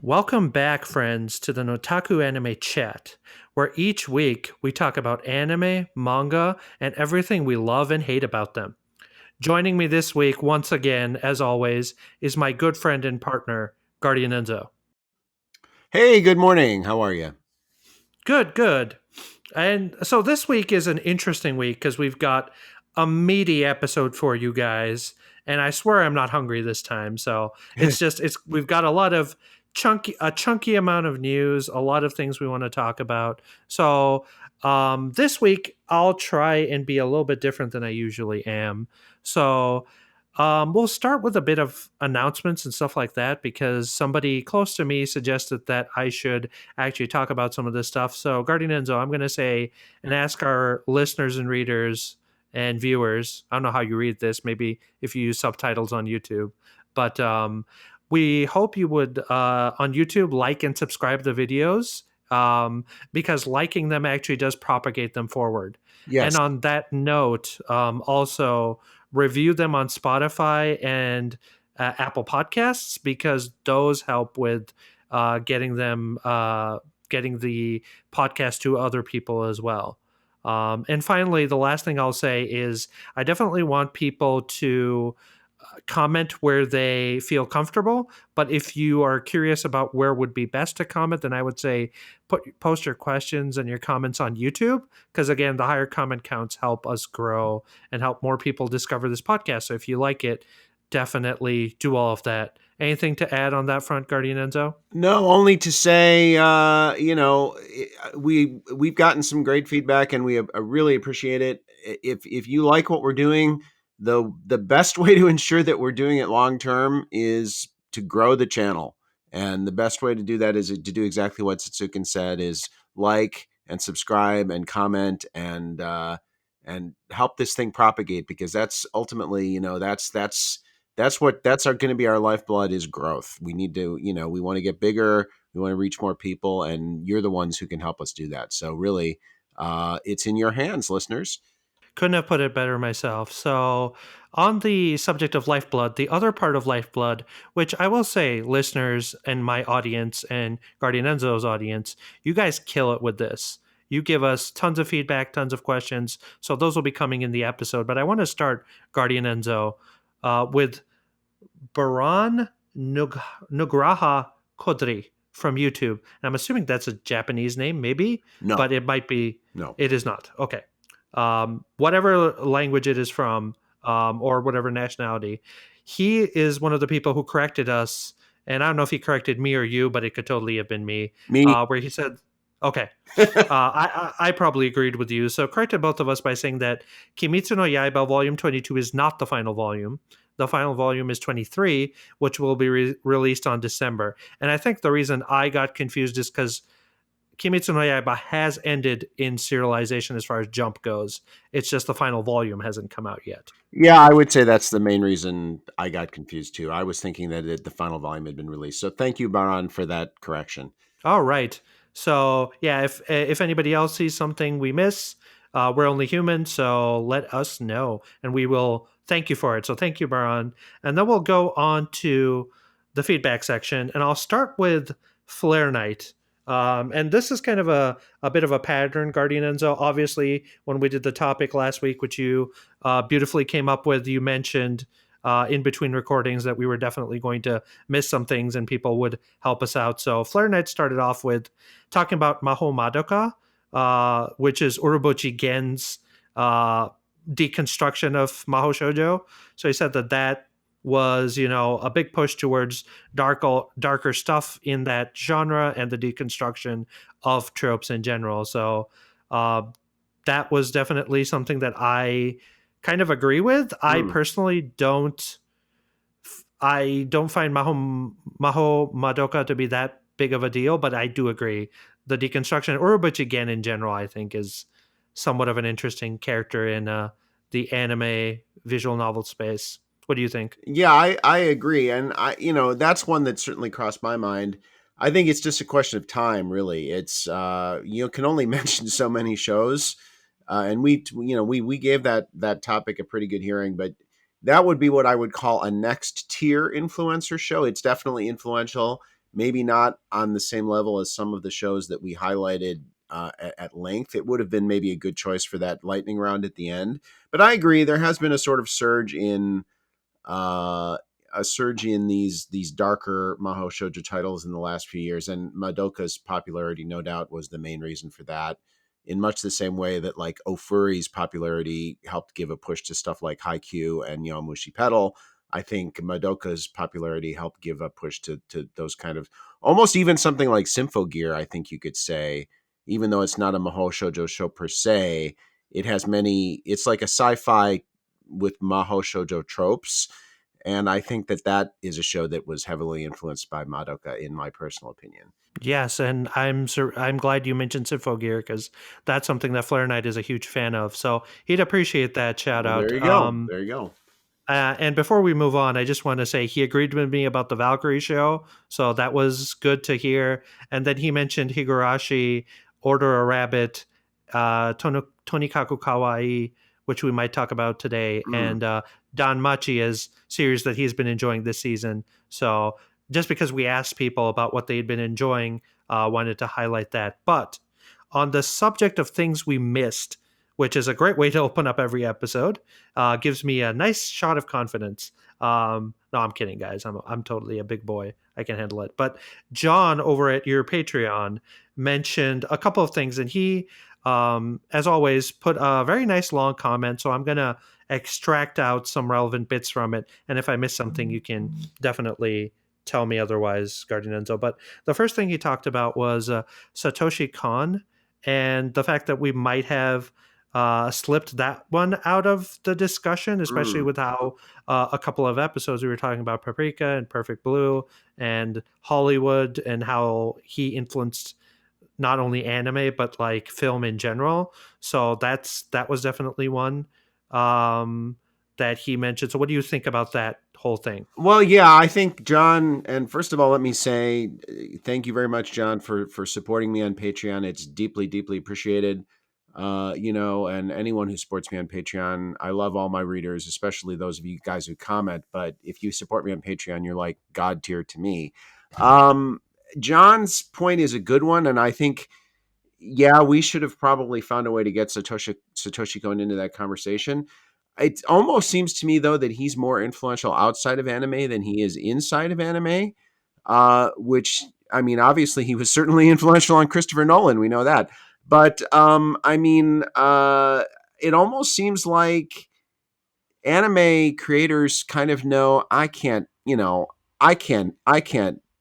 Welcome back, friends, to the Notaku Anime Chat, where each week we talk about anime, manga, and everything we love and hate about them. Joining me this week, once again, as always, is my good friend and partner, Guardian Enzo. Hey, good morning. How are you? Good, good. And so this week is an interesting week because we've got a meaty episode for you guys. And I swear I'm not hungry this time. So it's we've got a lot of chunky amount of news, a lot of things we want to talk about. So this week I'll try and be a little bit different than I usually am. So we'll start with a bit of announcements and stuff like that because somebody close to me suggested that I should actually talk about some of this stuff. So, Guardian Enzo, I'm going to say and ask our listeners and readers and viewers. I don't know how you read this. Maybe if you use subtitles on YouTube, but we hope you would on YouTube like and subscribe the videos because liking them actually does propagate them forward. And Yes. on that note, also review them on Spotify and Apple Podcasts because those help with getting them getting the podcast to other people as well. And finally, the last thing I'll say is I definitely want people to comment where they feel comfortable. But if you are curious about where would be best to comment, then I would say post your questions and your comments on YouTube. Because again, the higher comment counts help us grow and help more people discover this podcast. So if you like it, definitely do all of that. Anything to add on that front, Guardian Enzo? No, only to say, we've gotten some great feedback, and we really appreciate it. If you like what we're doing, the best way to ensure that we're doing it long term is to grow the channel, and the best way to do that is to do exactly what Setsuken said: is like and subscribe and comment and help this thing propagate, because that's ultimately, that's going to be our lifeblood, is growth. We need to, we want to get bigger, we want to reach more people, and you're the ones who can help us do that. So really, it's in your hands, listeners. Couldn't have put it better myself. So, on the subject of Lifeblood, the other part of Lifeblood, which I will say, listeners and my audience and Guardian Enzo's audience, you guys kill it with this. You give us tons of feedback, tons of questions. So, those will be coming in the episode. But I want to start, Guardian Enzo, with Baran Nugraha Kodri from YouTube. And I'm assuming that's a Japanese name, maybe, No, but it might be. no. It is not. Okay. Whatever language it is from, or whatever nationality, he is one of the people who corrected us. And I don't know if he corrected me or you, but it could totally have been me, Me. where he said, okay, I probably agreed with you. So corrected both of us by saying that Kimetsu no Yaiba Volume 22 is not the final volume. The final volume is 23, which will be released on December. And I think the reason I got confused is because Kimetsu no Yaiba has ended in serialization as far as Jump goes. It's just the final volume hasn't come out yet. Yeah, I would say that's the main reason I got confused too. I was thinking that the final volume had been released. So thank you, Baron, for that correction. All right. So yeah, if anybody else sees something we miss, we're only human, so let us know, and we will thank you for it. So thank you, Baron, and then we'll go on to the feedback section, and I'll start with Flare Knight. And this is kind of a bit of a pattern, Guardian Enzo. Obviously, when we did the topic last week, which you beautifully came up with, you mentioned in between recordings that we were definitely going to miss some things and people would help us out. So Flare Knight started off with talking about Maho Madoka, which is Urobuchi Gen's deconstruction of Maho Shoujo. So he said that was, a big push towards darker stuff in that genre and the deconstruction of tropes in general. So that was definitely something that I kind of agree with. I personally don't find Maho Madoka to be that big of a deal, but I do agree. The deconstruction, Urobuchi again in general, I think is somewhat of an interesting character in the anime visual novel space. What do you think? Yeah, I agree. And that's one that certainly crossed my mind. I think it's just a question of time, really. It's, can only mention so many shows. And we gave that topic a pretty good hearing, but that would be what I would call a next tier influencer show. It's definitely influential, maybe not on the same level as some of the shows that we highlighted at length. It would have been maybe a good choice for that lightning round at the end. But I agree, there has been a sort of surge in uh, these darker Mahou Shoujo titles in the last few years, and Madoka's popularity, no doubt, was the main reason for that. In much the same way that like Ofuri's popularity helped give a push to stuff like Haikyuu and Yomushi Pedal, I think Madoka's popularity helped give a push to those kind of almost even something like Symphogear. I think you could say, even though it's not a Mahou Shoujo show per se, it has many. It's like a sci-fi with Mahou Shoujo tropes, and I think that that is a show that was heavily influenced by Madoka, in my personal opinion. Yes, and I'm glad you mentioned Symphogear because that's something that Flare Knight is a huge fan of. So he'd appreciate that shout Well, there out. you go. There you go. And before we move on, I just want to say he agreed with me about the Valkyrie show, so that was good to hear. And then he mentioned Higurashi, Order a Rabbit, Tonikaku Kawaii, which we might talk about today, Mm. and Don Machia's series that he's been enjoying this season. So just because we asked people about what they'd been enjoying, wanted to highlight that. But on the subject of things we missed, which is a great way to open up every episode, gives me a nice shot of confidence. No, I'm kidding, guys. I'm totally a big boy. I can handle it. But John over at your Patreon mentioned a couple of things, and he, as always, put a very nice long comment. So I'm gonna extract out some relevant bits from it, and if I miss something, you can definitely tell me otherwise, Guardian Enzo. But the first thing he talked about was Satoshi Kon and the fact that we might have slipped that one out of the discussion, especially Mm. with how a couple of episodes we were talking about Paprika and Perfect Blue and Hollywood and how he influenced not only anime but like film in general. So that was definitely one um, that he mentioned. So what do you think about that whole thing? Well, yeah, I think John. And first of all, let me say thank you very much, John, for supporting me on Patreon. It's deeply, deeply appreciated. And anyone who supports me on Patreon, I love all my readers, especially those of you guys who comment. But if you support me on Patreon, you're like God tier to me. Um, John's point is a good one, and I think yeah, we should have probably found a way to get Satoshi going into that conversation. It almost seems to me though that he's more influential outside of anime than he is inside of anime. Which I mean, obviously he was certainly influential on Christopher Nolan. We know that, but it almost seems like anime creators kind of know I can't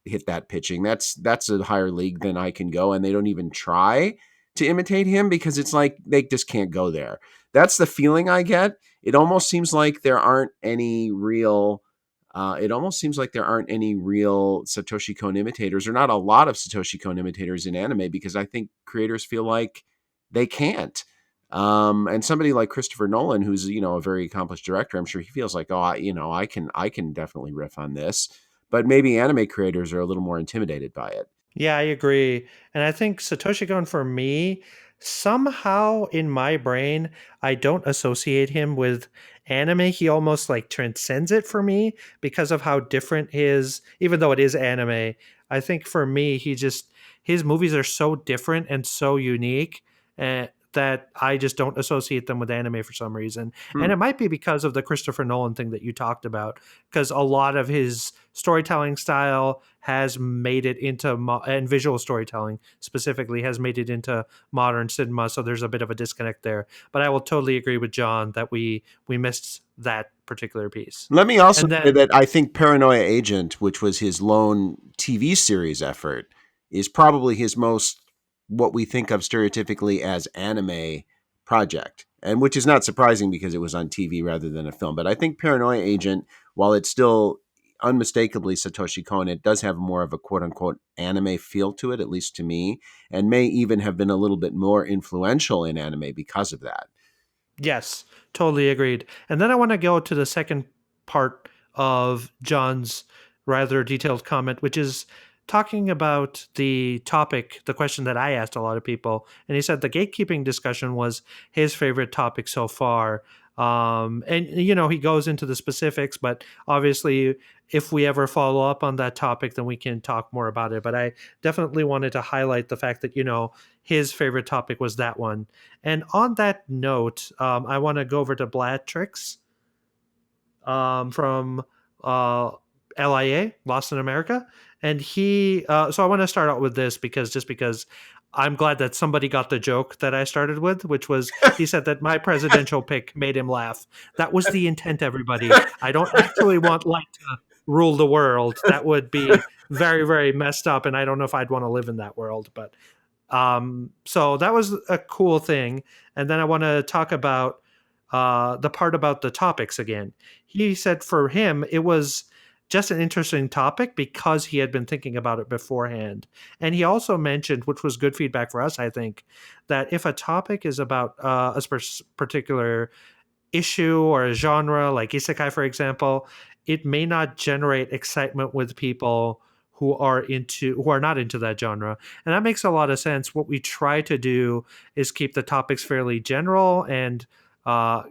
hit that pitching. That's a higher league than I can go, and they don't even try to imitate him because it's like they just can't go there. That's the feeling I get. It almost seems like there aren't any real Satoshi Kon imitators, or not a lot of Satoshi Kon imitators in anime, because I think creators feel like they can't. And somebody like Christopher Nolan, who's a very accomplished director, I'm sure he feels like, oh, I can definitely riff on this, but maybe anime creators are a little more intimidated by it. Yeah, I agree. And I think Satoshi Kon for me, somehow in my brain, I don't associate him with anime. He almost like transcends it for me because of how different his, even though it is anime, I think for me, his movies are so different and so unique. That I just don't associate them with anime for some reason. And Hmm. it might be because of the Christopher Nolan thing that you talked about, because a lot of his storytelling style has made it into and visual storytelling specifically has made it into modern cinema, so there's a bit of a disconnect there. But I will totally agree with John that we missed that particular piece. Let me also And say then that I think Paranoia Agent, which was his lone TV series effort, is probably his most what we think of stereotypically as anime project, and which is not surprising because it was on TV rather than a film. But I think Paranoia Agent, while it's still unmistakably Satoshi Kon, it does have more of a quote unquote anime feel to it, at least to me, and may even have been a little bit more influential in anime because of that. yes, totally agreed. And then I want to go to the second part of John's rather detailed comment, which is talking about the topic, the question that I asked a lot of people. And he said the gatekeeping discussion was his favorite topic so far. And he goes into the specifics, but obviously if we ever follow up on that topic, then we can talk more about it. But I definitely wanted to highlight the fact that his favorite topic was that one. And on that note, I want to go over to Blattrix from uh, LIA, Lost in America. And so I want to start out with this because I'm glad that somebody got the joke that I started with, which was he said that my presidential pick made him laugh. That was the intent, everybody. I don't actually want light to rule the world. That would be very, very messed up. And I don't know if I'd want to live in that world. But so that was a cool thing. And then I want to talk about the part about the topics again. He said for him, it was just an interesting topic because he had been thinking about it beforehand. And he also mentioned, which was good feedback for us, I think, that if a topic is about a particular issue or a genre, like isekai, for example, it may not generate excitement with people who are not into that genre. And that makes a lot of sense. What we try to do is keep the topics fairly general and uh,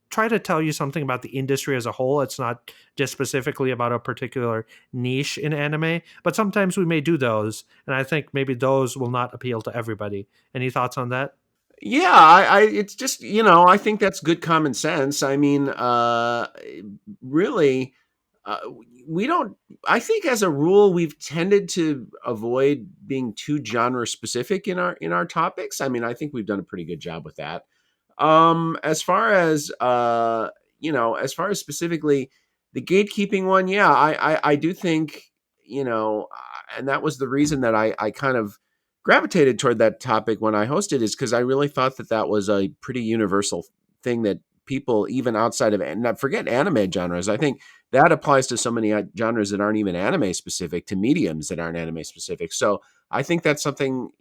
try to tell you something about the industry as a whole. It's not just specifically about a particular niche in anime, but sometimes we may do those, and I think maybe those will not appeal to everybody. Any thoughts on that? Yeah, it's just, I think that's good common sense. I mean, really, uh, we don't, I think as a rule, we've tended to avoid being too genre specific in our topics. I mean, I think we've done a pretty good job with that. As far as, as far as specifically the gatekeeping one, yeah, I do think, and that was the reason that I kind of gravitated toward that topic when I hosted, is because I really thought that that was a pretty universal thing that people, even outside of, and not forget anime genres, I think that applies to so many genres that aren't even anime specific, to mediums that aren't anime specific. So I think that's something,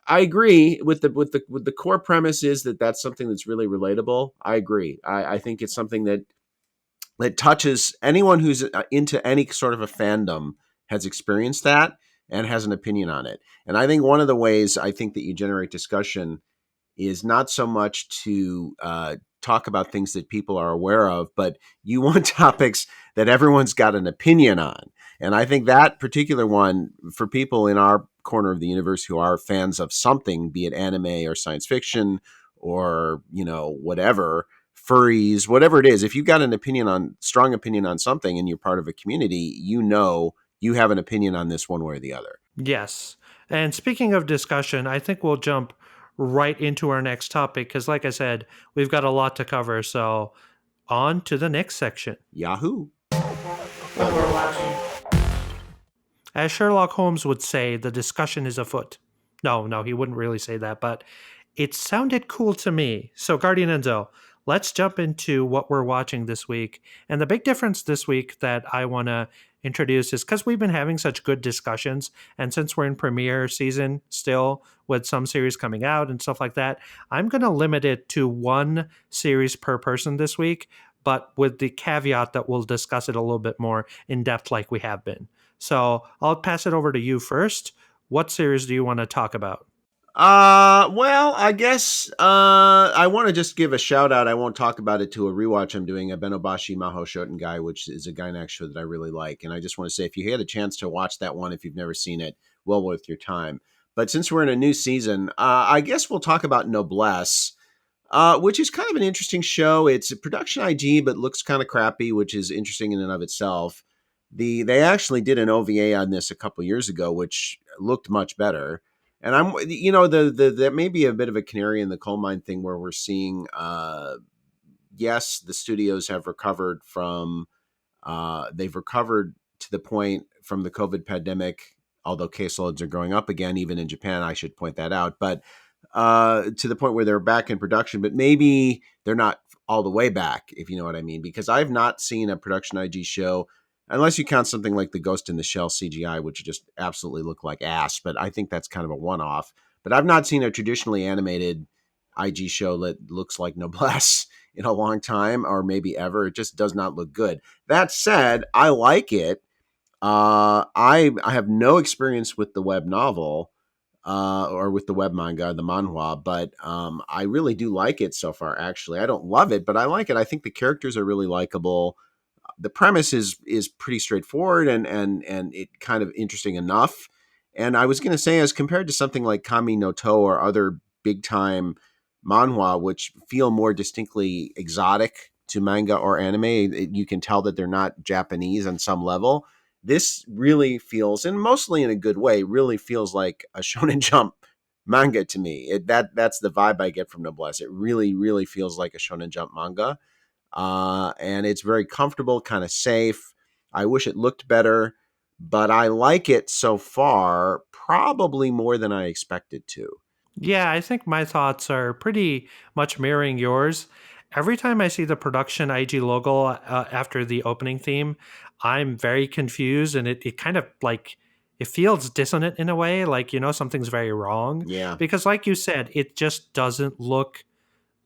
I agree with the core premise is that that's something that's really relatable. I agree. I think it's something that touches anyone who's into any sort of a fandom, has experienced that and has an opinion on it. And I think one of the ways I think that you generate discussion is not so much to talk about things that people are aware of, but you want topics that everyone's got an opinion on. And I think that particular one, for people in our corner of the universe who are fans of something, be it anime or science fiction or, whatever, furries, whatever it is, if you've got an opinion on, strong opinion on something and you're part of a community, you have an opinion on this one way or the other. Yes. And speaking of discussion, I think we'll jump right into our next topic because, like I said, we've got a lot to cover. So, on to the next section. Yahoo! What we're watching. As Sherlock Holmes would say, the discussion is afoot. No, he wouldn't really say that, but it sounded cool to me. So, Guardian Enzo, let's jump into what we're watching this week. And the big difference this week that I want to introduce is because we've been having such good discussions, and since we're in premiere season still with some series coming out and stuff like that, I'm going to limit it to one series per person this week, but with the caveat that we'll discuss it a little bit more in depth like we have been. So I'll pass it over to you first. What series do you want to talk about? Well, I guess I want to just give a shout out. I won't talk about it to a rewatch I'm doing, a Benobashi Maho Shoten Guy, which is a Gainax show that I really like. And I just want to say, if you had a chance to watch that one, if you've never seen it, well worth your time. But since we're in a new season, I guess we'll talk about Noblesse, which is kind of an interesting show. It's a production IG, but looks kind of crappy, which is interesting in and of itself. They actually did an OVA on this a couple years ago, which looked much better. And I'm, the that may be a bit of a canary in the coal mine thing where we're seeing, yes, the studios have recovered from, they've recovered to the point from the COVID pandemic, although caseloads are going up again, even in Japan, I should point that out. But to the point where they're back in production, but maybe they're not all the way back, if you know what I mean, because I've not seen a production IG show, unless you count something like the Ghost in the Shell CGI, which just absolutely look like ass, but I think that's kind of a one-off. But I've not seen a traditionally animated IG show that looks like Noblesse in a long time, or maybe ever. It just does not look good. That said, I like it. I have no experience with the web novel, or with the web manga, the manhwa. But I really do like it so far. Actually, I don't love it, but I like it. I think the characters are really likable. The premise is pretty straightforward and it kind of interesting enough. And I was going to say, as compared to something like Kami no To or other big time manhwa, which feel more distinctly exotic to manga or anime, you can tell that they're not Japanese on some level. This really feels, and mostly in a good way, really feels like a Shonen Jump manga to me. That's the vibe I get from Noblesse. It really, really feels like a Shonen Jump manga, and it's very comfortable, kind of safe. I wish it looked better, but I like it so far, probably more than I expected to. Yeah, I think my thoughts are pretty much mirroring yours. Every time I see the production IG logo after the opening theme, I'm very confused, and it kind of like it feels dissonant in a way, like, something's very wrong. Yeah. Because, like you said, it just doesn't look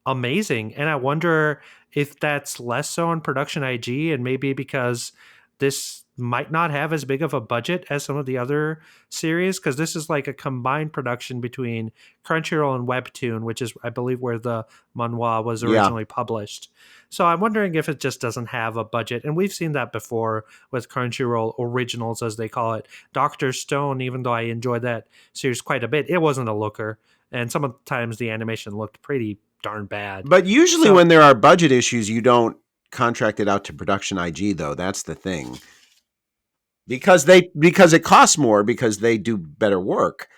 amazing. And I wonder if that's less so in production IG, and maybe because this might not have as big of a budget as some of the other series, because this is like a combined production between Crunchyroll and Webtoon, which is, I believe, where the manhwa was Yeah. originally published. So I'm wondering if it just doesn't have a budget. And we've seen that before with Crunchyroll originals, as they call it. Dr. Stone, even though I enjoyed that series quite a bit, it wasn't a looker. And sometimes the animation looked pretty darn bad. But usually So when there are budget issues, you don't contract it out to production IG though. That's the thing. Because it costs more because they do better work.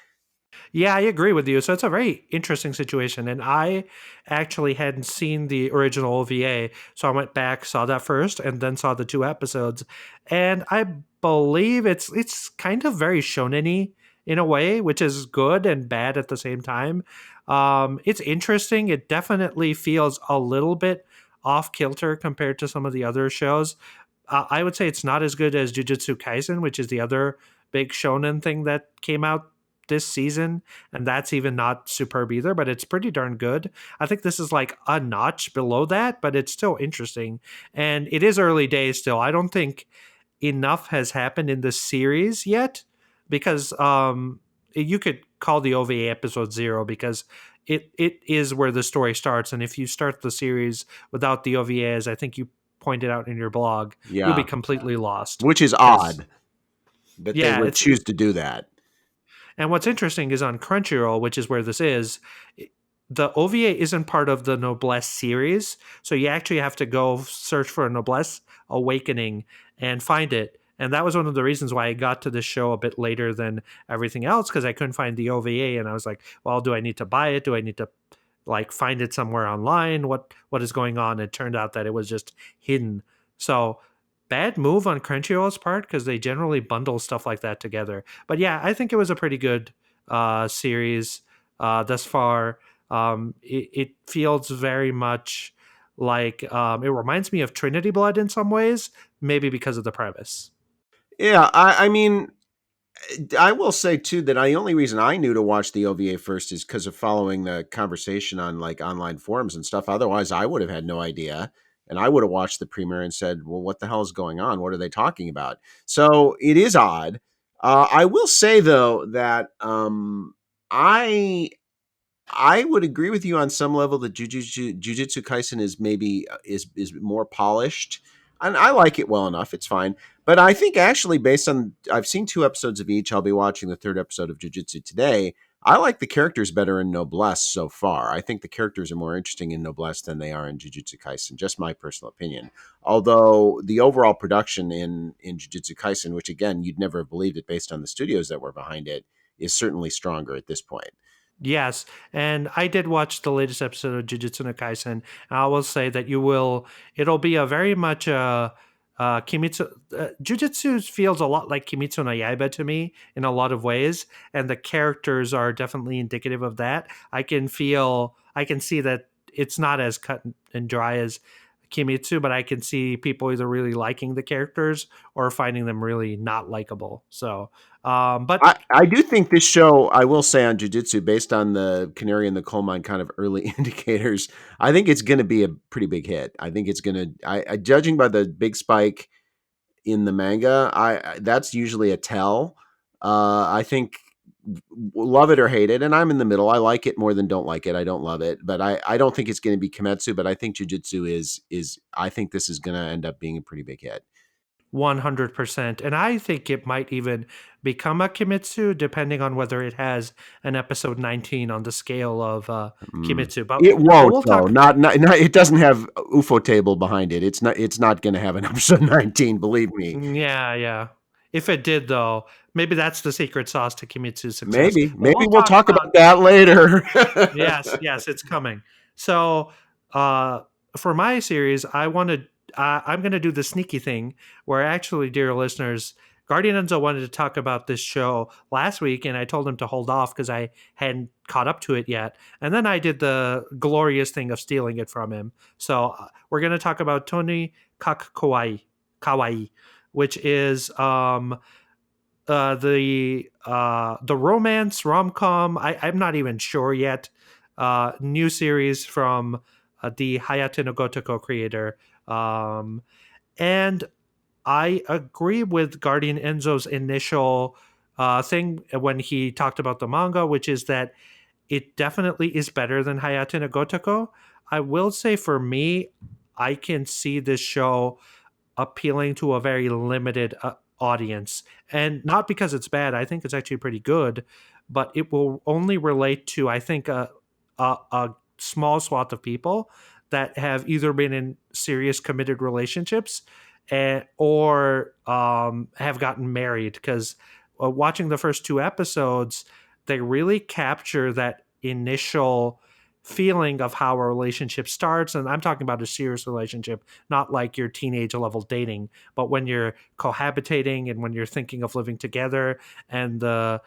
yeah, I agree with you. So it's a very interesting situation. And I actually hadn't seen the original OVA. So I went back, saw that first, and then saw the 2 episodes. And I believe it's kind of very shonen-y in a way, which is good and bad at the same time. It's interesting. It definitely feels a little bit off kilter compared to some of the other shows. I would say it's not as good as Jujutsu Kaisen, which is the other big shonen thing that came out this season, and that's even not superb either, but it's pretty darn good. I think this is like a notch below that, but it's still interesting. And it is early days still. I don't think enough has happened in the series yet, because you could call the OVA episode 0, because it is where the story starts. And if you start the series without the OVA, as I think you pointed out in your blog, you'll be Yeah. completely lost. Which is Because odd that they yeah, would it's choose to do that. and what's interesting is on Crunchyroll, which is where this is, the OVA isn't part of the Noblesse series. So you actually have to go search for a Noblesse Awakening and find it. And that was one of the reasons why I got to this show a bit later than everything else, because I couldn't find the OVA. And I was like, well, do I need to buy it? Do I need to like find it somewhere online? What is going on? It turned out that it was just hidden. So bad move on Crunchyroll's part, because they generally bundle stuff like that together. But yeah, I think it was a pretty good series thus far. It feels very much like it reminds me of Trinity Blood in some ways, maybe because of the premise. Yeah, I mean, I will say too that the only reason I knew to watch the OVA first is because of following the conversation on like online forums and stuff. Otherwise, I would have had no idea, and I would have watched the premiere and said, "Well, what the hell is going on? What are they talking about?" So it is odd. I will say though that I I would agree with you on some level that Jujutsu Kaisen is maybe is more polished, and I like it well enough. It's fine, but I think actually, based on I've seen 2 episodes of each. I'll be watching the third episode of Jujutsu today. I like the characters better in Noblesse so far. I think the characters are more interesting in Noblesse than they are in Jujutsu Kaisen. Just my personal opinion. Although the overall production in Jujutsu Kaisen, which again you'd never have believed it based on the studios that were behind it, is certainly stronger at this point. Yes, and I did watch the latest episode of Jujutsu no Kaisen, and I will say that it'll be a very much Kimitsu. Jujutsu feels a lot like Kimitsu no Yaiba to me in a lot of ways, and the characters are definitely indicative of that. I can see that it's not as cut and dry as Kimitsu, but I can see people either really liking the characters or finding them really not likable. So, but I do think this show, I will say on Jujutsu, based on the canary in the coal mine kind of early indicators, I think it's going to be a pretty big hit. I think it's going to, judging by the big spike in the manga, that's usually a tell. I think love it or hate it, and I'm in the middle. I like it more than don't like it. I don't love it, but I don't think it's going to be Kimetsu. But I think Jujutsu is. I think this is going to end up being a pretty big hit. 100%. And I think it might even become a Kimetsu, depending on whether it has an episode 19 on the scale of Kimetsu. It But won't we'll though. talk. Not. It doesn't have UFO table behind it. It's not. It's not going to have an episode 19. Believe me. Yeah, yeah. If it did, though, maybe that's the secret sauce to Kimetsu's success. But Maybe we'll we'll talk talk about. about that later. Yes, yes, it's coming. So, uh, for my series, I'm going to do the sneaky thing where actually, dear listeners, Guardian Enzo wanted to talk about this show last week, and I told him to hold off because I hadn't caught up to it yet. And then I did the glorious thing of stealing it from him. So we're going to talk about Toni Kawaii, which is the romance rom-com. I'm not even sure yet. New series from the Hayate no Gotoko creator. And I agree with Guardian Enzo's initial thing when he talked about the manga, which is that it definitely is better than Hayate no Gotoko. I will say for me, I can see this show appealing to a very limited audience, and not because it's bad. I think it's actually pretty good, but it will only relate to, I think, a small swath of people that have either been in serious committed relationships or have gotten married, because watching the first two episodes, they really capture that initial feeling of how a relationship starts. And I'm talking about a serious relationship, not like your teenage level dating, but when you're cohabitating and when you're thinking of living together, and the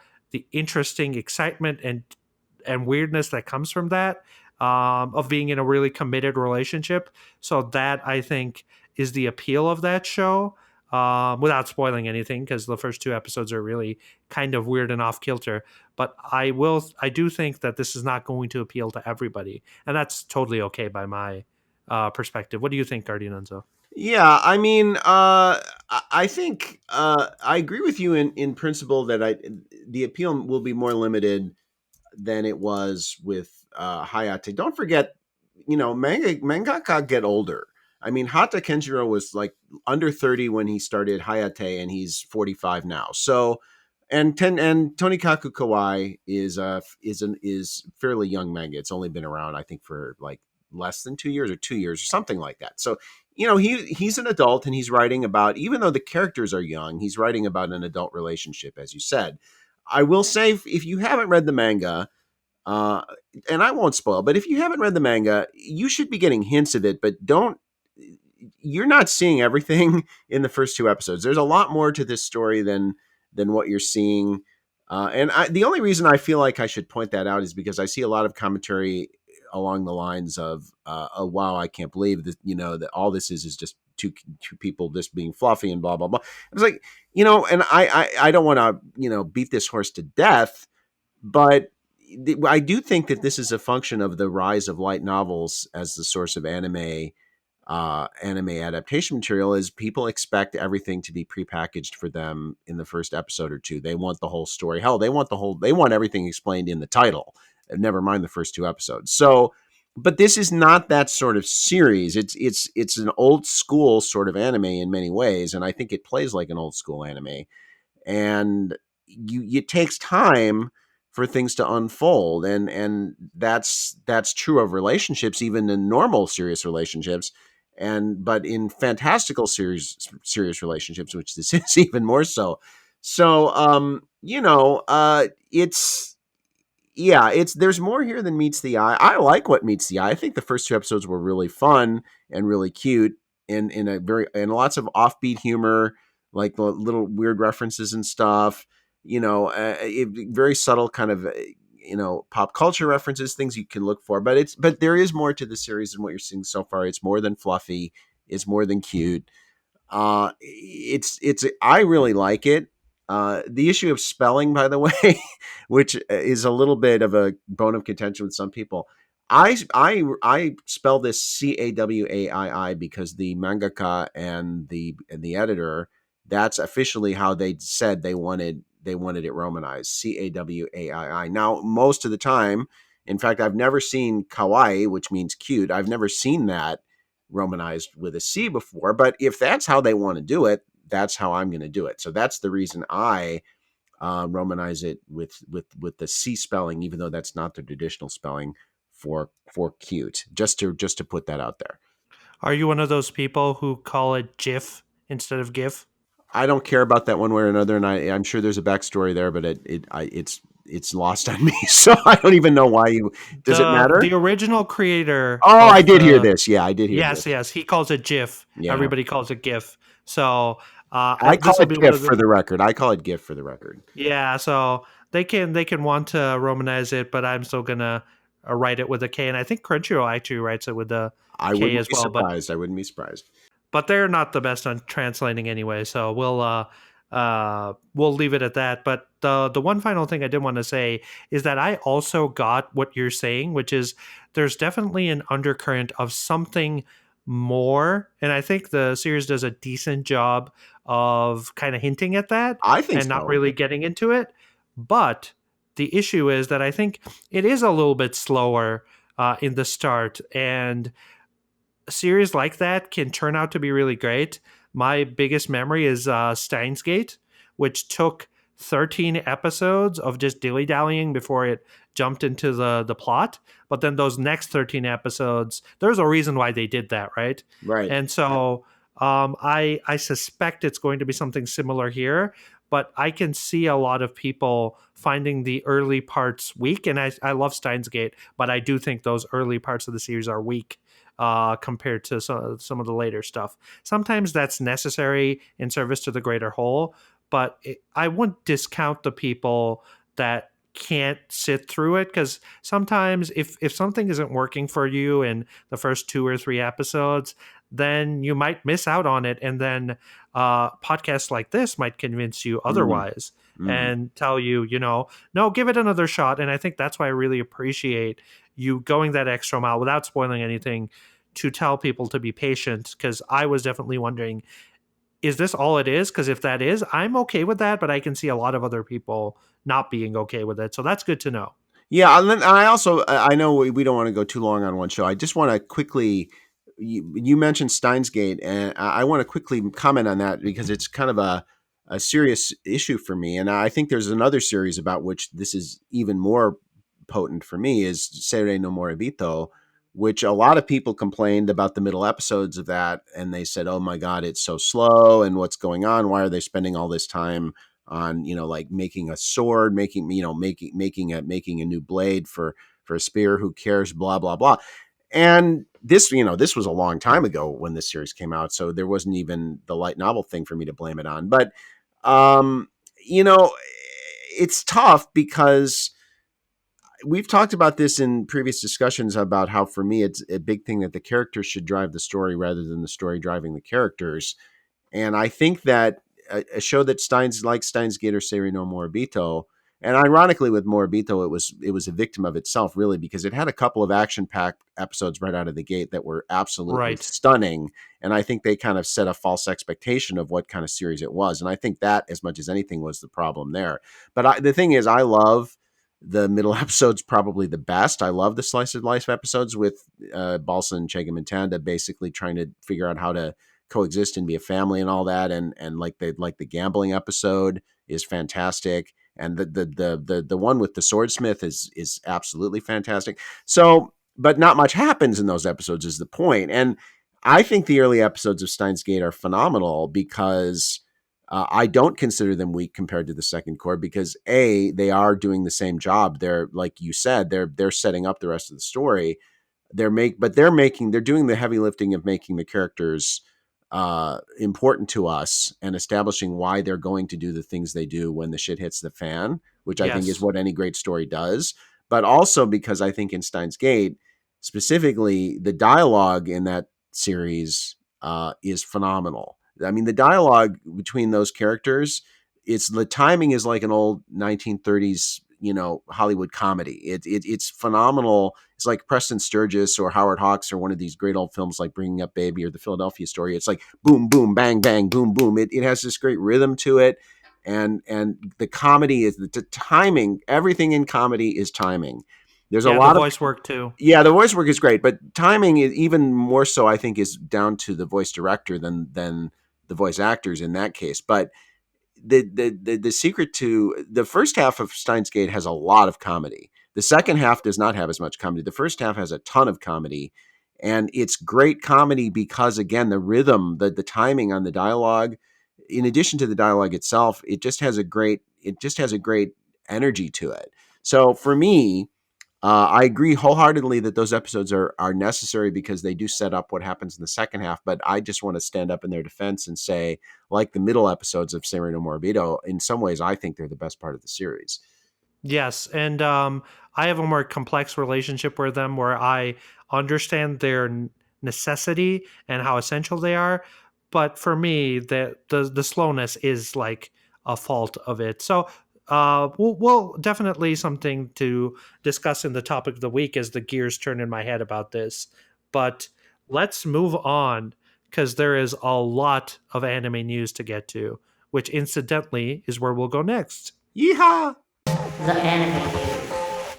interesting excitement and weirdness that comes from that, of being in a really committed relationship. So that, I think, is the appeal of that show. Without spoiling anything, because the first two episodes are really kind of weird and off kilter. But I do think that this is not going to appeal to everybody, and that's totally okay by my perspective. What do you think, Guardian Enzo? Yeah, I mean, I think I agree with you in principle that the appeal will be more limited than it was with Hayate. Don't forget, mangaka get older. I mean, Hata Kenjiro was like under 30 when he started Hayate, and he's 45 now. So, and Tonikaku Kawai is fairly young manga. It's only been around, I think, for like less than 2 years or 2 years or something like that. So, he's an adult, and he's writing about, even though the characters are young, he's writing about an adult relationship, as you said. I will say, if you haven't read the manga, uh, and I won't spoil, but if you haven't read the manga, you should be getting hints of it, but don't. You're not seeing everything in the first two episodes. There's a lot more to this story than what you're seeing. The only reason I feel like I should point that out is because I see a lot of commentary along the lines of, "Oh wow, I can't believe that that all this is just two people just being fluffy and blah blah blah." I was like, and I don't want to beat this horse to death, but I do think that this is a function of the rise of light novels as the source of anime adaptation material. Is people expect everything to be prepackaged for them in the first episode or two. They want the whole story. Hell, they want everything explained in the title. Never mind the first two episodes. So, but this is not that sort of series. It's an old school sort of anime in many ways, and I think it plays like an old school anime. And it takes time for things to unfold, and that's true of relationships, even in normal serious relationships, but in fantastical serious relationships, which this is even more so. So it's yeah, there's more here than meets the eye. I like what meets the eye. I think the first two episodes were really fun and really cute, and and lots of offbeat humor, like the little weird references and stuff. Very subtle kind of pop culture references, things you can look for. But there is more to the series than what you're seeing so far. It's more than fluffy. It's more than cute. It's I really like it. The issue of spelling, by the way, which is a little bit of a bone of contention with some people. I spell this Cawaii because the mangaka and the editor, that's officially how they said they wanted they wanted it romanized, Cawai. Now, most of the time, in fact, I've never seen kawaii, which means cute. I've never seen that romanized with a C before. But if that's how they want to do it, that's how I'm going to do it. So that's the reason I romanize it with the C spelling, even though that's not the traditional spelling for cute. Just to put that out there. Are you one of those people who call it GIF instead of GIF? I don't care about that one way or another, and I'm sure there's a backstory there, but it's lost on me, so I don't even know why you. Does it matter? The original creator Oh, I of did hear the this. Yeah, I did hear yes, this. yes, he calls it GIF. Yeah, Everybody calls it GIF. So I call this will it be one GIF of for the the record. I call it GIF for the record. yeah. So they can want to romanize it, but I'm still gonna write it with a K, and I think Crunchyroll actually writes it with a I K wouldn't as be well. surprised. I wouldn't be surprised. But they're not the best on translating anyway. So we'll leave it at that. But the one final thing I did want to say is that I also got what you're saying, which is there's definitely an undercurrent of something more, and I think the series does a decent job of kind of hinting at that I think and not so. really getting into it. But the issue is that I think it is a little bit slower in the start, and a series like that can turn out to be really great. My biggest memory is Steins Gate, which took 13 episodes of just dilly dallying before it jumped into the plot. But then those next 13 episodes, there's a reason why they did that, right? Right. And so I suspect it's going to be something similar here. But I can see a lot of people finding the early parts weak, and I love Steins Gate, but I do think those early parts of the series are weak compared to some of the later stuff. Sometimes that's necessary in service to the greater whole, but I wouldn't discount the people that can't sit through it, because sometimes if something isn't working for you in the first 2 or 3 episodes, then you might miss out on it, and then podcasts like this might convince you Mm, otherwise mm. and tell you, no, give it another shot. And I think that's why I really appreciate you going that extra mile without spoiling anything to tell people to be patient, because I was definitely wondering, is this all it is? Because if that is, I'm okay with that, but I can see a lot of other people not being okay with it. So that's good to know. Yeah, and then I also I know we don't want to go too long on one show. I just want to quickly you mentioned Steins Gate, and I want to quickly comment on that because it's kind of a serious issue for me. And I think there's another series about which this is even more potent for me is Seirei no Moribito, which a lot of people complained about the middle episodes of that, and they said, "Oh my God, it's so slow, and what's going on? Why are they spending all this time on like making a sword, making making a new blade for a spear? Who cares? Blah blah blah." And this was a long time ago when this series came out, so there wasn't even the light novel thing for me to blame it on. But um, you know, it's tough because we've talked about this in previous discussions about how for me it's a big thing that the characters should drive the story rather than the story driving the characters. And I think that a show that Steins Gate or Seiri no Moribito, and ironically with Moribito, it was a victim of itself really because it had a couple of action packed episodes right out of the gate that were absolutely Right. stunning, and I think they kind of set a false expectation of what kind of series it was, and I think that as much as anything was the problem there. But the thing is, I love the middle episodes probably the best. I love the slice of life episodes with Balsa and Chegam and Tanda basically trying to figure out how to coexist and be a family and all that, and like the gambling episode is fantastic, and the one with the swordsmith is absolutely fantastic. So but not much happens in those episodes is the point. And I think the early episodes of Steins Gate are phenomenal because I don't consider them weak compared to the second core because they are doing the same job. They're like you said, they're setting up the rest of the story. They're doing the heavy lifting of making the characters important to us and establishing why they're going to do the things they do when the shit hits the fan, which I think is Yes. what any great story does. But also because I think in Steins Gate, specifically, the dialogue in that series is phenomenal. I mean, the dialogue between those characters, it's the timing is like an old 1930s, Hollywood comedy. It's phenomenal. It's like Preston Sturges or Howard Hawks or one of these great old films like Bringing Up Baby or The Philadelphia Story. It's like boom, boom, bang, bang, boom, boom. It has this great rhythm to it. and the comedy is the timing. Everything in comedy is timing. There's a Yeah, the lot of voice work too. yeah, the voice work is great, but timing is even more so. I think is down to the voice director than the voice actors in that case. But the secret to the first half of Steins Gate has a lot of comedy. The second half does not have as much comedy. The first half has a ton of comedy, and it's great comedy because again the rhythm, the timing on the dialogue, in addition to the dialogue itself, it just has a great energy to it. So for me, I agree wholeheartedly that those episodes are necessary because they do set up what happens in the second half. But I just want to stand up in their defense and say, like the middle episodes of Serenity Morbido, in some ways, I think they're the best part of the series. Yes, and I have a more complex relationship with them where I understand their necessity and how essential they are. But for me, the slowness is like a fault of it. So we'll definitely something to discuss in the topic of the week as the gears turn in my head about this. But let's move on because there is a lot of anime news to get to, which incidentally is where we'll go next. Yeehaw! The anime news.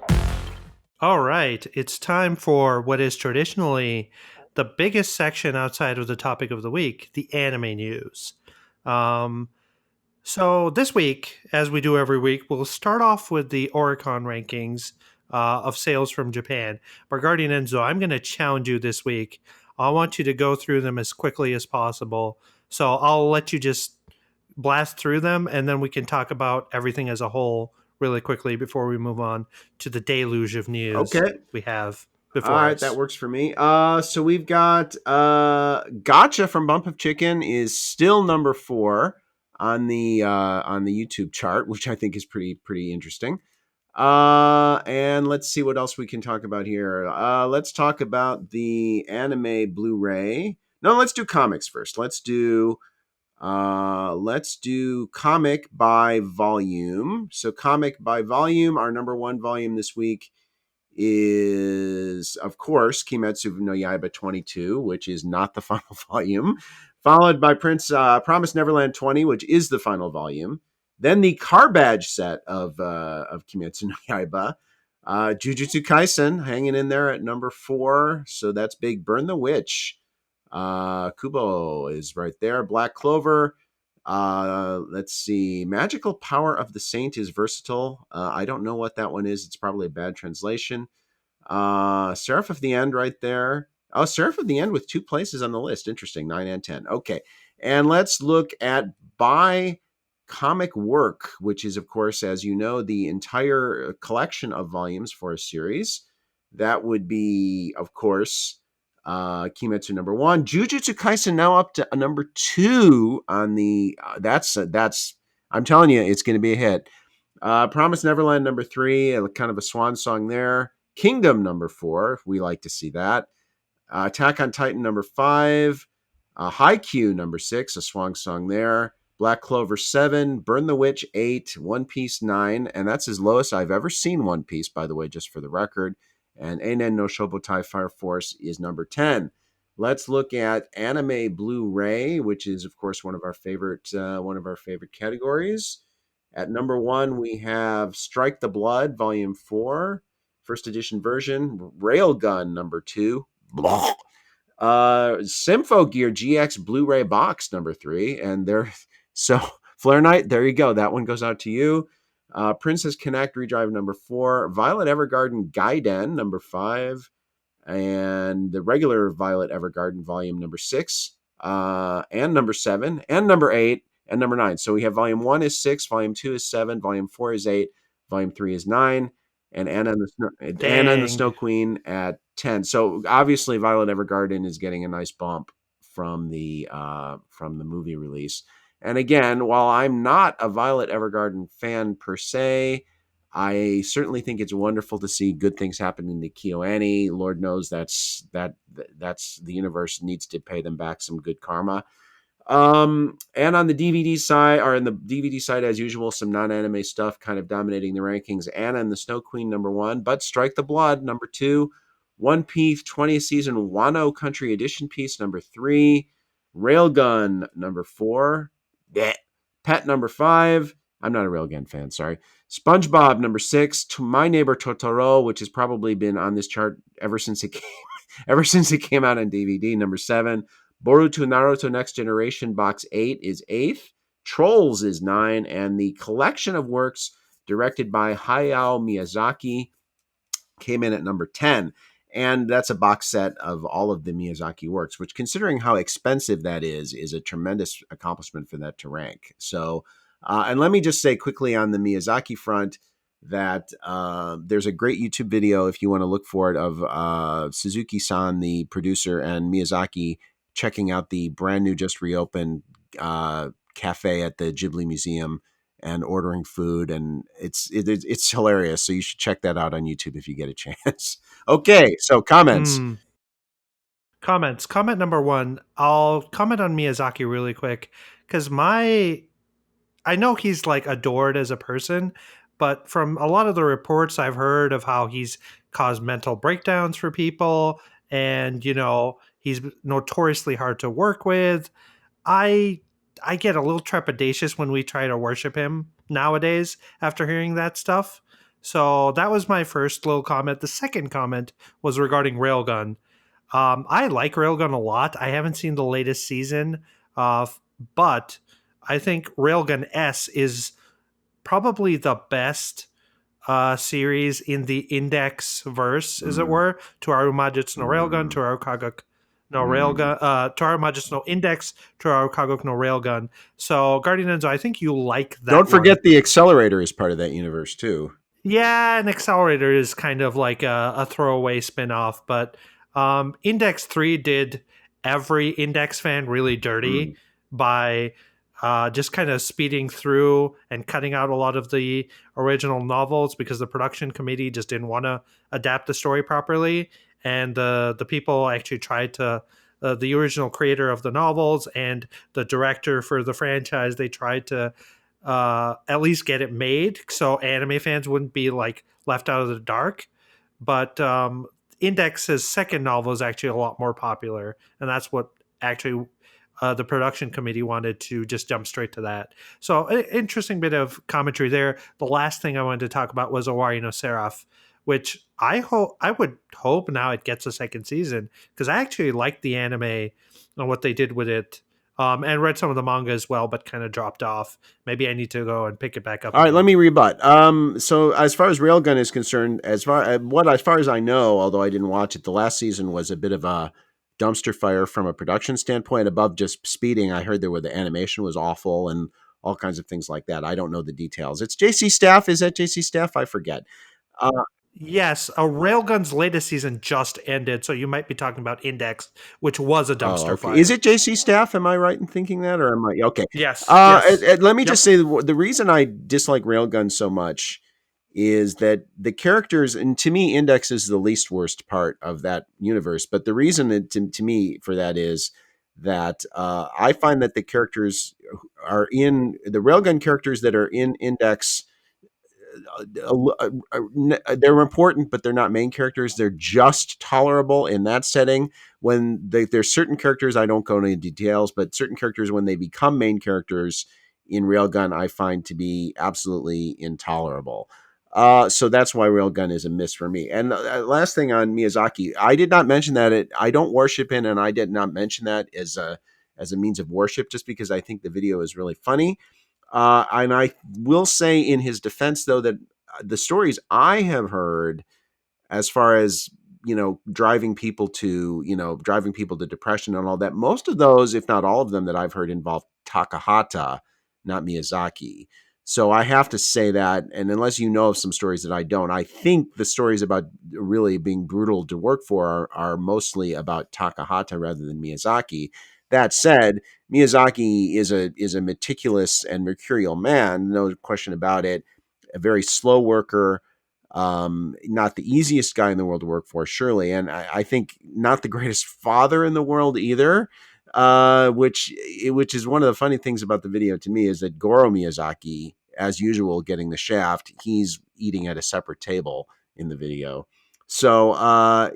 All right, it's time for what is traditionally the biggest section outside of the topic of the week, the anime news. Um, so this week, as we do every week, we'll start off with the Oricon rankings of sales from Japan. Regarding Enzo, I'm going to challenge you this week. I want you to go through them as quickly as possible. So I'll let you just blast through them, and then we can talk about everything as a whole really quickly before we move on to the deluge of news Okay. we have All before right, that us. works for me. So we've got Gotcha from Bump of Chicken is still number 4 on the YouTube chart, which I think is pretty interesting. And let's see what else we can talk about here. Let's talk about the anime Blu-ray. No, let's do comics first. Let's do comic by volume. So comic by volume, our number 1 volume this week is, of course, Kimetsu no Yaiba 22, which is not the final volume, followed by Promise Neverland 20, which is the final volume. Then the car badge set of Kimetsu no Yaiba. Jujutsu Kaisen hanging in there at number 4, so that's big. Burn the Witch. Kubo is right there. Black Clover. Let's see. Magical Power of the Saint is versatile. I don't know what that one is. It's probably a bad translation. Seraph of the End right there. Oh, Seraph of the End with 2 places on the list. Interesting. 9 and 10. Okay. And let's look at by comic work, which is, of course, as you know, the entire collection of volumes for a series. That would be, of course, Kimetsu number 1. Jujutsu Kaisen now up to number 2 on the. That's I'm telling you, it's going to be a hit. Promise Neverland number 3, kind of a swan song there. Kingdom number 4, we like to see that. Attack on Titan number 5. Haikyuu number 6, a swan song there. Black Clover 7, Burn the Witch 8, One Piece 9, and that's as low as I've ever seen One Piece, by the way, just for the record. And Einen no Shobotai Fire Force is number 10. Let's look at anime Blu-ray, which is, of course, one of our favorite categories. At number 1, we have Strike the Blood, Volume 4, first edition version. Railgun, number 2. Blah. Symphogear GX Blu-ray box, number 3. And there, so Flare Knight, there you go. That one goes out to you. Princess Connect Redrive, number 4. Violet Evergarden Gaiden, number 5. And the regular Violet Evergarden volume number 6. And number 7. And number 8. And number 9. So we have volume 1 is 6, volume 2 is 7, volume 4 is 8, volume 3 is 9, and Anna and the Snow Dang. Queen at 10. So obviously Violet Evergarden is getting a nice bump from the movie release. And again, while I'm not a Violet Evergarden fan per se, I certainly think it's wonderful to see good things happening to KyoAni. Lord knows that's the universe needs to pay them back some good karma. And on the DVD side, or in the DVD side, as usual, some non-anime stuff kind of dominating the rankings. Anna and the Snow Queen, number 1, but Strike the Blood, number 2. One Piece 20th season Wano Country Edition piece, number 3. Railgun, number 4. Blech. Pet number 5. I'm not a Railgun fan, sorry. SpongeBob number 6. To My Neighbor Totoro, which has probably been on this chart ever since it came ever since it came out on DVD. Number 7. Boruto Naruto Next Generation Box 8 is 8th. Trolls is 9, and the collection of works directed by Hayao Miyazaki came in at number 10. And that's a box set of all of the Miyazaki works, which, considering how expensive that is a tremendous accomplishment for that to rank. So, and let me just say quickly on the Miyazaki front that there's a great YouTube video, if you want to look for it, of Suzuki-san, the producer, and Miyazaki checking out the brand new, just reopened cafe at the Ghibli Museum and ordering food, and it's hilarious. So you should check that out on YouTube if you get a chance. Okay, so comments. Comments. Comment number 1. I'll comment on Miyazaki really quick because I know he's like adored as a person, but from a lot of the reports I've heard of how he's caused mental breakdowns for people, and he's notoriously hard to work with. I I get a little trepidatious when we try to worship him nowadays after hearing that stuff. So that was my first little comment. The second comment was regarding Railgun. I like Railgun a lot. I haven't seen the latest season, but I think Railgun S is probably the best series in the index verse, as it were. Toaru Majutsu no Railgun, Toaru Kagok no Railgun, Toaru Majutsu no Index, Toaru Kagok no Railgun. So, Guardian Enzo, I think you like that. Don't forget one. the Accelerator is part of that universe too. Yeah, an Accelerator is kind of like a throwaway spinoff, but Index 3 did every Index fan really dirty by just kind of speeding through and cutting out a lot of the original novels because the production committee just didn't want to adapt the story properly. And the people actually tried to, the original creator of the novels and the director for the franchise, they tried to at least get it made so anime fans wouldn't be like left out of the dark. But Index's second novel is actually a lot more popular, and that's what actually the production committee wanted to just jump straight to that. So interesting bit of commentary there. The last thing I wanted to talk about was Owari no Seraph, which I would hope now it gets a second season because I actually liked the anime and what they did with it. And read some of the manga as well, but kind of dropped off. Maybe I need to go and pick it back up. All right, let me rebut. So as far as Railgun is concerned, as far as I know, although I didn't watch it, the last season was a bit of a dumpster fire from a production standpoint. Above just speeding, I heard the animation was awful and all kinds of things like that. I don't know the details. It's JC Staff. Is that JC Staff? I forget. Yes, a Railgun's latest season just ended, so you might be talking about Index, which was a dumpster fire. Is it JC Staff? Am I right in thinking that, or am I okay? Yes. Let me just say the reason I dislike Railgun so much is that the characters, and to me, Index is the least worst part of that universe. But the reason to me for that is that I find that the characters are in the Railgun characters that are in Index. They're important, but they're not main characters. They're just tolerable in that setting. When there's certain characters, I don't go into details, but certain characters, when they become main characters in Railgun, I find to be absolutely intolerable. So that's why Railgun is a miss for me. And last thing on Miyazaki, I did not mention that I don't worship him, and I did not mention that as a means of worship, just because I think the video is really funny. And I will say in his defense, though, that the stories I have heard, as far as driving people to depression and all that, most of those, if not all of them, that I've heard involve Takahata, not Miyazaki. So I have to say that, and unless you know of some stories that I don't, I think the stories about really being brutal to work for are mostly about Takahata rather than Miyazaki. That said, Miyazaki is a meticulous and mercurial man, no question about it. A very slow worker, not the easiest guy in the world to work for, surely, and I think not the greatest father in the world either. Which is one of the funny things about the video to me is that Goro Miyazaki, as usual, getting the shaft. He's eating at a separate table in the video. So I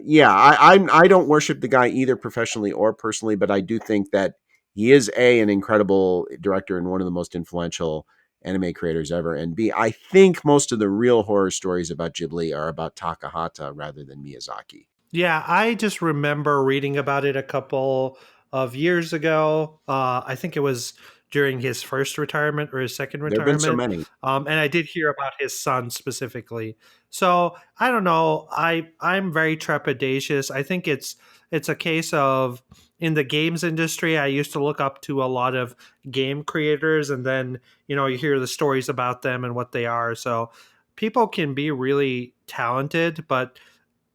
don't worship the guy either professionally or personally, but I do think that he is A, an incredible director and one of the most influential anime creators ever, and B, I think most of the real horror stories about Ghibli are about Takahata rather than Miyazaki. Yeah, I just remember reading about it a couple of years ago. I think it was during his first retirement or his second There have been so retirement. many. And I did hear about his son specifically. So I don't know. I'm very trepidatious. I think it's a case of in the games industry. I used to look up to a lot of game creators, and then you hear the stories about them and what they are. So people can be really talented, but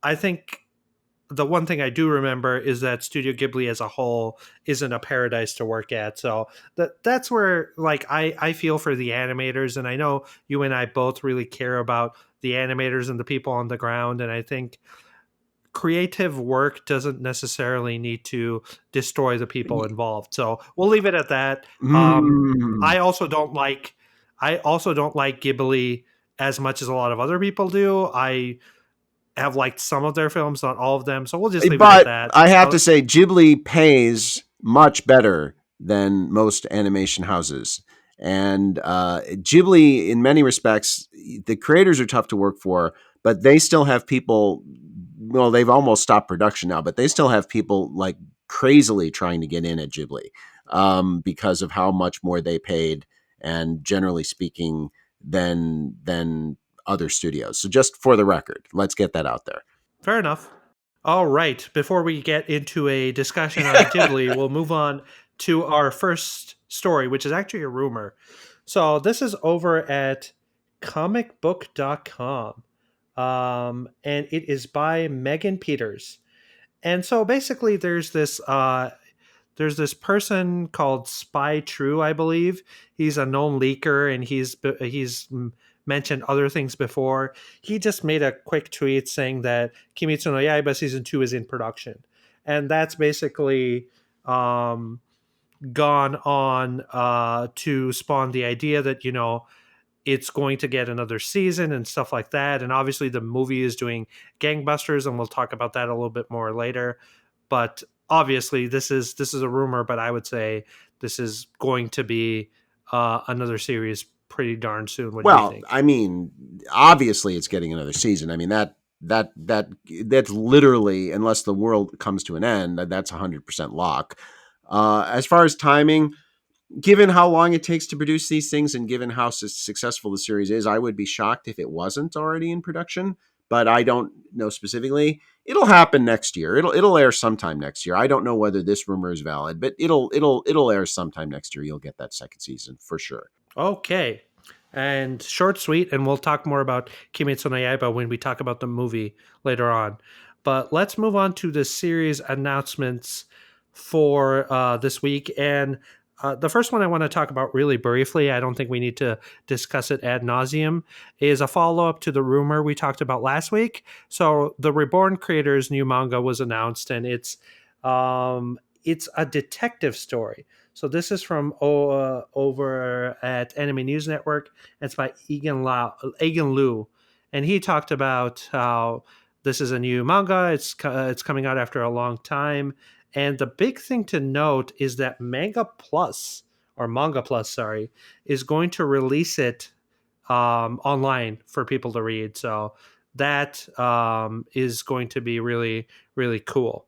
I think the one thing I do remember is that Studio Ghibli as a whole isn't a paradise to work at. So that's where like I feel for the animators, and I know you and I both really care about the animators and the people on the ground, and I think creative work doesn't necessarily need to destroy the people involved. So we'll leave it at that. Mm. I also don't like Ghibli as much as a lot of other people do. I have liked some of their films, not all of them. So we'll just leave it at But that. I have to say, Ghibli pays much better than most animation houses. And Ghibli, in many respects, the creators are tough to work for, but they still have people. Well, they've almost stopped production now, but they still have people like crazily trying to get in at Ghibli because of how much more they paid, and generally speaking, than other studios. So, just for the record, let's get that out there. Fair enough. All right. Before we get into a discussion on Ghibli, we'll move on to our first story, which is actually a rumor. So this is over at comicbook.com. And it is by Megan Peters. And so basically there's this person called Spy True, I believe. He's a known leaker, and he's mentioned other things before. He just made a quick tweet saying that Kimetsu no Yaiba season 2 is in production, and that's basically um, gone on to spawn the idea that it's going to get another season and stuff like that. And obviously, the movie is doing gangbusters, and we'll talk about that a little bit more later. But obviously, this is a rumor, but I would say this is going to be another series pretty darn soon. What do you Well, think? I mean, obviously it's getting another season. I mean that's literally, unless the world comes to an end, that's 100% lock. As far as timing, given how long it takes to produce these things and given how successful the series is, I would be shocked if it wasn't already in production. But I don't know specifically. It'll happen next year. It'll air sometime next year. I don't know whether this rumor is valid, but it'll air sometime next year. You'll get that second season for sure. Okay. And short, sweet, and we'll talk more about Kimetsu no Yaiba when we talk about the movie later on. But let's move on to the series announcements for this week. And the first one I want to talk about really briefly, I don't think we need to discuss it ad nauseum, is a follow up to the rumor we talked about last week. So the Reborn creator's new manga was announced, and it's a detective story. So this is from over at Anime News Network. It's by Egan Liu, and he talked about how this is a new manga. It's coming out after a long time, and the big thing to note is that Manga Plus, sorry, is going to release it online for people to read. So that is going to be really really cool.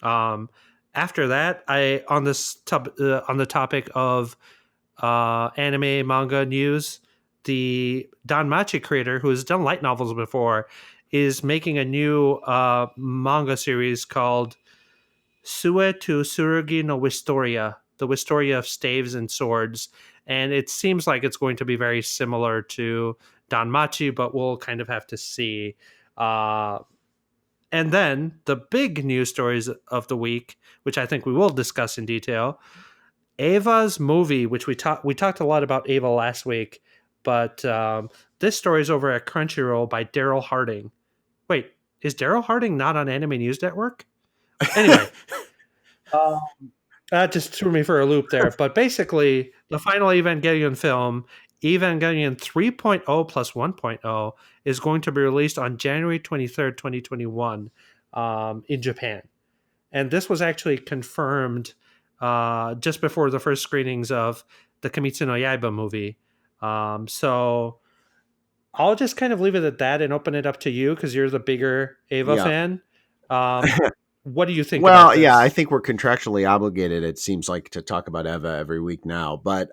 Um, After that, on the topic of anime manga news, the Danmachi creator, who has done light novels before, is making a new manga series called Sue to Tsurugi no Wistoria, the Wistoria of Staves and Swords. And it seems like it's going to be very similar to Danmachi, but we'll kind of have to see. Uh, and then the big news stories of the week, which I think we will discuss in detail. Ava's movie, which we talked a lot about Ava last week, but this story is over at Crunchyroll by Daryl Harding. Wait, is Daryl Harding not on Anime News Network? Anyway, uh, that just threw me for a loop there. But basically, the final Evangelion film, Evangelion 3.0 plus 1.0, is going to be released on January 23rd, 2021 in Japan. And this was actually confirmed just before the first screenings of the Kimetsu no Yaiba movie. So I'll just kind of leave it at that and open it up to you because you're the bigger Ava Yeah. fan. Um, what do you think about Well, yeah, I this? think we're contractually obligated, it seems like, to talk about Eva every week now. But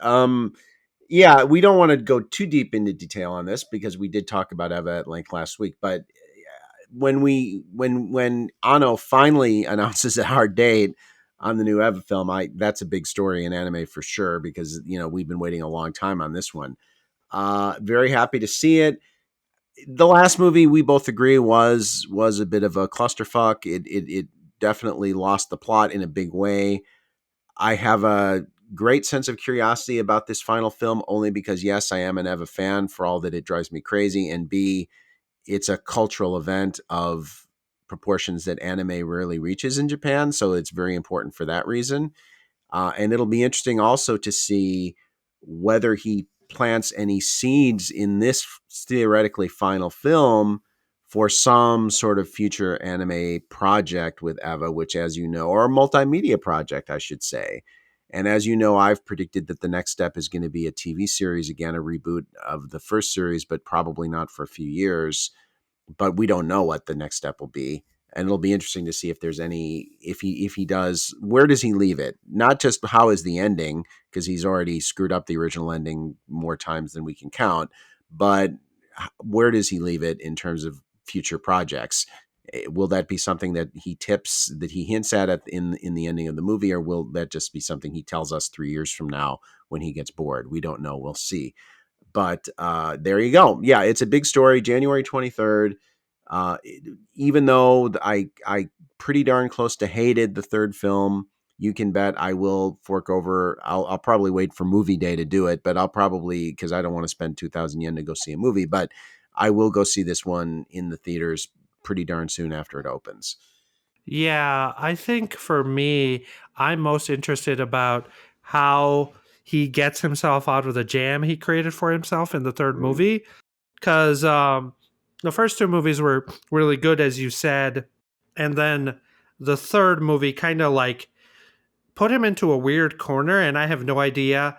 yeah, we don't want to go too deep into detail on this because we did talk about Eva at length last week. But when Ano finally announces a hard date on the new Eva film, I that's a big story in anime for sure because we've been waiting a long time on this one. Very happy to see it. The last movie we both agree was a bit of a clusterfuck. It definitely lost the plot in a big way. I have a great sense of curiosity about this final film only because yes, I am an Eva fan for all that it drives me crazy, and B, it's a cultural event of proportions that anime rarely reaches in Japan, so it's very important for that reason. And it'll be interesting also to see whether he plants any seeds in this theoretically final film for some sort of future anime project with Eva, which, as you know, or a multimedia project, I should say. And as you know, I've predicted that the next step is going to be a TV series, again, a reboot of the first series, but probably not for a few years, but we don't know what the next step will be. And it'll be interesting to see if there's any, if he does, where does he leave it? Not just how is the ending, because he's already screwed up the original ending more times than we can count, but where does he leave it in terms of future projects? Will that be something that he tips, that he hints at in the ending of the movie, or will that just be something he tells us 3 years from now when he gets bored? We don't know. We'll see. But there you go. Yeah, it's a big story. January 23rd. Uh, Even though I pretty darn close to hated the third film, you can bet I will fork over. I'll probably wait for movie day to do it, but I'll probably, because I don't want to spend 2,000 yen to go see a movie, but I will go see this one in the theaters pretty darn soon after it opens. Yeah, I think for me, I'm most interested about how he gets himself out of the jam he created for himself in the third Mm. movie. Because the first two movies were really good, as you said. And then the third movie kind of like put him into a weird corner. And I have no idea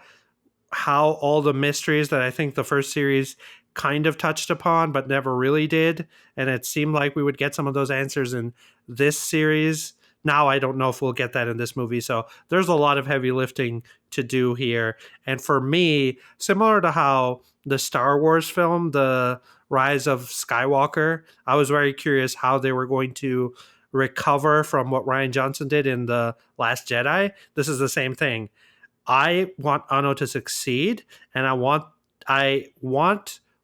how all the mysteries that I think the first series kind of touched upon, but never really did. And it seemed like we would get some of those answers in this series. Now I don't know if we'll get that in this movie. So there's a lot of heavy lifting to do here. And for me, similar to how the Star Wars film, The Rise of Skywalker, I was very curious how they were going to recover from what Ryan Johnson did in The Last Jedi. This is the same thing. I want Ano to succeed, and I want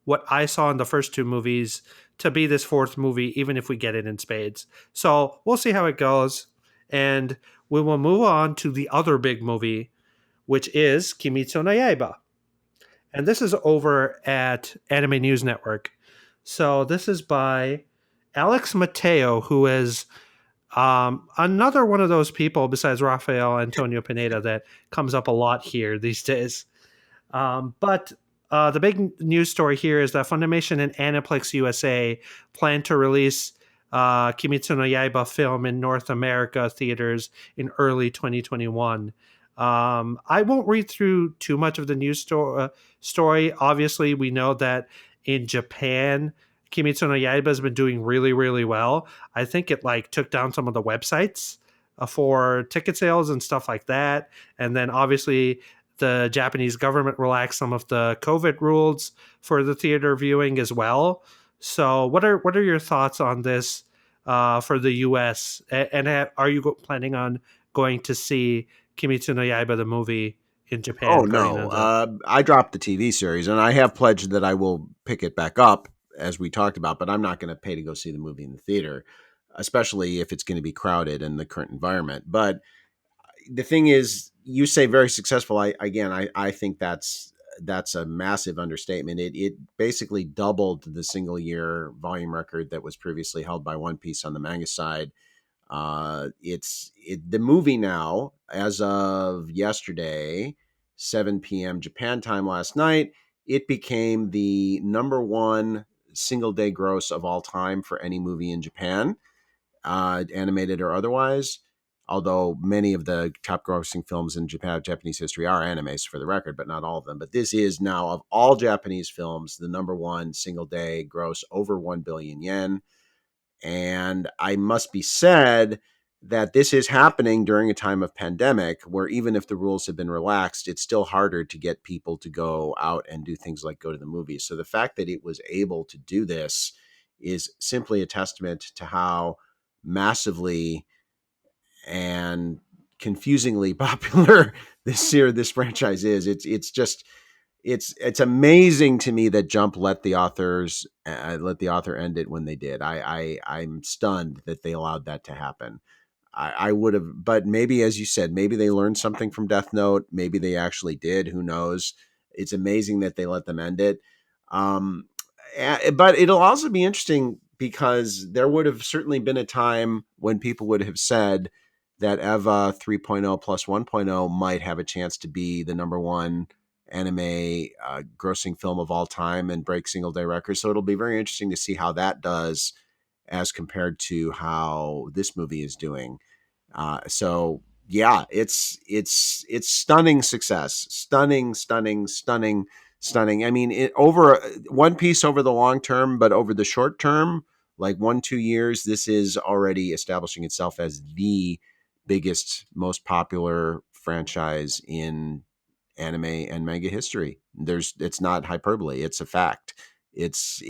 what I saw in the first two movies to be this fourth movie, even if we get it in spades. So we'll see how it goes, and we will move on to the other big movie, which is Kimetsu no Yaiba, and this is over at Anime News Network. So this is by Alex Mateo, who is another one of those people besides Rafael Antonio Pineda that comes up a lot here these days. But the big news story here is that Funimation and Aniplex USA plan to release Kimetsu no Yaiba film in North America theaters in early 2021. I won't read through too much of the story. Obviously, we know that in Japan, Kimetsu no Yaiba has been doing really, really well. I think it like took down some of the websites for ticket sales and stuff like that. And then obviously the Japanese government relaxed some of the COVID rules for the theater viewing as well. So what are your thoughts on this for the U.S. and are you planning on going to see Kimetsu no Yaiba the movie in Oh Japan, no, Karinanda? I dropped the TV series, and I have pledged that I will pick it back up as we talked about. But I'm not going to pay to go see the movie in the theater, especially if it's going to be crowded in the current environment. But the thing is, you say very successful. I think that's a massive understatement. It basically doubled the single year volume record that was previously held by One Piece on the manga side. The movie now, as of yesterday, 7 p.m. Japan time last night, it became the number one single day gross of all time for any movie in Japan, animated or otherwise. although many of the top grossing films in Japanese history are animes for the record, but not all of them. But this is now, of all Japanese films, the number one single day gross over 1 billion yen. And I must be said that this is happening during a time of pandemic where even if the rules have been relaxed, it's still harder to get people to go out and do things like go to the movies. So the fact that it was able to do this is simply a testament to how massively and confusingly popular this franchise is. It's amazing to me that Jump let the author end it when they did. I'm stunned that they allowed that to happen. I would have, but maybe, as you said, maybe they learned something from Death Note. Maybe they actually did. Who knows? It's amazing that they let them end it. Um, but it'll also be interesting because there would have certainly been a time when people would have said that Eva 3.0 plus 1.0 might have a chance to be the number one anime grossing film of all time and break single day records. So it'll be very interesting to see how that does as compared to how this movie is doing. So yeah, it's stunning success, stunning. I mean, over One Piece over the long term, but over the short term, like 1-2 years, this is already establishing itself as the biggest, most popular franchise in anime and manga history. It's not hyperbole; it's a fact. It's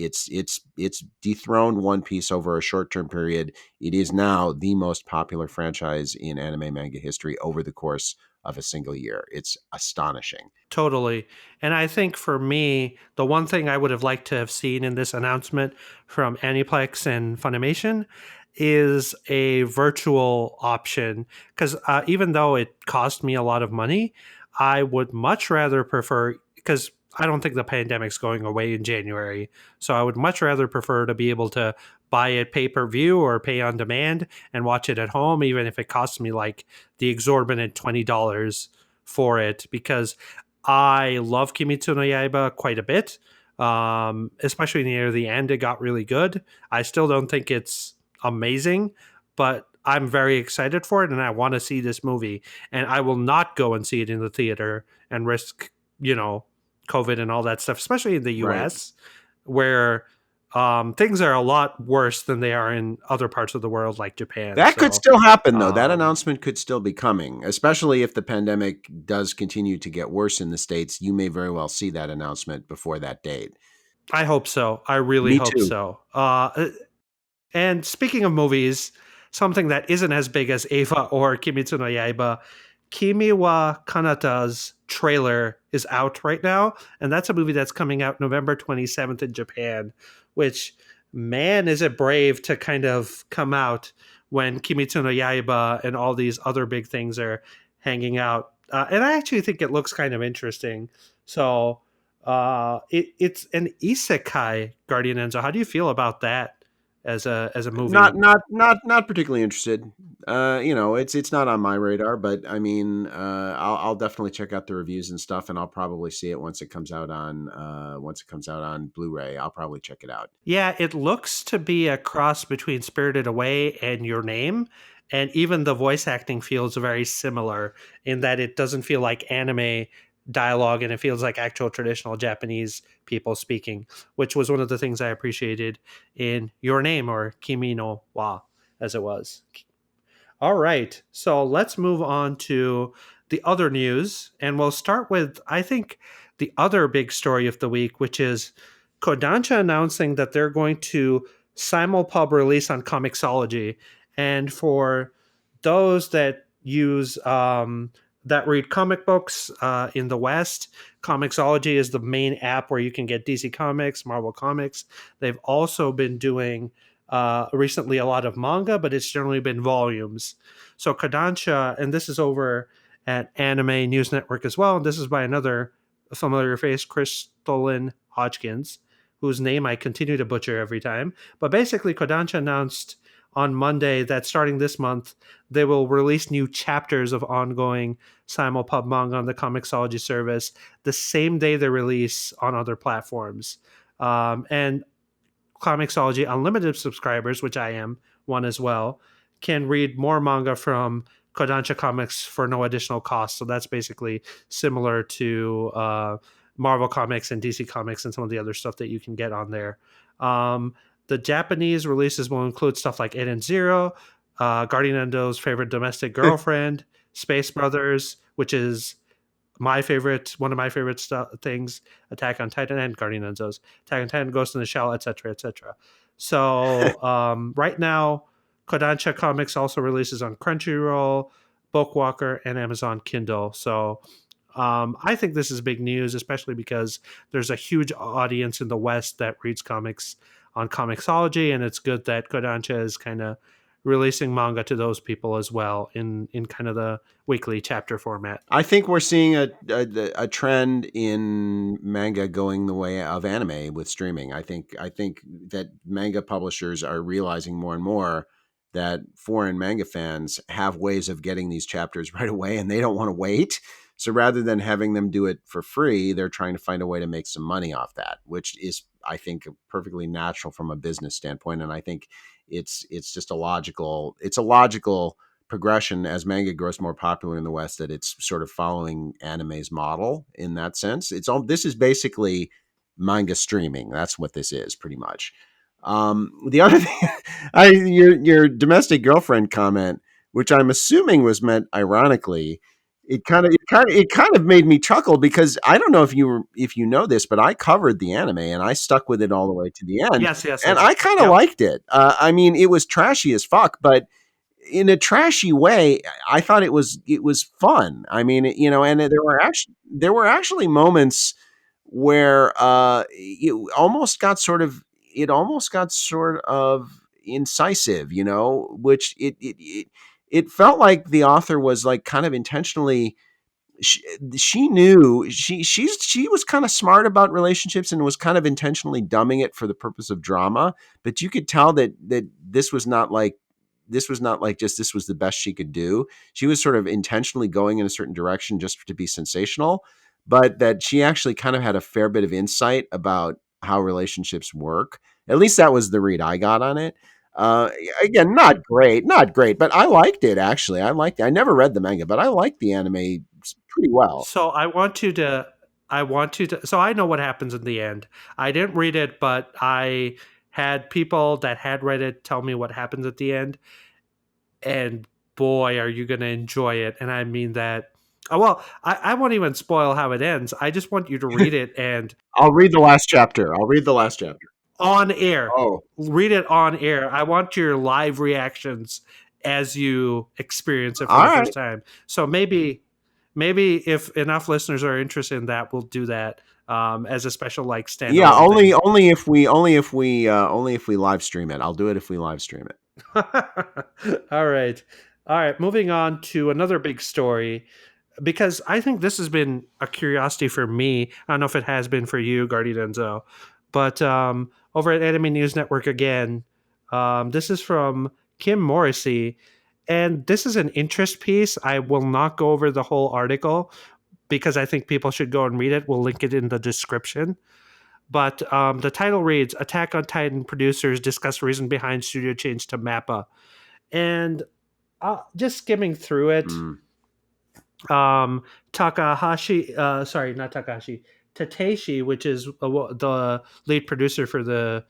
dethroned One Piece over a short term period. It is now the most popular franchise in anime manga history over the course of a single year. It's astonishing. Totally. And I think for me, the one thing I would have liked to have seen in this announcement from Aniplex and Funimation is a virtual option. Because even though it cost me a lot of money, I would much rather prefer, because I don't think the pandemic's going away in January. So I would much rather prefer to be able to buy it pay per view or pay on demand and watch it at home, even if it costs me like the exorbitant $20 for it, because I love Kimetsu no Yaiba quite a bit, especially near the end. It got really good. I still don't think it's amazing, but I'm very excited for it, and I want to see this movie. And I will not go and see it in the theater and risk, COVID and all that stuff, especially in the Right. US, where things are a lot worse than they are in other parts of the world, like Japan. That could So, still happen, though. That um, announcement could still be coming, especially if the pandemic does continue to get worse in the States. You may very well see that announcement before that date. I hope so. I really Me hope too. so. And speaking of movies, something that isn't as big as Eva or Kimetsu no Yaiba, Kimi wa Kanata's trailer is out right now, and that's a movie that's coming out November 27th in Japan, which, man, is it brave to kind of come out when Kimetsu no Yaiba and all these other big things are hanging out. And I actually think it looks kind of interesting. So it's an isekai, Guardian Enzo. How do you feel about that as a movie? Not particularly interested. It's not on my radar, but I mean, I'll definitely check out the reviews and stuff, and I'll probably see it once it comes out on Blu-ray. I'll probably check it out. Yeah, it looks to be a cross between Spirited Away and Your Name. And even the voice acting feels very similar in that it doesn't feel like anime dialogue and it feels like actual traditional Japanese people speaking, which was one of the things I appreciated in Your Name, or Kimi no wa, as it was. All right. So let's move on to the other news. And we'll start with, I think, the other big story of the week, which is Kodansha announcing that they're going to simulpub release on Comixology. And for those that that read comic books in the West, Comixology is the main app where you can get DC Comics, Marvel Comics. They've also been doing recently a lot of manga, but it's generally been volumes. So Kodansha, and this is over at Anime News Network as well, and this is by another familiar face, Crystalline Hodgkins, whose name I continue to butcher every time. But basically, Kodansha announced on Monday that starting this month, they will release new chapters of ongoing simulpub manga on the Comixology service the same day they release on other platforms. And Comixology Unlimited subscribers, which I am one as well, can read more manga from Kodansha comics for no additional cost. So that's basically similar to Marvel Comics and DC Comics and some of the other stuff that you can get on there. The Japanese releases will include stuff like Eden Zero, Guardian Endo's favorite domestic girlfriend, Space Brothers, which is one of my favorite things, Attack on Titan and Guardian Enzo's, Attack on Titan, Ghost in the Shell, etc., etc. So right now, Kodansha Comics also releases on Crunchyroll, Bookwalker, and Amazon Kindle. So I think this is big news, especially because there's a huge audience in the West that reads comics on Comixology, and it's good that Kodansha is kind of releasing manga to those people as well in kind of the weekly chapter format. I think we're seeing a trend in manga going the way of anime with streaming. I think that manga publishers are realizing more and more that foreign manga fans have ways of getting these chapters right away, and they don't want to wait. So rather than having them do it for free, they're trying to find a way to make some money off that, which is, I think, perfectly natural from a business standpoint. And I think it's just a logical progression as manga grows more popular in the West, that it's sort of following anime's model in that sense. This is basically manga streaming. That's what this is, pretty much. The other thing, your domestic girlfriend comment, which I'm assuming was meant ironically, it kind of made me chuckle, because I don't know if you know this, but I covered the anime and I stuck with it all the way to the end. Yes, And I kind of liked it. I mean, it was trashy as fuck, but in a trashy way, I thought it was fun. I mean, and there were actually moments where it almost got sort of incisive, which it felt like the author was like kind of intentionally. She knew she was kind of smart about relationships and was kind of intentionally dumbing it for the purpose of drama, but you could tell that this was not like just this was the best she could do. She was sort of intentionally going in a certain direction just to be sensational, but that she actually kind of had a fair bit of insight about how relationships work. At least that was the read I got on it. Again, not great, but I liked it, actually. I liked it. I never read the manga, but I liked the anime pretty well. So so I know what happens in the end. I didn't read it, but I had people that had read it tell me what happens at the end. And boy, are you going to enjoy it. And I mean that. Well, I won't even spoil how it ends. I just want you to read it and I'll read the last chapter. on air. Oh, Read it on air. I want your live reactions as you experience it for all the right. first time. So maybe if enough listeners are interested in that, we'll do that as a special like standalone. Yeah, only if we live stream it. I'll do it if we live stream it. All right. Moving on to another big story, because I think this has been a curiosity for me. I don't know if it has been for you, Guardian Enzo, but over at Anime News Network again, this is from Kim Morrissey, and this is an interest piece. I will not go over the whole article because I think people should go and read it. We'll link it in the description. But the title reads, Attack on Titan producers discuss reason behind studio change to MAPPA. And just skimming through it, Tateshi, which is the lead producer for the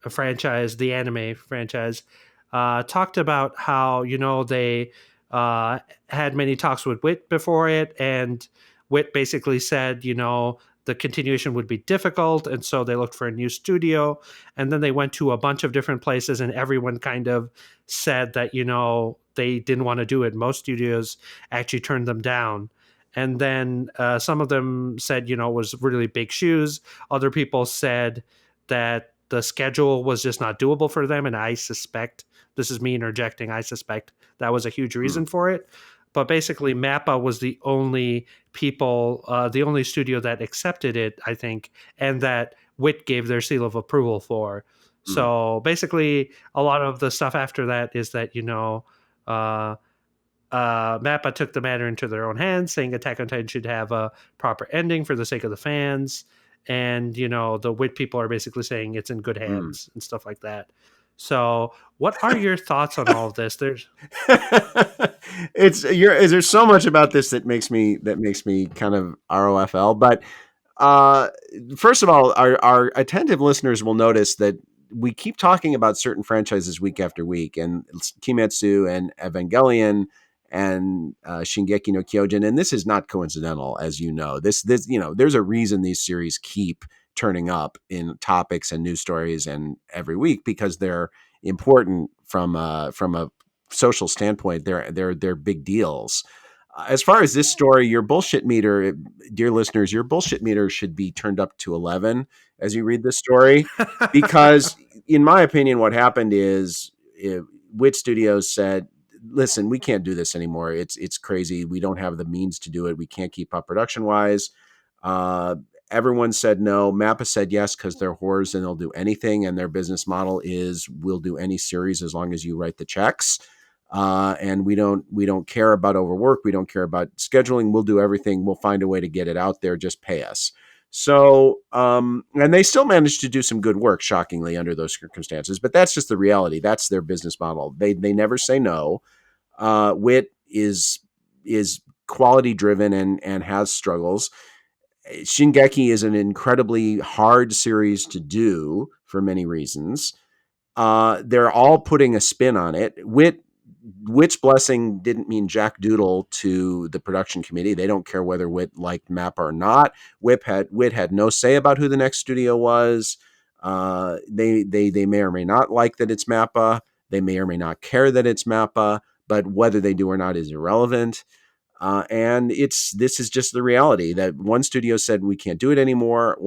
franchise, the anime franchise, talked about how, they had many talks with Wit before it, and Wit basically said, the continuation would be difficult, and so they looked for a new studio, and then they went to a bunch of different places, and everyone kind of said that, they didn't want to do it. Most studios actually turned them down. And then some of them said, it was really big shoes. Other people said that the schedule was just not doable for them. And I suspect, this is me interjecting, I suspect that was a huge reason for it. But basically, MAPPA was the only the only studio that accepted it, I think, and that Wit gave their seal of approval for. So basically, a lot of the stuff after that is that, MAPPA took the matter into their own hands, saying Attack on Titan should have a proper ending for the sake of the fans. And, the Wit people are basically saying it's in good hands and stuff like that. So, what are your thoughts on all of this? There's There's so much about this that makes me kind of ROFL. But uh, first of all, our attentive listeners will notice that we keep talking about certain franchises week after week, and Kimetsu and Evangelion and Shingeki no Kyojin, and this is not coincidental, as you know. This there's a reason these series keep turning up in topics and news stories and every week because they're important from a social standpoint. They're big deals. As far as this story, your bullshit meter, dear listeners, your bullshit meter should be turned up to 11 as you read this story, because, in my opinion, what happened is Wit Studios said, "Listen, we can't do this anymore. It's crazy. We don't have the means to do it. We can't keep up production wise." Uh, Everyone said no. Mappa said yes because they're whores and they'll do anything, and their business model is we'll do any series as long as you write the checks. And we don't care about overwork. We don't care about scheduling. We'll do everything. We'll find a way to get it out there. Just pay us. So, and they still managed to do some good work, shockingly, under those circumstances. But that's just the reality. That's their business model. They never say no. Wit is quality driven and has struggles. Shingeki is an incredibly hard series to do for many reasons. They're all putting a spin on it. Wit's blessing didn't mean jack doodle to the production committee. They don't care whether Wit liked Mappa or not. Wit had no say about who the next studio was. They may or may not like that it's Mappa. They may or may not care that it's Mappa. But whether they do or not is irrelevant. And this is just the reality that one studio said we can't do it anymore.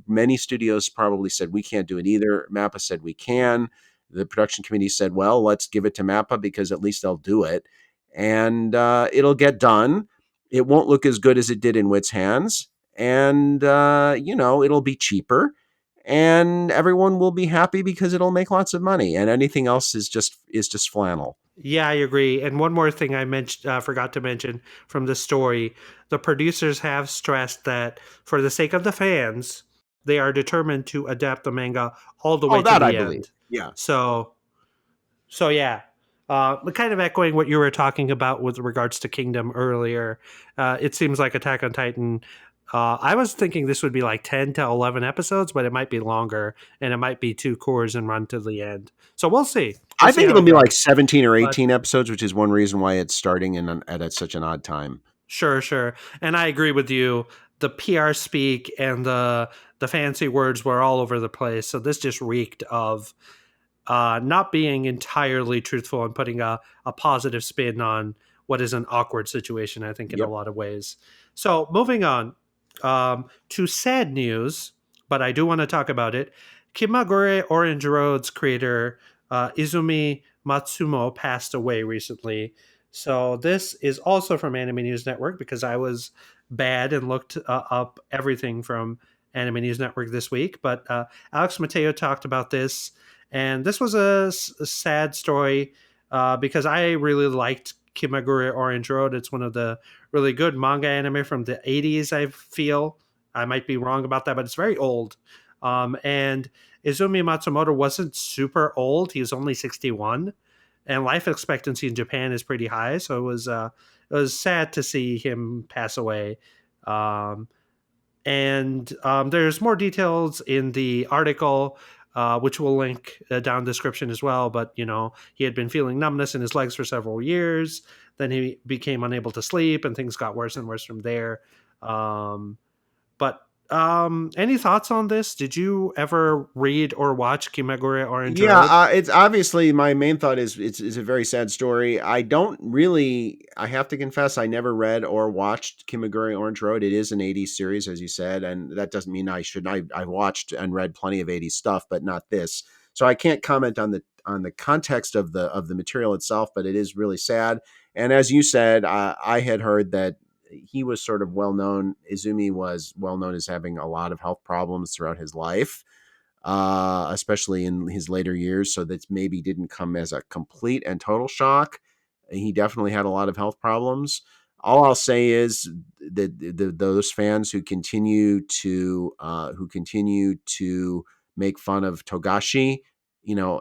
Many studios probably said we can't do it either. Mappa said we can. The production committee said, well, let's give it to Mappa because at least they'll do it, and it'll get done. It won't look as good as it did in Wit's hands, and it'll be cheaper, and everyone will be happy because it'll make lots of money. And anything else is just flannel. Yeah, I agree. And one more thing I mentioned, forgot to mention from the story, the producers have stressed that for the sake of the fans, they are determined to adapt the manga all the way Oh, to that I the believe. end. Yeah. So, so yeah, kind of echoing what you were talking about with regards to Kingdom earlier. It seems like Attack on Titan. I was thinking this would be like 10 to 11 episodes, but it might be longer, and it might be two cores and run to the end. So we'll see. We'll I see think how it'll it be like goes. 17 or But 18 episodes, which is one reason why it's starting at such an odd time. sure, sure. And I agree with you. The PR speak and the fancy words were all over the place. So this just reeked of not being entirely truthful and putting a positive spin on what is an awkward situation, I think, in a Yep. lot of ways. So moving on to sad news, but I do want to talk about it. Kimagure Orange Road's creator, Izumi Matsumo, passed away recently. So this is also from Anime News Network because I was bad and looked up everything from Anime News Network this week. But Alex Mateo talked about this, and this was a sad story because I really liked Kimagure Orange Road. It's one of the really good manga anime from the 80s, I feel. I might be wrong about that, but it's very old. And Izumi Matsumoto wasn't super old. He was only 61. And life expectancy in Japan is pretty high. So it was sad to see him pass away. Um, and there's more details in the article, which we'll link down the description as well. But, he had been feeling numbness in his legs for several years. Then he became unable to sleep, and things got worse and worse from there. But any thoughts on this? Did you ever read or watch Kimagure Orange Yeah, Road? it's obviously my main thought is it's a very sad story. I have to confess, I never read or watched Kimagure Orange Road. It is an 80s series, as you said, and that doesn't mean I should. I watched and read plenty of 80s stuff, but not this. So I can't comment on the context of the material itself, but it is really sad. And as you said, I had heard that he was sort of well known. Izumi was well known as having a lot of health problems throughout his life, especially in his later years. So that maybe didn't come as a complete and total shock. He definitely had a lot of health problems. All I'll say is that those fans who continue to make fun of Togashi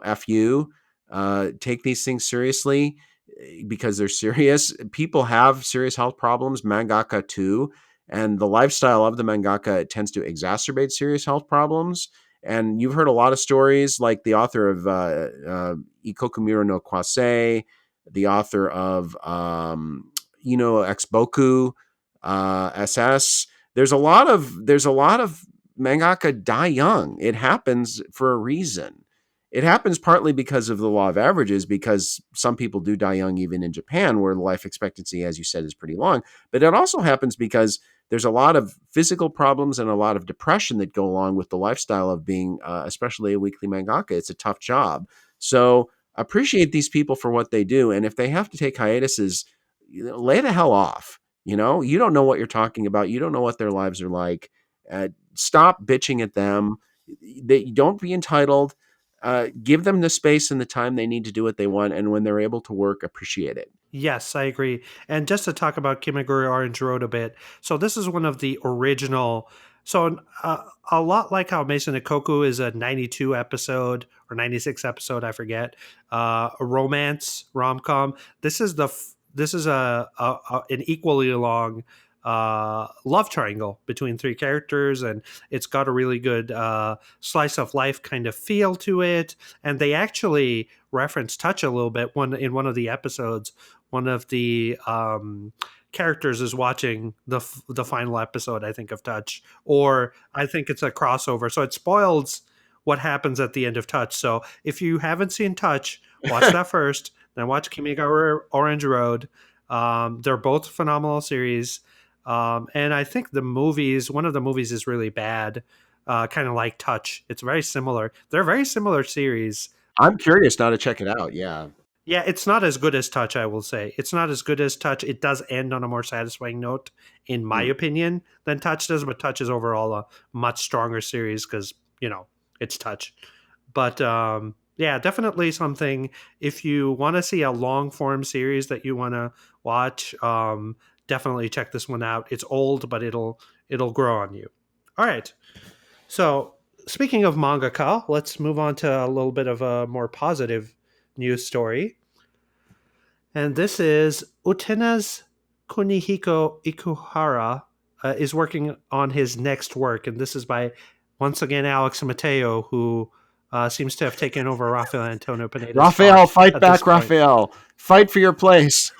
F you. Take these things seriously because they're serious. People have serious health problems, mangaka too. And the lifestyle of the mangaka tends to exacerbate serious health problems. And you've heard a lot of stories, like the author of Ikokumiro no Kwase, the author of Exboku, SS. There's a lot of mangaka die young. It happens for a reason. It happens partly because of the law of averages, because some people do die young even in Japan, where the life expectancy, as you said, is pretty long. But it also happens because there's a lot of physical problems and a lot of depression that go along with the lifestyle of being, especially a weekly mangaka. It's a tough job. So appreciate these people for what they do. And if they have to take hiatuses, lay the hell off. You don't know what you're talking about. You don't know what their lives are like. Stop bitching at them. They don't be entitled. Give them the space and the time they need to do what they want. And when they're able to work, appreciate it. Yes, I agree. And just to talk about Kimagure Orange Road a bit, so this is one of the original. So a lot like how Mason Ikoku is a 92 episode or 96 episode, I forget, a romance rom com. This is an equally long love triangle between three characters, and it's got a really good slice of life kind of feel to it. And they actually reference touch a little bit in one of the episodes. One of the characters is watching the final episode, I think, of Touch, or I think it's a crossover. So it spoils what happens at the end of Touch. So if you haven't seen Touch, watch that first, then watch Kimigara Orange Road. They're both phenomenal series. And I think one of the movies is really bad, kind of like Touch. It's very similar. They're very similar series. I'm curious now to check it out. Yeah. Yeah, it's not as good as Touch, I will say. It's not as good as Touch. It does end on a more satisfying note, in my opinion, than Touch does, but Touch is overall a much stronger series because, it's Touch. But yeah, definitely something. If you want to see a long form series that you want to watch, definitely check this one out. It's old, but it'll grow on you. All right. So speaking of mangaka, let's move on to a little bit of a more positive news story. And this is Utena's Kunihiko Ikuhara is working on his next work. And this is by, once again, Alex Mateo, who seems to have taken over Rafael Antonio Pineda's Raphael, fight back, Raphael. Fight for your place.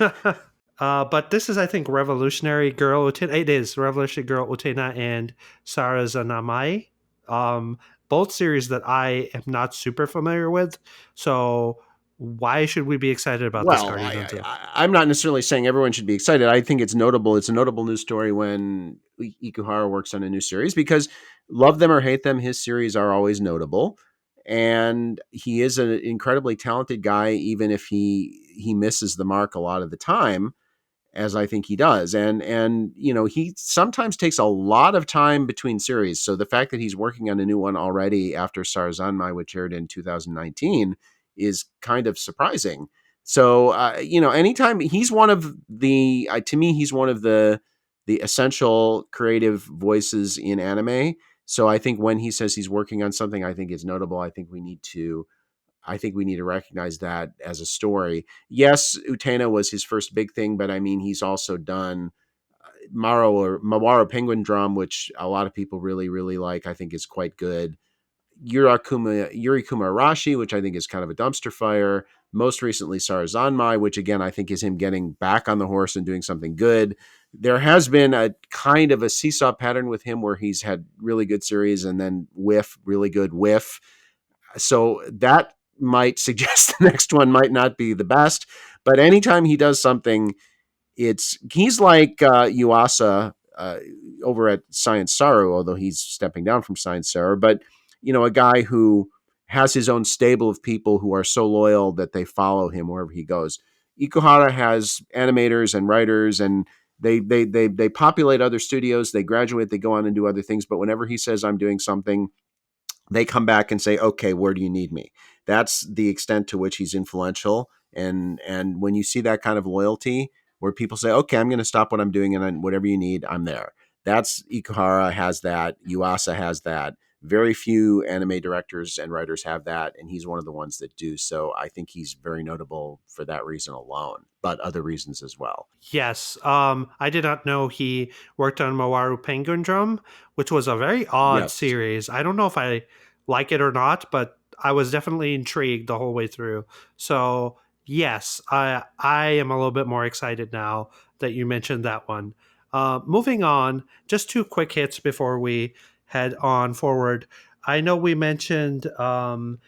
But this is, I think, Revolutionary Girl Utena. It is Revolutionary Girl Utena and Sarazanamai. Both series that I am not super familiar with. So why should we be excited about this, Guardian? I'm not necessarily saying everyone should be excited. I think it's notable. It's a notable news story when Ikuhara works on a new series, because love them or hate them, his series are always notable. And he is an incredibly talented guy, even if he misses the mark a lot of the time, as I think he does. And he sometimes takes a lot of time between series. So the fact that he's working on a new one already after Sarazanmai, which aired in 2019, is kind of surprising. So anytime he's one of the to me, he's one of the essential creative voices in anime. So I think when he says he's working on something, I think it's notable. I think we need to recognize that as a story. Yes, Utena was his first big thing, but I mean, he's also done Mawaro Penguin Drum, which a lot of people really, really like. I think is quite good. Yurikuma Arashi, which I think is kind of a dumpster fire. Most recently, Sarazanmai, which again, I think is him getting back on the horse and doing something good. There has been a kind of a seesaw pattern with him where he's had really good series and then really good whiff. So that might suggest the next one might not be the best, but anytime he does something, he's like Yuasa over at Science Saru, although he's stepping down from Science Saru, but a guy who has his own stable of people who are so loyal that they follow him wherever he goes. Ikuhara has animators and writers, and they populate other studios. They graduate, they go on and do other things, but whenever he says I'm doing something, they come back and say, okay, where do you need me? That's the extent to which he's influential. And when you see that kind of loyalty where people say, okay, I'm going to stop what I'm doing and whatever you need, I'm there. That's Ikuhara has that. Yuasa has that. Very few anime directors and writers have that, and he's one of the ones that do. So I think he's very notable for that reason alone, but other reasons as well. Yes. I did not know he worked on Mawaru Penguin Drum, which was a very odd Yes. series. I don't know if I like it or not, but I was definitely intrigued the whole way through. So yes, I am a little bit more excited now that you mentioned that one. Moving on, just two quick hits before we head on forward. I know we mentioned Kimono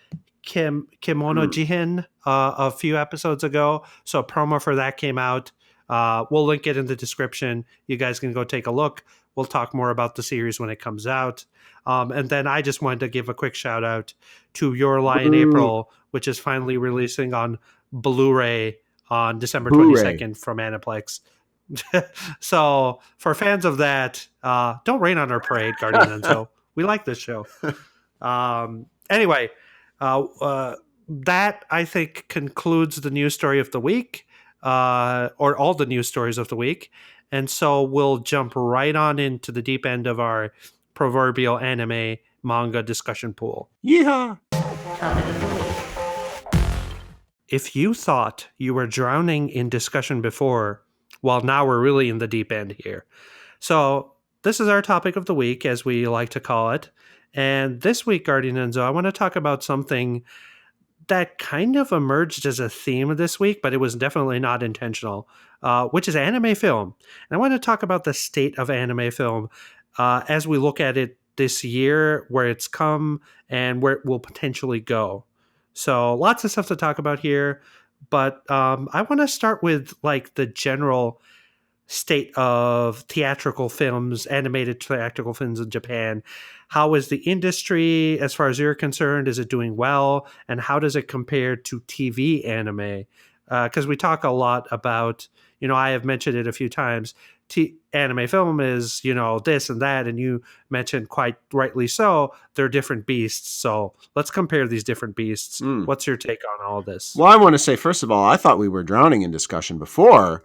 Jihin a few episodes ago, so a promo for that came out. We'll link it in the description. You guys can go take a look. We'll talk more about the series when it comes out. And then I just wanted to give a quick shout out to Your Lie in April, which is finally releasing on Blu-ray on December Blu-ray. 22nd from Aniplex. So for fans of that, don't rain on our parade, Guardian Enzo. We like this show. Anyway, that I think concludes the news story of the week, or all the news stories of the week. And so we'll jump right on into the deep end of our proverbial anime manga discussion pool. Yeehaw! Topic of the week. If you thought you were drowning in discussion before, well, now we're really in the deep end here. So this is our topic of the week, as we like to call it. And this week, Guardian Enzo, I want to talk about something that kind of emerged as a theme this week, but it was definitely not intentional, which is anime film. And I want to talk about the state of anime film as we look at it this year, where it's come and where it will potentially go. So lots of stuff to talk about here, but I want to start with like the general state of theatrical films, animated theatrical films in Japan. How is the industry, as far as you're concerned? Is it doing well? And how does it compare to TV anime? Because we talk a lot about, I have mentioned it a few times. Anime film is, this and that. And you mentioned quite rightly so, they're different beasts. So let's compare these different beasts. What's your take on all this? Well, I want to say, first of all, I thought we were drowning in discussion before.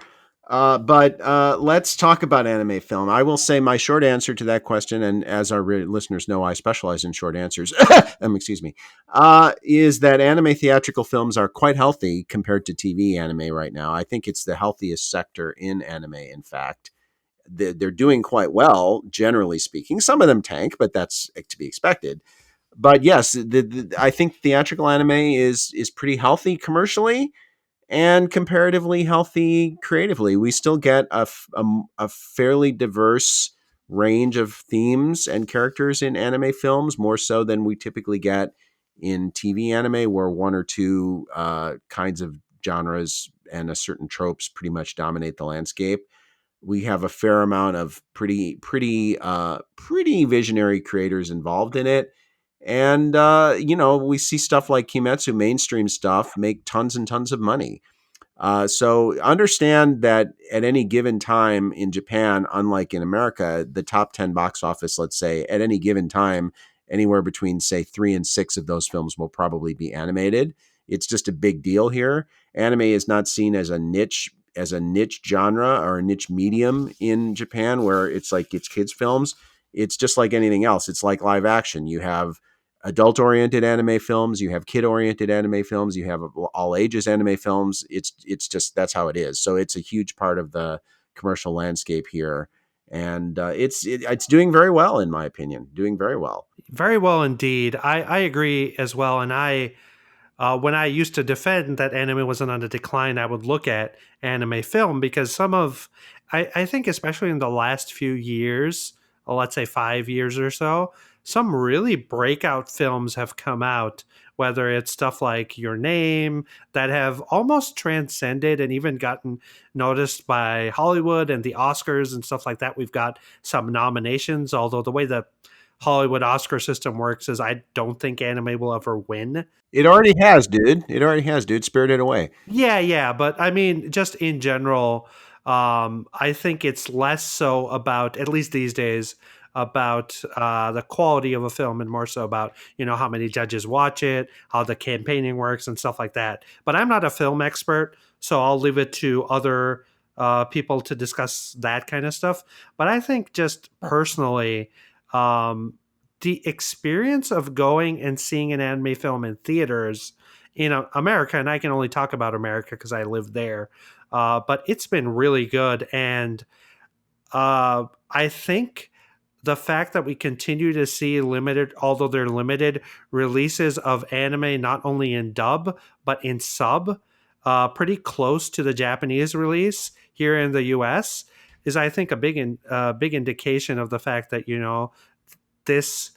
But let's talk about anime film. I will say my short answer to that question, and as our listeners know, I specialize in short answers, excuse me, is that anime theatrical films are quite healthy compared to TV anime right now. I think it's the healthiest sector in anime, in fact. They're doing quite well, generally speaking. Some of them tank, but that's to be expected. But yes, I think theatrical anime is pretty healthy commercially and comparatively healthy creatively. We still get a fairly diverse range of themes and characters in anime films, more so than we typically get in TV anime, where one or two kinds of genres and a certain tropes pretty much dominate the landscape. We have a fair amount of pretty visionary creators involved in it. And, we see stuff like Kimetsu, mainstream stuff, make tons and tons of money. So understand that at any given time in Japan, unlike in America, the top 10 box office, let's say, at any given time, anywhere between, say, 3 and 6 of those films will probably be animated. It's just a big deal here. Anime is not seen as a niche genre or a niche medium in Japan, where it's like it's kids films. It's just like anything else. It's like live action. You have adult oriented anime films, you have kid oriented anime films, you have all ages anime films. It's just, that's how it is. So it's a huge part of the commercial landscape here. And it's doing very well, in my opinion, doing very well. Very well indeed. I agree as well. And when I used to defend that anime wasn't on the decline, I would look at anime film because I think especially in the last few years, or let's say 5 years or so, some really breakout films have come out, whether it's stuff like Your Name that have almost transcended and even gotten noticed by Hollywood and the Oscars and stuff like that. We've got some nominations, although the way the Hollywood Oscar system works is I don't think anime will ever win. It already has, dude. Spirited Away. Yeah, but I mean, just in general, I think it's less so about, at least these days, about the quality of a film and more so about, how many judges watch it, how the campaigning works and stuff like that. But I'm not a film expert, so I'll leave it to other people to discuss that kind of stuff. But I think just personally, the experience of going and seeing an anime film in theaters in America, and I can only talk about America because I live there, but it's been really good. And I think the fact that we continue to see limited, although they're limited, releases of anime not only in dub but in sub, pretty close to the Japanese release here in the U.S., is I think a big indication of the fact that this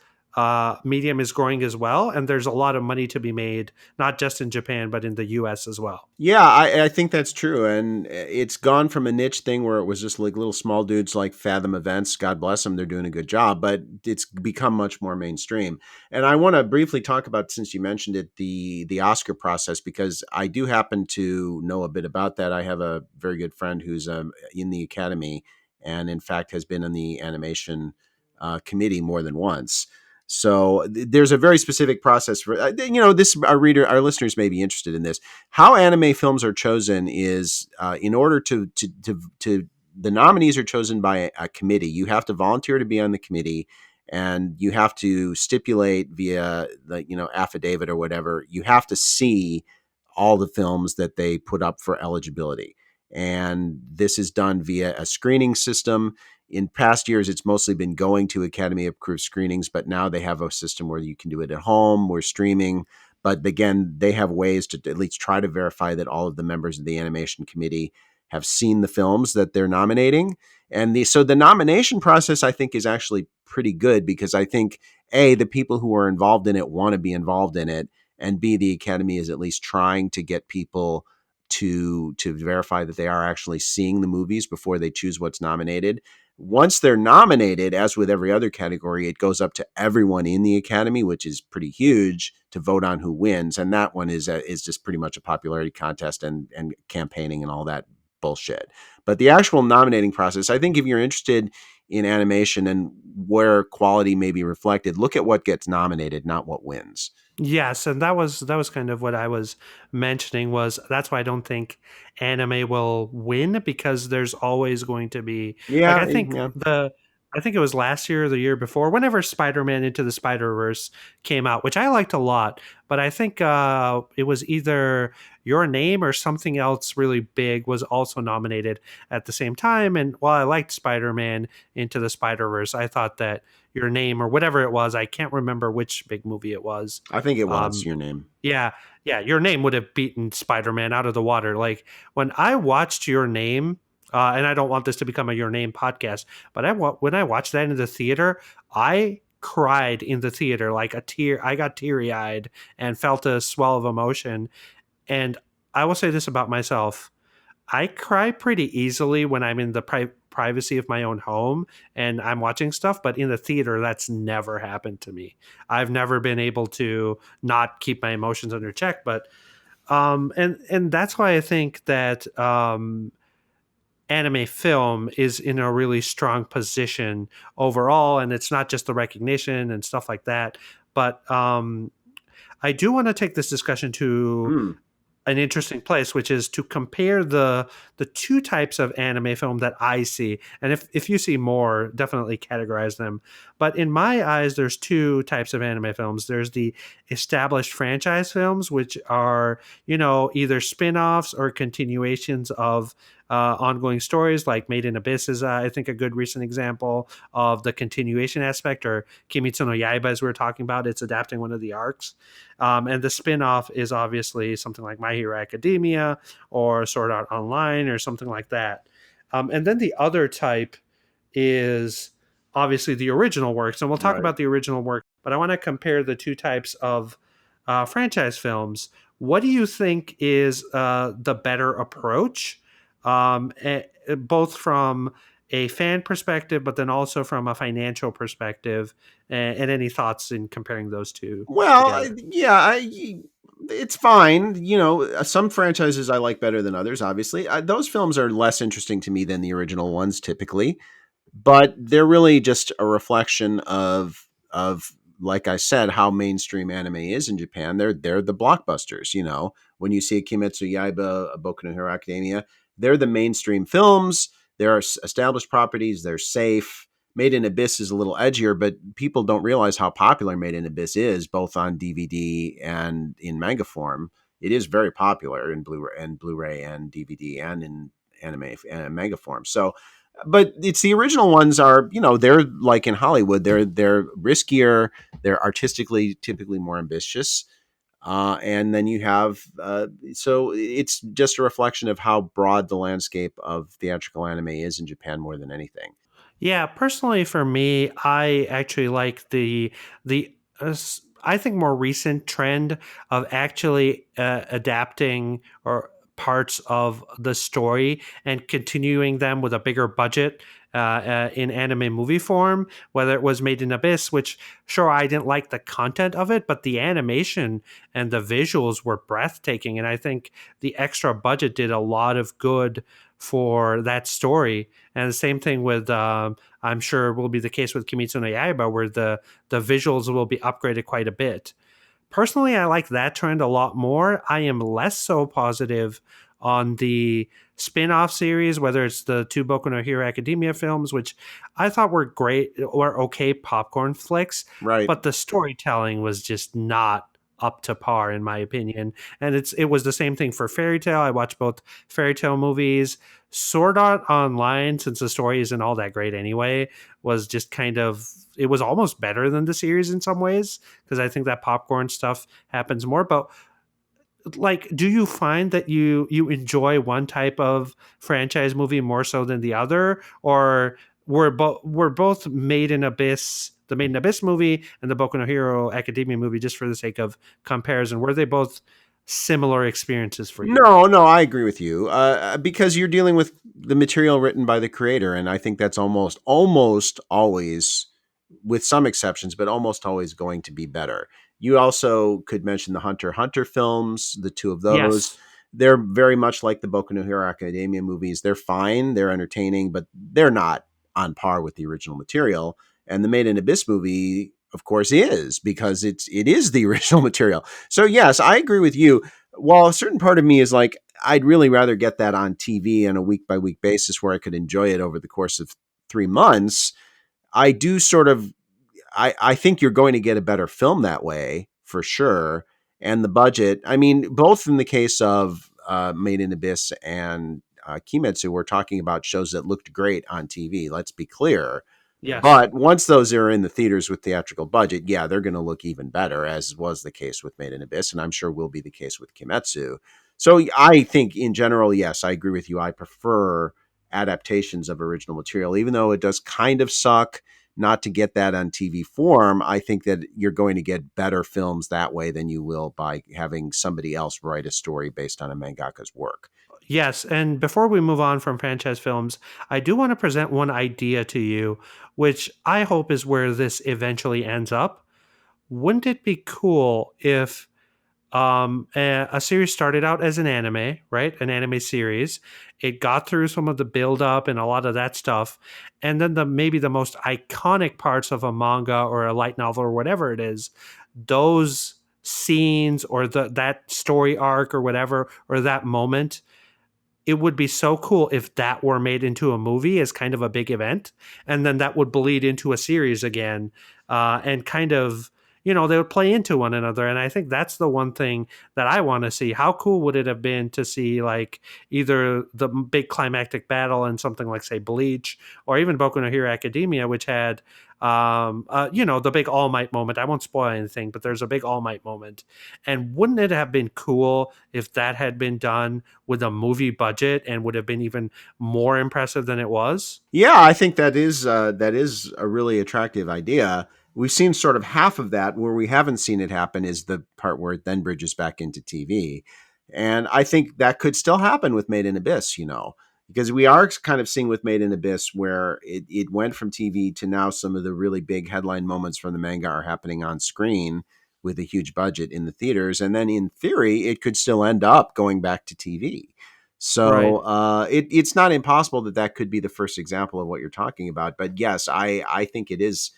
medium is growing as well, and there's a lot of money to be made, not just in Japan but in the U.S. as well. Yeah, I think that's true. And it's gone from a niche thing where it was just like little small dudes like Fathom Events. God bless them. They're doing a good job, but it's become much more mainstream. And I want to briefly talk about, since you mentioned it, the Oscar process, because I do happen to know a bit about that. I have a very good friend who's in the Academy and, in fact, has been in the animation committee more than once. So there's a very specific process for this. Our listeners may be interested in this. How anime films are chosen is in order to the nominees are chosen by a committee. You have to volunteer to be on the committee, and you have to stipulate via affidavit or whatever. You have to see all the films that they put up for eligibility, and this is done via a screening system. In past years, it's mostly been going to Academy approved screenings, but now they have a system where you can do it at home or streaming. But again, they have ways to at least try to verify that all of the members of the animation committee have seen the films that they're nominating. And so the nomination process, I think, is actually pretty good, because I think, A, the people who are involved in it want to be involved in it, and B, the Academy is at least trying to get people to verify that they are actually seeing the movies before they choose what's nominated. Once they're nominated, as with every other category, it goes up to everyone in the Academy, which is pretty huge, to vote on who wins. And that one is just pretty much a popularity contest and campaigning and all that bullshit. But the actual nominating process, I think, if you're interested in animation and where quality may be reflected, look at what gets nominated, not what wins. Yes, and that was kind of what I was mentioning. Was that's why I don't think anime will win, because there's always going to be, like, Yeah, I think yeah. it was last year or the year before, whenever Spider-Man Into the Spider-Verse came out, which I liked a lot, but I think it was either Your Name or something else really big was also nominated at the same time. And while I liked Spider-Man Into the Spider-Verse, I thought that Your Name or whatever it was, I can't remember which big movie it was. I think it was um, Your Name. yeah, yeah, Your Name would have beaten Spider-Man out of the water. Like, when I watched Your Name, and I don't want this to become a Your Name podcast, but when I watched that in the theater, I cried in the theater like a tear. I got teary eyed and felt a swell of emotion. And I will say this about myself: I cry pretty easily when I'm in the privacy of my own home and I'm watching stuff, but in the theater, that's never happened to me. I've never been able to not keep my emotions under check. But and that's why I think that anime film is in a really strong position overall, and it's not just the recognition and stuff like that. But I do want to take this discussion to Hmm. an interesting place, which is to compare the two types of anime film that I see. And if you see more, definitely categorize them. But in my eyes, there's two types of anime films. There's the established franchise films, which are, either spin-offs or continuations of ongoing stories, like Made in Abyss is, I think, a good recent example of the continuation aspect, or Kimetsu no Yaiba, as we were talking about. It's adapting one of the arcs. And the spin-off is obviously something like My Hero Academia or Sword Art Online or something like that. And then the other type is obviously the original works. And we'll talk Right. about the original work, but I want to compare the two types of franchise films. What do you think is the better approach, both from a fan perspective, but then also from a financial perspective? And any thoughts in comparing those two Well, together? yeah, it's fine. Some franchises I like better than others, obviously. Those films are less interesting to me than the original ones typically, but they're really just a reflection of like I said, how mainstream anime is in Japan. They're the blockbusters. When you see a Kimetsu Yaiba, a Boku no Hero Academia, they're the mainstream films. They're established properties. They're safe. Made in Abyss is a little edgier, but people don't realize how popular Made in Abyss is, both on DVD and in manga form. It is very popular in Blu-ray and DVD and in anime and manga form. So, but it's the original ones are, they're like in Hollywood, they're riskier, they're artistically typically more ambitious. And then you have, so it's just a reflection of how broad the landscape of theatrical anime is in Japan more than anything. Yeah, personally for me, I actually like I think more recent trend of actually adapting or parts of the story and continuing them with a bigger budget in anime movie form, whether it was Made in Abyss, which sure I didn't like the content of it, but the animation and the visuals were breathtaking, and I think the extra budget did a lot of good for that story. And the same thing with I'm sure will be the case with Kimetsu no Yaiba, where the visuals will be upgraded quite a bit. Personally, I like that trend a lot more. I am less so positive on the spin-off series, whether it's the two Boku no Hero Academia films, which I thought were great or okay popcorn flicks, Right. but the storytelling was just not up to par in my opinion. And it was the same thing for Fairy Tail. I watched both Fairy Tail movies. Sword Art Online, since the story isn't all that great anyway, was just kind of, it was almost better than the series in some ways, because I think that popcorn stuff happens more. But like, do you find that you enjoy one type of franchise movie more so than the other, or were both Made in Abyss, the Made in Abyss movie and the Boku no Hero Academia movie, just for the sake of comparison, were they both similar experiences for you? No, no, I agree with you. Because you're dealing with the material written by the creator, and I think that's almost always, with some exceptions, but almost always going to be better. You also could mention the Hunter x Hunter films, the two of those. Yes. They're very much like the Boku no Hero Academia movies. They're fine, they're entertaining, but they're not on par with the original material. And the Made in Abyss movie, of course, is, because it is the original material. So yes, I agree with you. While a certain part of me is like, I'd really rather get that on TV on a week by week basis where I could enjoy it over the course of 3 months. I do sort of, I think you're going to get a better film that way for sure. And the budget, I mean, both in the case of Made in Abyss and Kimetsu, we're talking about shows that looked great on TV. Let's be clear. Yes. But once those are in the theaters with theatrical budget, yeah, they're going to look even better, as was the case with Made in Abyss, and I'm sure will be the case with Kimetsu. So I think in general, yes, I agree with you. I prefer adaptations of original material, even though it does kind of suck not to get that on TV form. I think that you're going to get better films that way than you will by having somebody else write a story based on a mangaka's work. Yes, and before we move on from franchise films, I do want to present one idea to you, which I hope is where this eventually ends up. Wouldn't it be cool if a series started out as an anime, right? An anime series. It got through some of the build up and a lot of that stuff, and then the maybe the most iconic parts of a manga or a light novel or whatever it is, those scenes or that story arc or whatever, or that moment, it would be so cool if that were made into a movie as kind of a big event, and then that would bleed into a series again, and kind of, they would play into one another. And I think that's the one thing that I want to see. How cool would it have been to see like either the big climactic battle in something like, say, Bleach, or even Boku no Hero Academia, which had the big All Might moment. I won't spoil anything, but there's a big All Might moment. And wouldn't it have been cool if that had been done with a movie budget and would have been even more impressive than it was? Yeah, I think that is a really attractive idea. We've seen sort of half of that. Where we haven't seen it happen is the part where it then bridges back into TV. And I think that could still happen with Made in Abyss, because we are kind of seeing with Made in Abyss where it went from TV to now some of the really big headline moments from the manga are happening on screen with a huge budget in the theaters. And then in theory, it could still end up going back to TV. So Right. it's not impossible that could be the first example of what you're talking about. But yes, I think it is.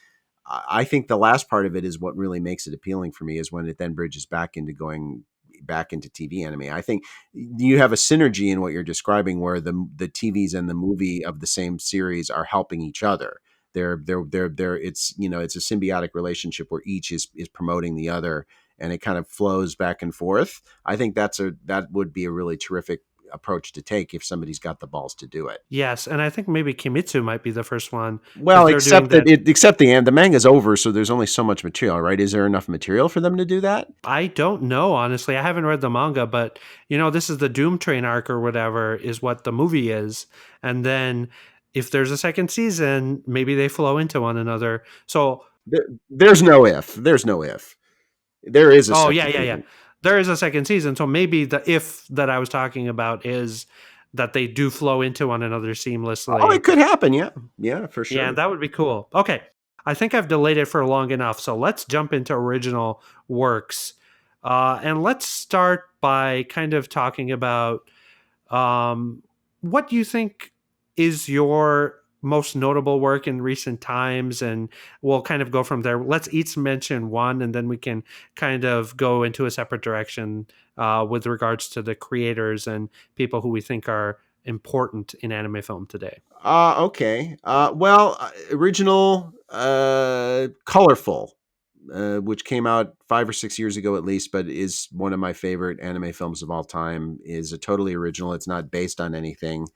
I think the last part of it is what really makes it appealing for me, is when it then bridges back into going back into TV anime. I think you have a synergy in what you're describing, where the TVs and the movie of the same series are helping each other. They're it's it's a symbiotic relationship where each is promoting the other, and it kind of flows back and forth. I think that would be a really terrific approach to take if somebody's got the balls to do it. Yes, and I think maybe Kimitsu might be the first one because Well, they're doing except that. the manga's over, so there's only so much material, right? Is there enough material for them to do that? I don't know, honestly. I haven't read the manga, but this is the Doom Train arc or whatever is what the movie is. And then if there's a second season, maybe they flow into one another. So, There's no if. There's no if. There is a oh, yeah, second yeah, yeah. season. There is a second season. So maybe the if that I was talking about is that they do flow into one another Oh, seamlessly. it could happen. Yeah, yeah, for Yeah, sure. that would be cool. Okay. I think I've delayed it for long enough. So let's jump into original works. And let's start by kind of talking about what do you think is your most notable work in recent times? And we'll kind of go from there. Let's each mention one, and then we can kind of go into a separate direction with regards to the creators and people who we think are important in anime film today. Okay. Well, original, colorful, which came out 5 or 6 years ago at least, but is one of my favorite anime films of all time. Is a totally original. It's not based on anything,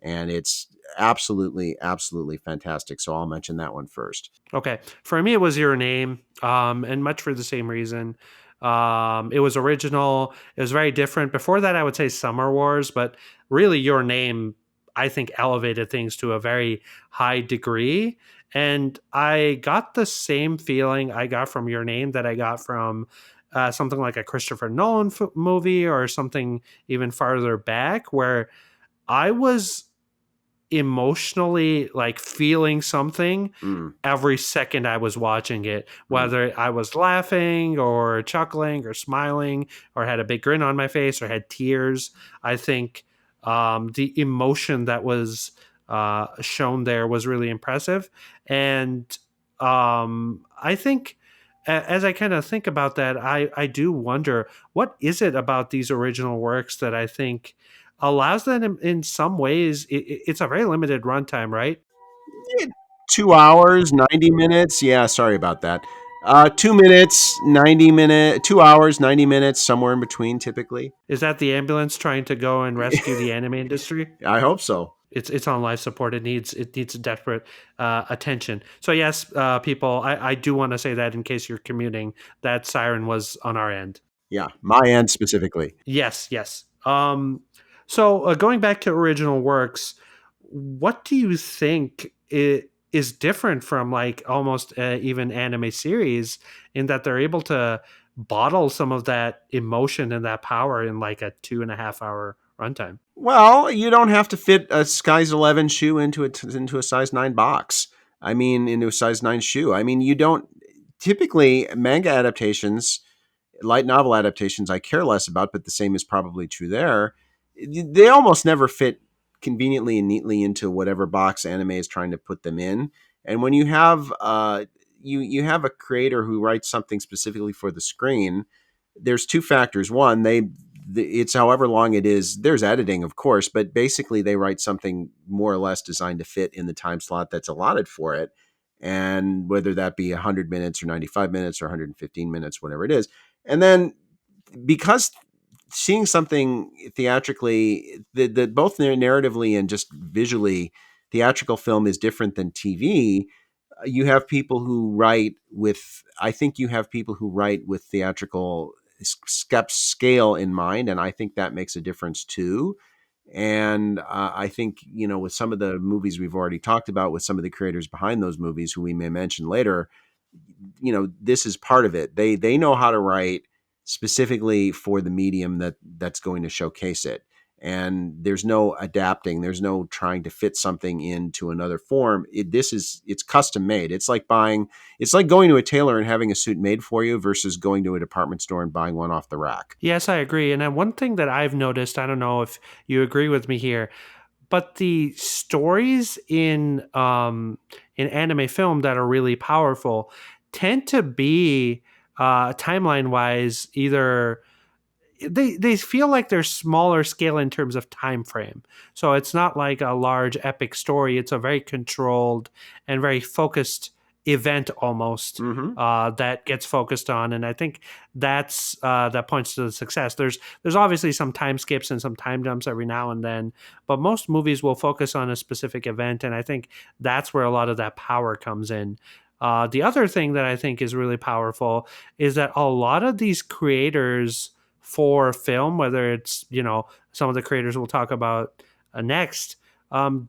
and it's absolutely, absolutely fantastic. So I'll mention that one first. Okay. For me, it was Your Name, and much for the same reason. It was original. It was very different. Before that, I would say Summer Wars, but really, Your Name, I think, elevated things to a very high degree. And I got the same feeling I got from Your Name that I got from something like a Christopher Nolan movie or something even farther back, where I was emotionally like feeling something Mm, every second I was watching it, mm, whether I was laughing or chuckling or smiling or had a big grin on my face or had tears. I think the emotion that was shown there was really impressive. And I think as I kind of think about that, I do wonder what is it about these original works that I think allows them in some ways. It's a very limited runtime, right? yeah, 2 hours, 90 minutes. Yeah, sorry about that. 2 minutes, 90 minute, 2 hours, 90 minutes, somewhere in between, typically. Is that the ambulance trying to go and rescue the anime industry? I hope so. It's on life support. It needs desperate attention. So yes, people, I do want to say that in case you're commuting, that siren was on our end. Yeah, my end specifically. Yes, yes. So going back to original works, what do you think is different from like almost even anime series in that they're able to bottle some of that emotion and that power in like a 2.5 hour runtime? Well, you don't have to fit a size 11 shoe into a size 9 box. I mean, into a size 9 shoe. I mean, you don't typically manga adaptations, light novel adaptations I care less about, but the same is probably true there. They almost never fit conveniently and neatly into whatever box anime is trying to put them in. And when you have you have a creator who writes something specifically for the screen, there's two factors. One, it's however long it is. There's editing, of course, but basically they write something more or less designed to fit in the time slot that's allotted for it. And whether that be 100 minutes or 95 minutes or 115 minutes, whatever it is. And then because seeing something theatrically, the both narratively and just visually, theatrical film is different than TV. You have people who write with, I think you have people who write with theatrical scale in mind, and I think that makes a difference too. And I think, with some of the movies we've already talked about, with some of the creators behind those movies, who we may mention later, this is part of it. They know how to write specifically for the medium that's going to showcase it. And there's no adapting. There's no trying to fit something into another form. It's custom made. It's like going to a tailor and having a suit made for you versus going to a department store and buying one off the rack. Yes, I agree. And then one thing that I've noticed, I don't know if you agree with me here, but the stories in anime film that are really powerful tend to be timeline wise either they feel like they're smaller scale in terms of time frame. So it's not like a large epic story. It's a very controlled and very focused event almost, Mm-hmm. that gets focused on. And I think that points to the success. There's obviously some time skips and some time jumps every now and then, but most movies will focus on a specific event, and I think that's where a lot of that power comes in. The other thing that I think is really powerful is that a lot of these creators for film, whether it's, some of the creators we'll talk about next,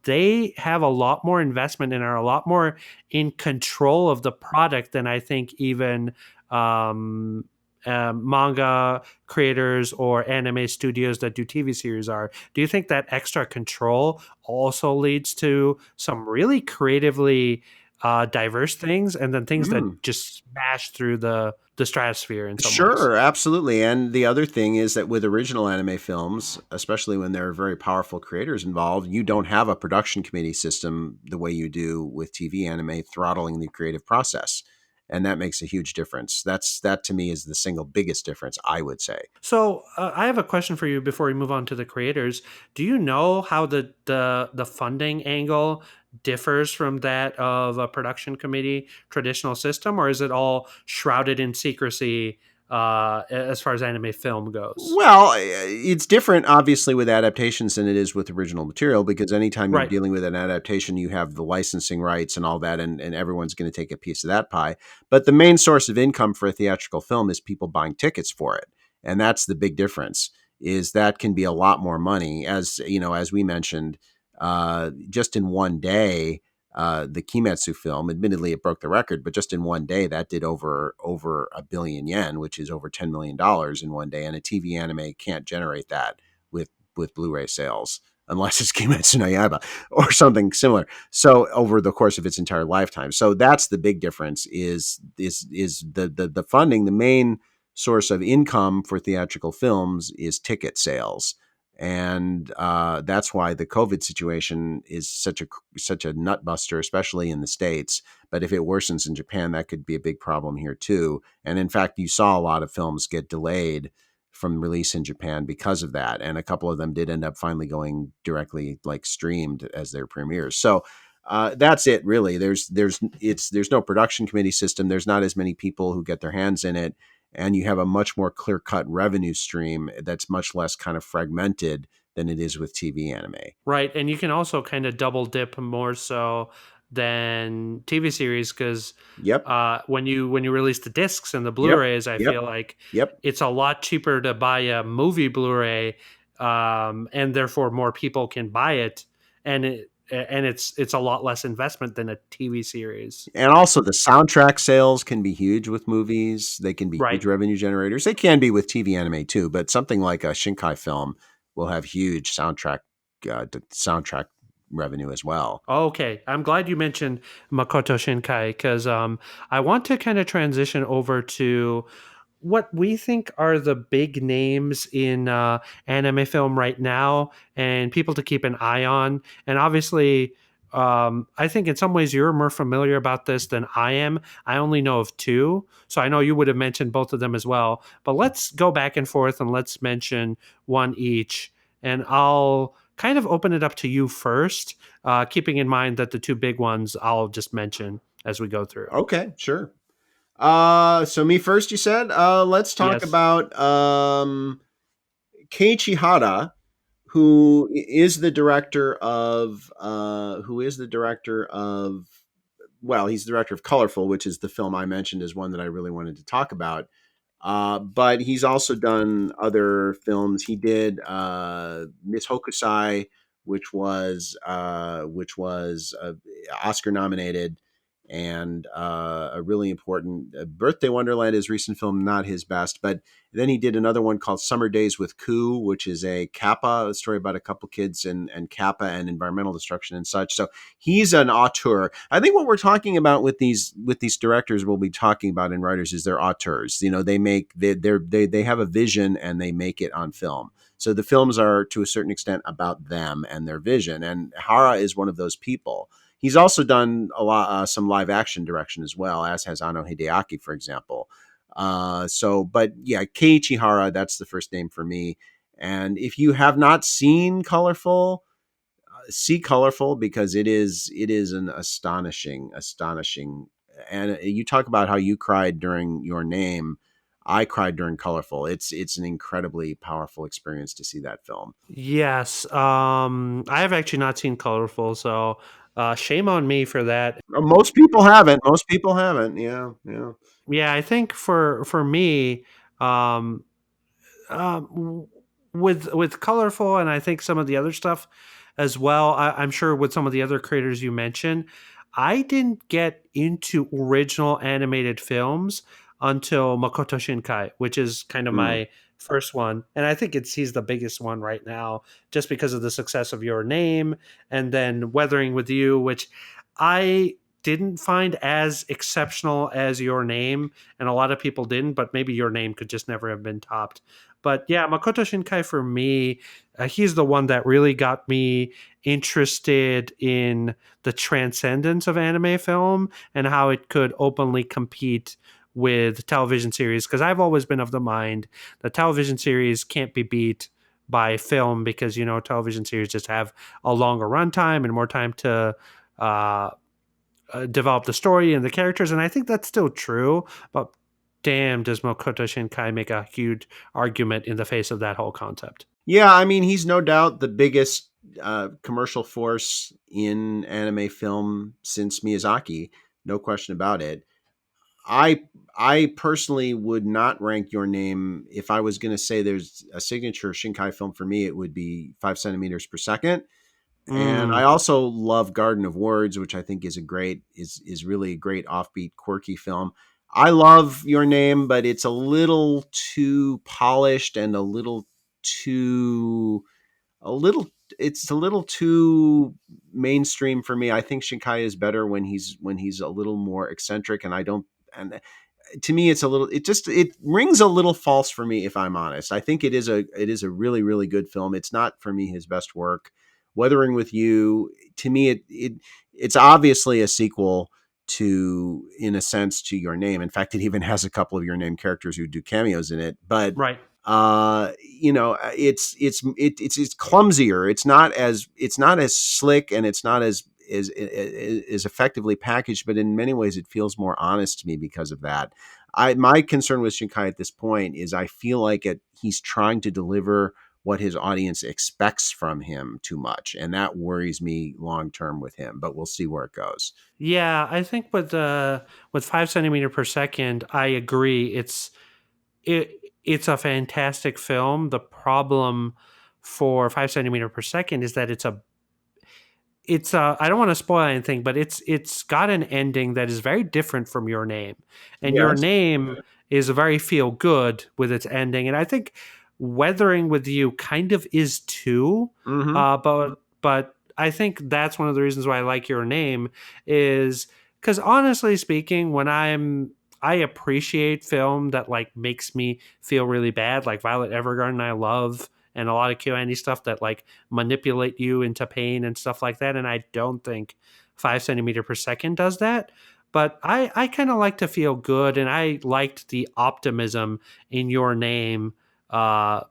they have a lot more investment and are a lot more in control of the product than I think even um, manga creators or anime studios that do TV series are. Do you think that extra control also leads to some really creatively diverse things, and then things that Mm. just smash through the stratosphere in some ways? Sure, absolutely. And the other thing is that with original anime films, especially when there are very powerful creators involved, you don't have a production committee system the way you do with TV anime throttling the creative process. And that makes a huge difference. That to me is the single biggest difference, I would say. So I have a question for you before we move on to the creators. Do you know how the funding angle differs from that of a production committee traditional system, or is it all shrouded in secrecy as far as anime film goes? Well, it's different, obviously, with adaptations than it is with original material because anytime you're Right. dealing with an adaptation, you have the licensing rights and all that, and everyone's going to take a piece of that pie. But the main source of income for a theatrical film is people buying tickets for it, and that's the big difference. Is that can be a lot more money, as you know, as we mentioned, just in one day. The Kimetsu film, admittedly, it broke the record, but just in one day, that did over a billion yen, which is over $10 million in one day. And a TV anime can't generate that with Blu-ray sales unless it's Kimetsu no Yaiba or something similar. So over the course of its entire lifetime, so that's the big difference. Is the funding, the main source of income for theatrical films is ticket sales, and that's why the COVID situation is such a nutbuster, especially in the States. But if it worsens in Japan, that could be a big problem here too. And in fact, you saw a lot of films get delayed from release in Japan because of that, and a couple of them did end up finally going directly like streamed as their premieres. So. That's it, really. There's no production committee system. There's not as many people who get their hands in it, and you have a much more clear cut revenue stream that's much less kind of fragmented than it is with TV anime. Right, and you can also kind of double dip more so than TV series because Yep. when you release the discs and the Yep. Blu-rays, I Yep. feel like Yep. it's a lot cheaper to buy a movie Blu-ray, and therefore more people can buy it, and it's a lot less investment than a TV series. And also the soundtrack sales can be huge with movies. They can be Right. huge revenue generators. They can be with TV anime too, but something like a Shinkai film will have huge soundtrack revenue as well. Okay, I'm glad you mentioned Makoto Shinkai because I want to kind of transition over to what we think are the big names in anime film right now and people to keep an eye on. And obviously, I think in some ways you're more familiar about this than I am. I only know of two, so I know you would have mentioned both of them as well. But let's go back and forth and let's mention one each. And I'll kind of open it up to you first, keeping in mind that the two big ones I'll just mention as we go through. Okay, sure. So me first, you said. Let's talk Yes. about Keiichi Hara, who is the director of well, he's the director of Colorful, which is the film I mentioned as one that I really wanted to talk about. But he's also done other films. He did Miss Hokusai, which was Oscar nominated, and a really important Birthday Wonderland. His recent film, not his best, but then he did another one called Summer Days with Ku, which is a Kappa, a story about a couple kids and Kappa and environmental destruction and such. So he's an auteur. I think what we're talking about with these directors, we'll be talking about in writers, is they're auteurs. You know, they have a vision and they make it on film. So the films are to a certain extent about them and their vision. And Hara is one of those people. He's also done some live action direction as well, as has Ano Hideaki, for example. But yeah, Keiichi Hara, that's the first name for me. And if you have not seen Colorful, see Colorful, because it is an astonishing. And you talk about how you cried during Your Name. I cried during Colorful. It's an incredibly powerful experience to see that film. Yes. I have actually not seen Colorful, so shame on me for that. Most people haven't. Most people haven't. Yeah, yeah. Yeah, I think for me, um, um, with Colorful, and I think some of the other stuff as well. I'm sure with some of the other creators you mentioned, I didn't get into original animated films until Makoto Shinkai, which is kind of Mm. my first one, and I think he's the biggest one right now, just because of the success of Your Name, and then Weathering with You, which I didn't find as exceptional as Your Name, and a lot of people didn't, but maybe Your Name could just never have been topped. But yeah, Makoto Shinkai for me, he's the one that really got me interested in the transcendence of anime film and how it could openly compete with television series. Because I've always been of the mind that television series can't be beat by film because, television series just have a longer runtime and more time to uh, develop the story and the characters, and I think that's still true. But damn, does Makoto Shinkai make a huge argument in the face of that whole concept? Yeah, I mean, he's no doubt the biggest commercial force in anime film since Miyazaki. No question about it. I I personally would not rank Your Name. If I was going to say there's a signature Shinkai film for me, it would be 5 centimeters per second. And I Mm, also love Garden of Words, which I think is really a great offbeat, quirky film. I love Your Name, but it's a little too polished and too a little it's a little too mainstream for me. I think Shinkai is better when he's a little more eccentric, and I don't and to me it's a little it rings a little false for me, if I'm honest. I think it is a really really good film. It's not for me his best work. Weathering with You, to me, it's obviously a sequel to, in a sense, to Your Name. In fact, it even has a couple of Your Name characters who do cameos in it. But right. it's clumsier. It's not as slick, and it's not as effectively packaged. But in many ways, it feels more honest to me because of that. My concern with Shinkai at this point is I feel like he's trying to deliver what his audience expects from him too much, and that worries me long term with him. But we'll see where it goes. Yeah, I think with 5 centimeter per second, I agree. It it's a fantastic film. The problem for 5 centimeter per second is that it's I don't want to spoil anything, but it's got an ending that is very different from Your Name, and Your Yes. Name is very feel good with its ending, and I think Weathering with You kind of is too. Hmm. But I think that's one of the reasons why I like Your Name is because honestly speaking, I appreciate film that like makes me feel really bad, like Violet Evergarden. I love, and a lot of KyoAni stuff that like manipulate you into pain and stuff like that. And I don't think 5 centimeter per second does that. But I kind of like to feel good, and I liked the optimism in Your Name. Uh,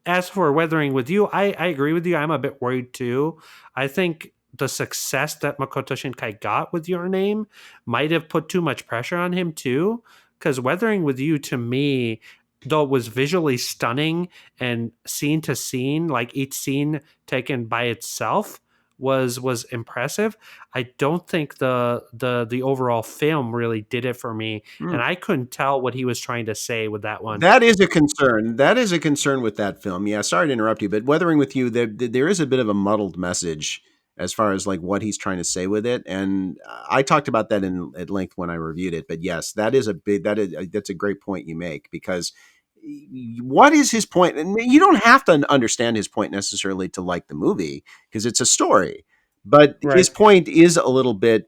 as for Weathering with You, I agree with you. I'm a bit worried too. I think the success that Makoto Shinkai got with Your Name might have put too much pressure on him too. Because Weathering with You, to me, though it was visually stunning and scene to scene, like each scene taken by itself was impressive. I don't think the overall film really did it for me, and I couldn't tell what he was trying to say with that one. That is a concern. That is a concern with that film. Yeah, sorry to interrupt you, but Weathering with You, there is a bit of a muddled message as far as like what he's trying to say with it, and I talked about that at length when I reviewed it. But yes, that's a great point you make, because what is his point? And you don't have to understand his point necessarily to like the movie, because it's a story. But his Right. point is a little bit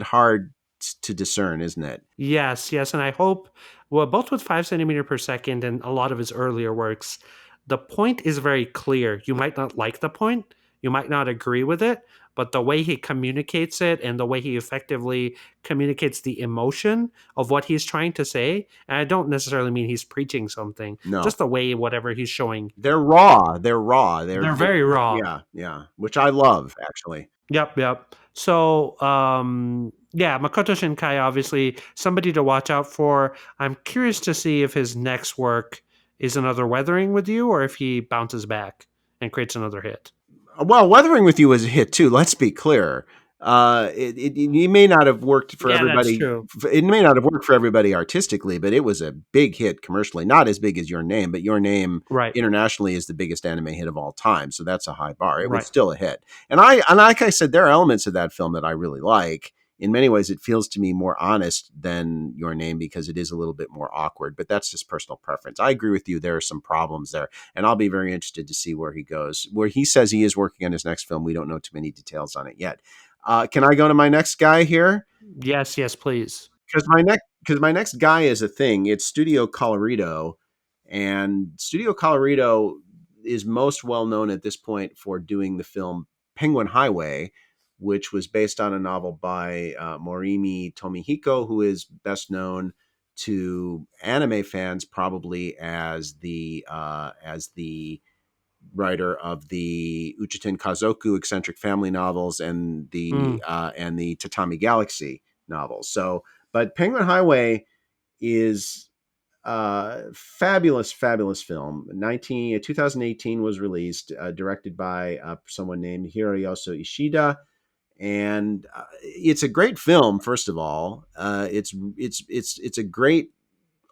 hard to discern, isn't it? Yes, yes, and I hope, well, both with 5 centimeter per second and a lot of his earlier works, the point is very clear. You might not like the point, you might not agree with it, but the way he communicates it and the way he effectively communicates the emotion of what he's trying to say, and I don't necessarily mean he's preaching something, No, just the way whatever he's showing. they're raw. They're raw. They're very raw. Yeah, yeah, which I love actually. Yep. So, yeah, Makoto Shinkai, obviously somebody to watch out for. I'm curious to see if his next work is another Weathering with You or if he bounces back and creates another hit. Well, Weathering with You was a hit too. Let's be clear. It may not have worked for Yeah, that's everybody. true. It may not have worked for everybody artistically, but it was a big hit commercially. Not as big as Your Name, but Your Name Right, internationally is the biggest anime hit of all time. So that's a high bar. It was right. still a hit. And like I said, there are elements of that film that I really like. In many ways, it feels to me more honest than Your Name because it is a little bit more awkward. But that's just personal preference. I agree with you. There are some problems there, and I'll be very interested to see where he goes. Where he says he is working on his next film, we don't know too many details on it yet. Can I go to my next guy here? Yes, please. Because my next guy is a thing. It's Studio Colorido, and Studio Colorido is most well known at this point for doing the film Penguin Highway, which was based on a novel by Morimi Tomihiko, who is best known to anime fans probably as the writer of the Uchiten Kazoku eccentric family novels Mm. and the Tatami Galaxy novels. So, but Penguin Highway is fabulous film. 2018 was released, directed by someone named Hiroyosu Ishida, and it's a great film. First of all, it's a great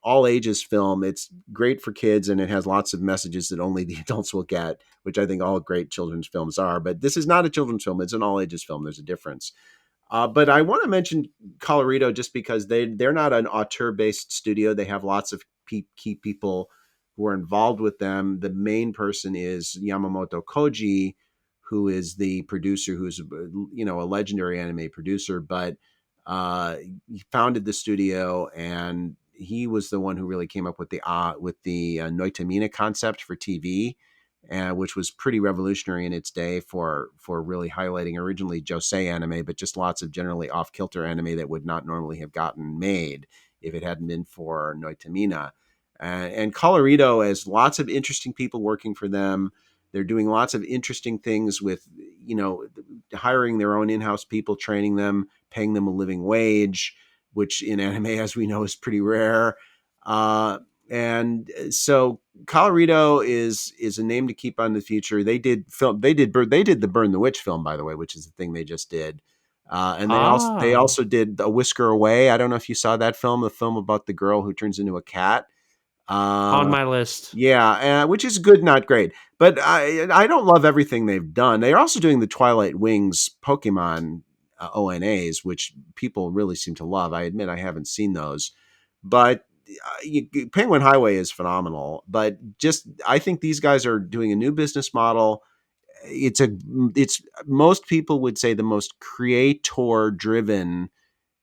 all ages film. It's great for kids and it has lots of messages that only the adults will get, which I think all great children's films are. But this is not a children's film; it's an all ages film. There's a difference. But I want to mention Colorado just because they're not an auteur based studio. They have lots of key people who are involved with them. The main person is Yamamoto Koji, who is the producer, who's a legendary anime producer. But he founded the studio, and he was the one who really came up with the Noitamina concept for TV, which was pretty revolutionary in its day for really highlighting originally josei anime, but just lots of generally off kilter anime that would not normally have gotten made if it hadn't been for Noitamina. And Colorido has lots of interesting people working for them. They're doing lots of interesting things with, hiring their own in-house people, training them, paying them a living wage, which in anime, as we know, is pretty rare. And so Colorado is a name to keep on the future. They did the Burn the Witch film, by the way, which is the thing they just did. And they Ah, also did A Whisker Away. I don't know if you saw that film, the film about the girl who turns into a cat. on Uh, my list. yeah, which is good, not great. But I don't love everything they've done. They're also doing the Twilight Wings Pokemon ONAs, which people really seem to love. I admit I haven't seen those, but Penguin Highway is phenomenal. But just I think these guys are doing a new business model. It's most people would say the most creator driven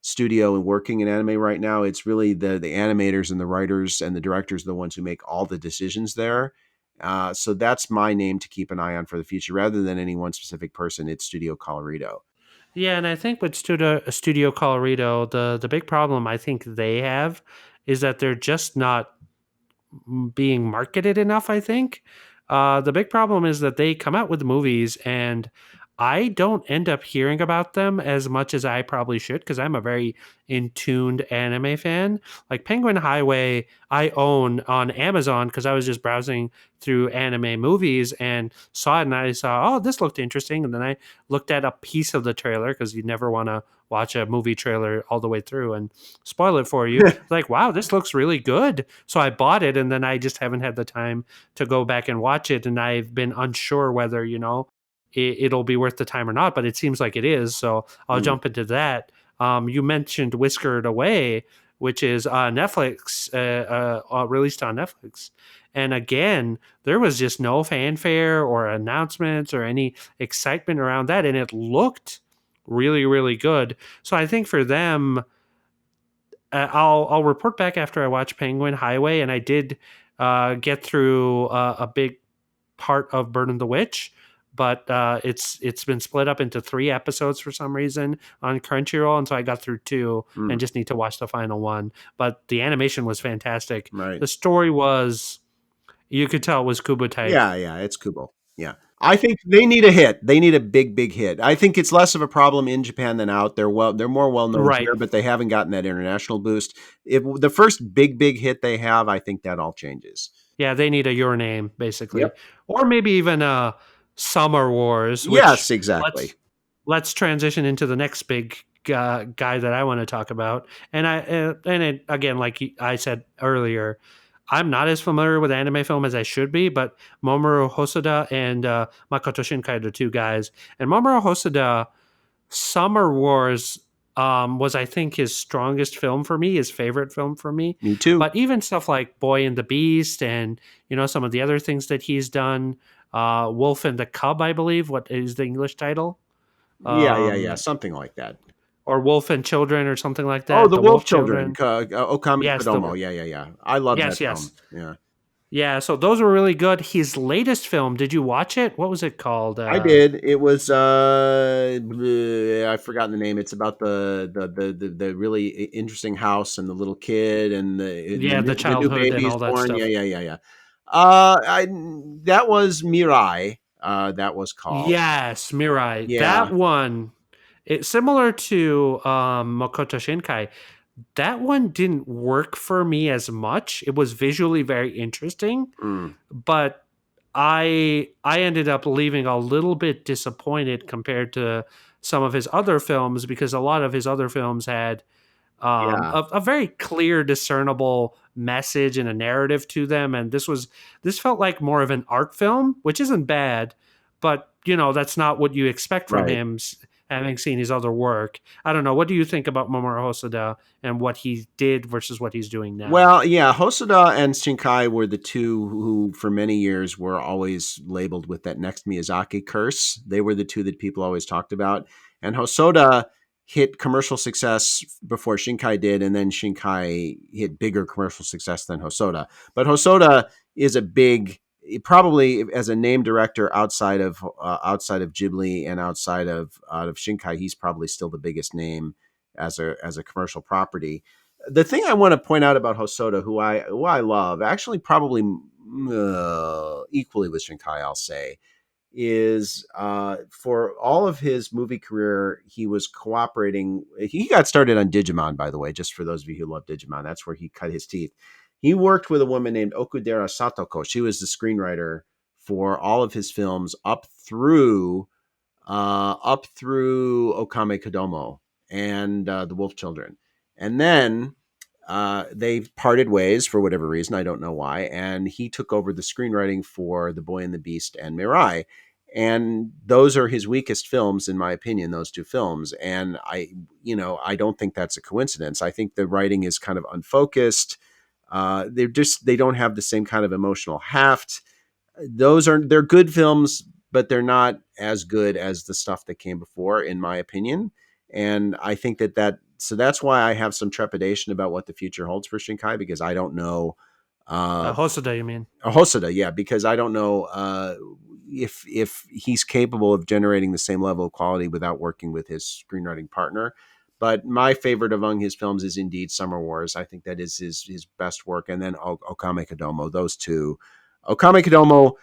studio and working in anime right now. It's really the animators and the writers and the directors are the ones who make all the decisions there. So that's my name to keep an eye on for the future, rather than any one specific person. It's Studio Colorido. Yeah, and I think with Studio Colorado, the big problem I think they have is that they're just not being marketed enough, I think. The big problem is that they come out with movies and I don't end up hearing about them as much as I probably should because I'm a very in tuned anime fan. Like Penguin Highway, I own on Amazon because I was just browsing through anime movies and saw it and I saw, oh, this looked interesting. And then I looked at a piece of the trailer because you never want to watch a movie trailer all the way through and spoil it for you. Like, wow, this looks really good. So I bought it and then I just haven't had the time to go back and watch it. And I've been unsure whether, it'll be worth the time or not, but it seems like it is. So I'll Mm. jump into that. You mentioned Whiskered Away, which is Netflix, released on Netflix. And again, there was just no fanfare or announcements or any excitement around that. And it looked really, really good. So I think for them, I'll report back after I watch Penguin Highway, and I did get through a big part of Burn and the Witch, but it's been split up into 3 episodes for some reason on Crunchyroll, and so I got through 2 and just need to watch the final one. But the animation was fantastic. Right. The story was, you could tell it was Kubo type. Yeah, it's Kubo. Yeah. I think they need a hit. They need a big hit. I think it's less of a problem in Japan than out. They're more well known Right. here, but they haven't gotten that international boost. If the first big hit they have, I think that all changes. Yeah, they need a Your Name, basically. Yep. Or maybe even a Summer Wars, which Yes, exactly. let's transition into the next big guy that I want to talk about. And again, like I said earlier, I'm not as familiar with anime film as I should be, but Mamoru Hosoda and Makoto Shinkai are the 2 guys. And Mamoru Hosoda, Summer Wars was, I think, his strongest film for me, his favorite film for me. Me too. But even stuff like Boy and the Beast and, some of the other things that he's done, Wolf and the Cub, I believe, what is the English title? Yeah, something like that. Or Wolf and Children or something like that. Oh, the Wolf Children. Okami Yes, Kodomo. Yeah. I love that film. Yeah. Yeah, so those were really good. His latest film, did you watch it? What was it called? I did. It was I've forgotten the name. It's about the really interesting house and the little kid and the new childhood baby and is all that born. stuff. Yeah. That was Mirai. That was called. Yes, Mirai. Yeah. That one, it's similar to Makoto Shinkai. That one didn't work for me as much. It was visually very interesting, but I ended up leaving a little bit disappointed compared to some of his other films, because a lot of his other films had a very clear, discernible message and a narrative to them, and this felt like more of an art film, which isn't bad, but that's not what you expect from him, having seen his other work. I don't know. What do you think about Mamoru Hosoda and what he did versus what he's doing now? Well, yeah, Hosoda and Shinkai were the 2 who, for many years, were always labeled with that next Miyazaki curse. They were the 2 that people always talked about. And Hosoda hit commercial success before Shinkai did, and then Shinkai hit bigger commercial success than Hosoda. But Hosoda is probably as a name director outside of Ghibli and outside of Shinkai, he's probably still the biggest name as a commercial property. The thing I want to point out about Hosoda, who I love, actually probably equally with Shinkai, I'll say, is for all of his movie career, he was cooperating. He got started on Digimon, by the way, just for those of you who love Digimon. That's where he cut his teeth. He worked with a woman named Okudera Satoko. She was the screenwriter for all of his films up through Okame Kodomo and The Wolf Children. And then they parted ways for whatever reason. I don't know why. And he took over the screenwriting for The Boy and the Beast and Mirai. And those are his weakest films, in my opinion, those 2 films. And I don't think that's a coincidence. I think the writing is kind of unfocused. They don't have the same kind of emotional heft. They're good films, but they're not as good as the stuff that came before, in my opinion. And I think so that's why I have some trepidation about what the future holds for Shinkai, because I don't know. Hosoda, you mean? Hosoda, yeah, because I don't know if he's capable of generating the same level of quality without working with his screenwriting partner. But my favorite among his films is indeed Summer Wars. I think that is his best work. And then Okame Kodomo, those 2. Okame Kodomo,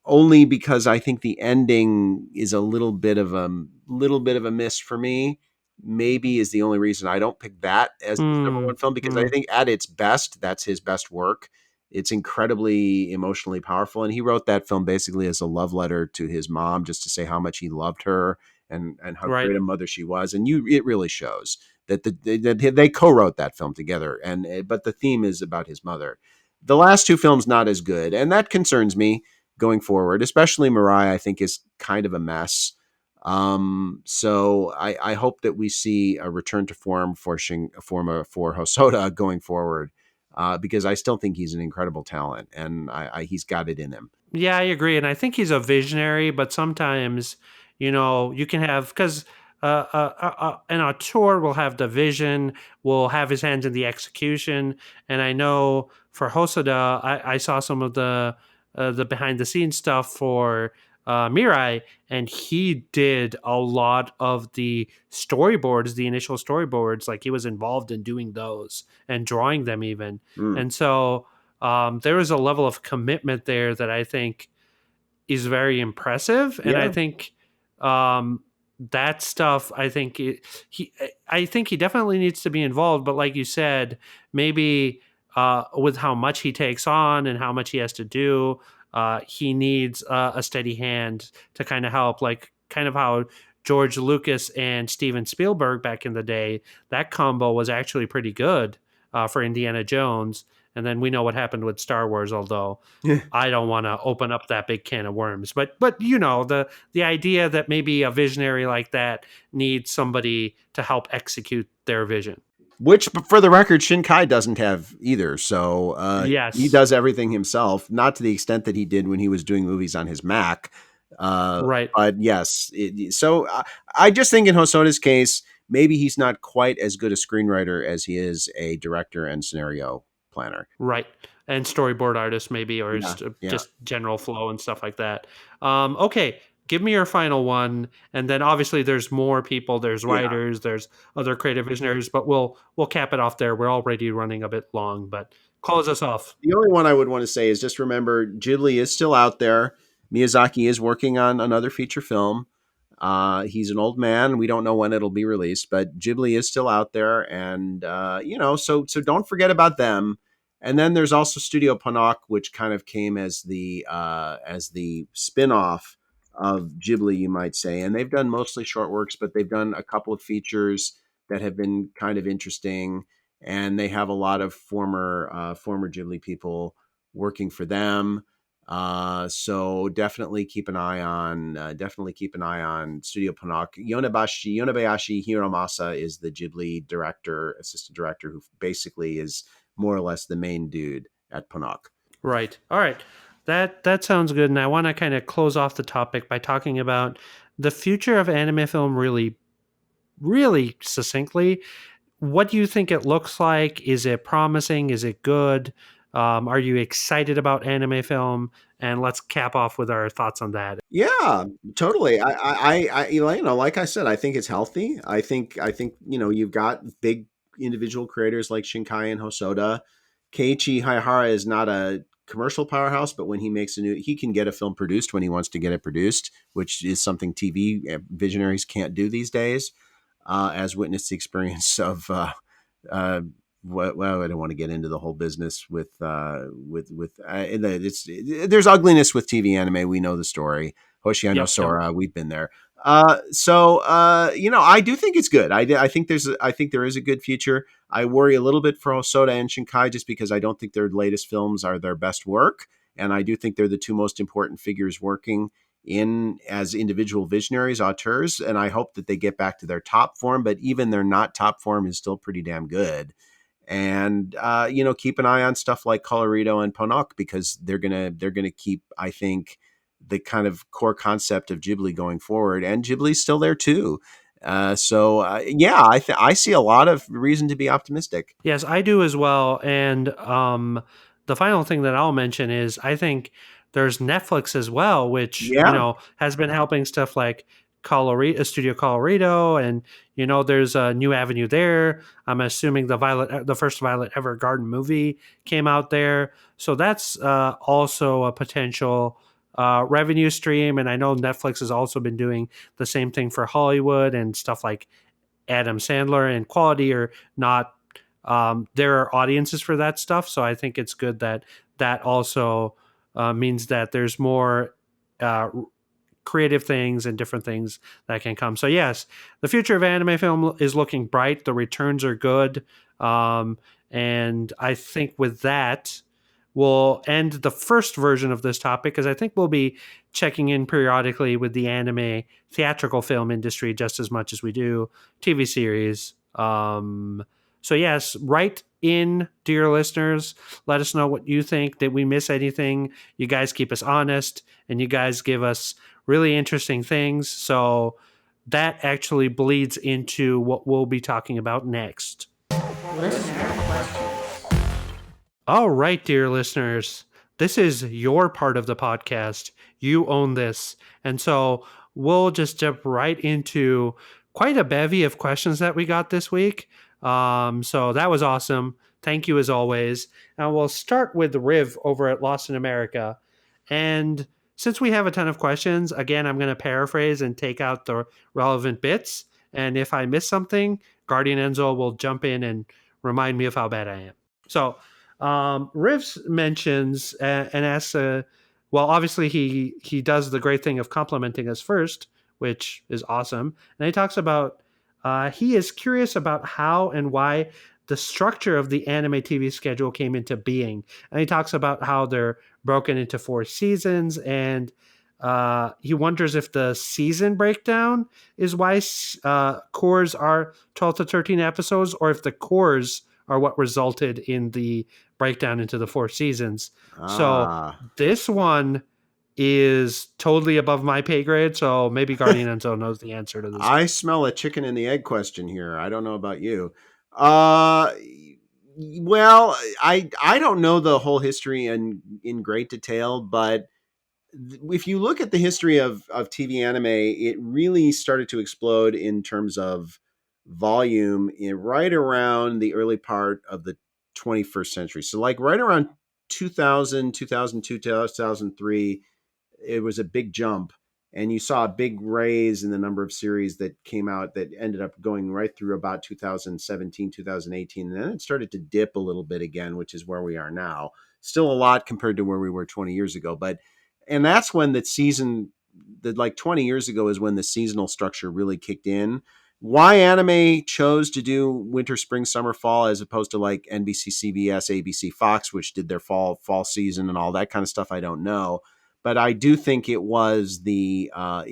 only because I think the ending is a little bit of a miss for me. Maybe is the only reason I don't pick that as his number 1 film, because I think at its best, that's his best work. It's incredibly emotionally powerful. And he wrote that film basically as a love letter to his mom, just to say how much he loved her and how great a mother she was. And it really shows that they co-wrote that film together. But the theme is about his mother. The last 2 films, not as good. And that concerns me going forward, especially Mirai, I think is kind of a mess. So I hope that we see a return to form for Hosoda going forward. Because I still think he's an incredible talent, and he's got it in him. Yeah, I agree, and I think he's a visionary. But sometimes, you can have, because an auteur will have the vision, will have his hands in the execution, and I know for Hosoda, I saw some of the behind the scenes stuff for Mirai, and he did a lot of the storyboards, the initial storyboards. Like he was involved in doing those and drawing them even. Mm. And so there is a level of commitment there that I think is very impressive. And I Yeah. think um, that stuff, I think he definitely needs to be involved. But like you said, maybe with how much he takes on and how much he has to do, he needs a steady hand to kind of help, like kind of how George Lucas and Steven Spielberg back in the day, that combo was actually pretty good for Indiana Jones. And then we know what happened with Star Wars, although I don't want to open up that big can of worms. But you know, the idea that maybe a visionary like that needs somebody to help execute their vision. Which, for the record, Shinkai doesn't have either. So he Yes. does everything himself, not to the extent that he did when he was doing movies on his Mac. Right. But yes, I just think in Hosoda's case, maybe he's not quite as good a screenwriter as he is a director and scenario planner. Right. And storyboard artist maybe, or Yeah, yeah, just general flow and stuff like that. Okay. Give me your final one, and then obviously there's more people. There's yeah. writers, there's other creative visionaries, but we'll cap it off there. We're already running a bit long, but close us off. The only one I would want to say is just remember Ghibli is still out there. Miyazaki is working on another feature film. He's an old man. We don't know when it'll be released, but Ghibli is still out there, and so don't forget about them. And then there's also Studio Ponoc, which kind of came as the spin-off of Ghibli, you might say. And they've done mostly short works, but they've done a couple of features that have been kind of interesting. And they have a lot of former Ghibli people working for them. So definitely keep an eye on Studio Ponoc. Yonebayashi Hiromasa is the Ghibli assistant director, who basically is more or less the main dude at Ponoc. Right. All right. That sounds good. And I want to kind of close off the topic by talking about the future of anime film really, really succinctly. What do you think it looks like? Is it promising? Is it good? Are you excited about anime film? And let's cap off with our thoughts on that. Yeah, totally. Like I said, I think it's healthy. I think you've got big individual creators like Shinkai and Hosoda. Keiichi Haihara is not a commercial powerhouse, but when he can get a film produced when he wants to get it produced, which is something TV visionaries can't do these days, as witnessed the experience of uh, well, I don't want to get into the whole business there's ugliness with TV anime. We know the story. Hoshiano Yep. Sora, we've been there. I do think it's good. I think there is a good future. I worry a little bit for Hosoda and Shinkai just because I don't think their latest films are their best work, and I do think they're the two most important figures working in as individual visionaries, auteurs, and I hope that they get back to their top form. But even their not top form is still pretty damn good. And keep an eye on stuff like Colorado and Ponoc because they're gonna keep, I think, the kind of core concept of Ghibli going forward, and Ghibli's still there too. I see a lot of reason to be optimistic. Yes, I do as well. And the final thing that I'll mention is I think there's Netflix as well, which Yeah, has been helping stuff like Colorado, Studio Colorado, and there's a new avenue there. I'm assuming the first Violet Evergarden movie came out there, so that's also a potential revenue stream. And I know Netflix has also been doing the same thing for Hollywood and stuff like Adam Sandler and Quality are not there are audiences for that stuff. So I think it's good that that also means that there's more uh, creative things and different things that can come. So yes, the future of anime film is looking bright. The returns are good. And I think with that, we'll end the first version of this topic because I think we'll be checking in periodically with the anime theatrical film industry just as much as we do TV series. So yes, write in, dear listeners. Let us know what you think. Did we miss anything? You guys keep us honest, and you guys give us really interesting things. So that actually bleeds into what we'll be talking about next. Listener questions. All right, dear listeners. this is your part of the podcast. You own this. And so we'll just jump right into quite a bevy of questions that we got this week. So that was awesome. Thank you as always. And we'll start with Riv over at Lost in America. And since we have a ton of questions, again, I'm going to paraphrase and take out the relevant bits. And if I miss something, Guardian Enzo will jump in and remind me of how bad I am. So Rivs mentions and asks, well, obviously he does the great thing of complimenting us first, which is awesome. And he talks about he is curious about how and why the structure of the anime TV schedule came into being. And he talks about how they're broken into 4 seasons, and he wonders if the season breakdown is why cores are 12 to 13 episodes, or if the cores are what resulted in the breakdown into the 4 seasons. So this one is totally above my pay grade. So maybe Guardian Enzo knows the answer to this. I smell a chicken and the egg question here. I don't know about you. Well, I don't know the whole history in great detail, but if you look at the history of TV anime, it really started to explode in terms of volume right around the early part of the 21st century. So like right around 2000, 2002, 2003, it was a big jump, and you saw a big raise in the number of series that came out that ended up going right through about 2017, 2018. And then it started to dip a little bit again, which is where we are now. Still a lot compared to where we were 20 years ago, but and that's when like 20 years ago is when the seasonal structure really kicked in. Why anime chose to do winter, spring, summer, fall as opposed to like NBC, CBS, ABC, Fox, which did their fall season and all that kind of stuff, I don't know. But I do think it was the well,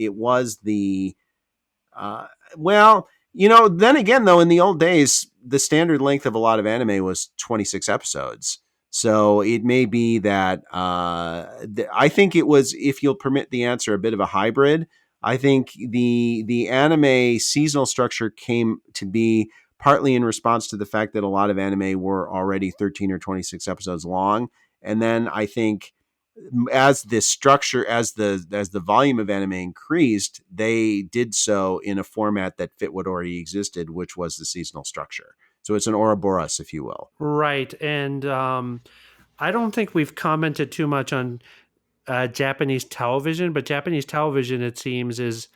then again, though, in the old days, the standard length of a lot of anime was 26 episodes. So it may be that I think it was, if you'll permit the answer, a bit of a hybrid. I think the anime seasonal structure came to be partly in response to the fact that a lot of anime were already 13 or 26 episodes long. And then I think as this structure, as the volume of anime increased, they did so in a format that fit what already existed, which was the seasonal structure. So it's an Ouroboros, if you will. Right. And I don't think we've commented too much on Japanese television, but Japanese television, it seems, is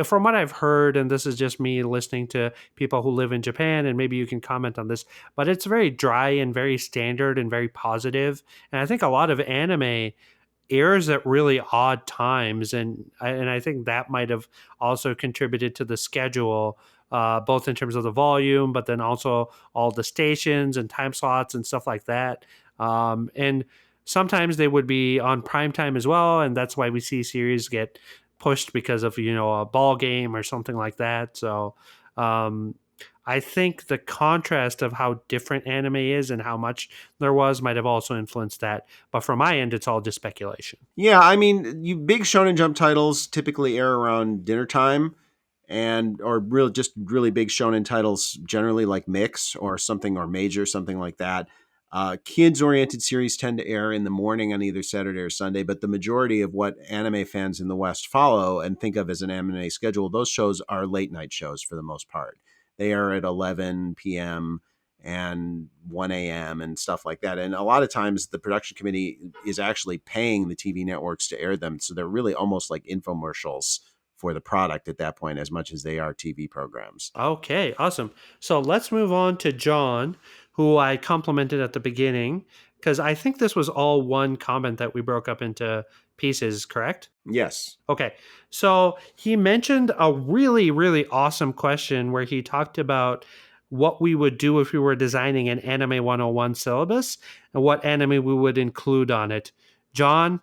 from what I've heard, and this is just me listening to people who live in Japan, and maybe you can comment on this, but it's very dry and very standard and very positive. And I think a lot of anime airs at really odd times, and I think that might have also contributed to the schedule, both in terms of the volume, but then also all the stations and time slots and stuff like that. And sometimes they would be on prime time as well, and that's why we see series get pushed because of a ball game or something like that. So I think the contrast of how different anime is and how much there was might have also influenced that. But from my end, it's all just speculation. Yeah, I mean, you big Shonen Jump titles typically air around dinner time, or really big shonen titles generally like Mix or something, or Major, something like that. Kids oriented series tend to air in the morning on either Saturday or Sunday, but the majority of what anime fans in the West follow and think of as an anime schedule, those shows are late night shows for the most part. They are at 11 p.m. and 1 a.m. and stuff like that. And a lot of times the production committee is actually paying the TV networks to air them. So they're really almost like infomercials for the product at that point, as much as they are TV programs. Okay, awesome. So let's move on to John, who I complimented at the beginning, because I think this was all one comment that we broke up into pieces, correct? Yes. Okay. So he mentioned a really, really awesome question where he talked about what we would do if we were designing an Anime 101 syllabus and what anime we would include on it. John,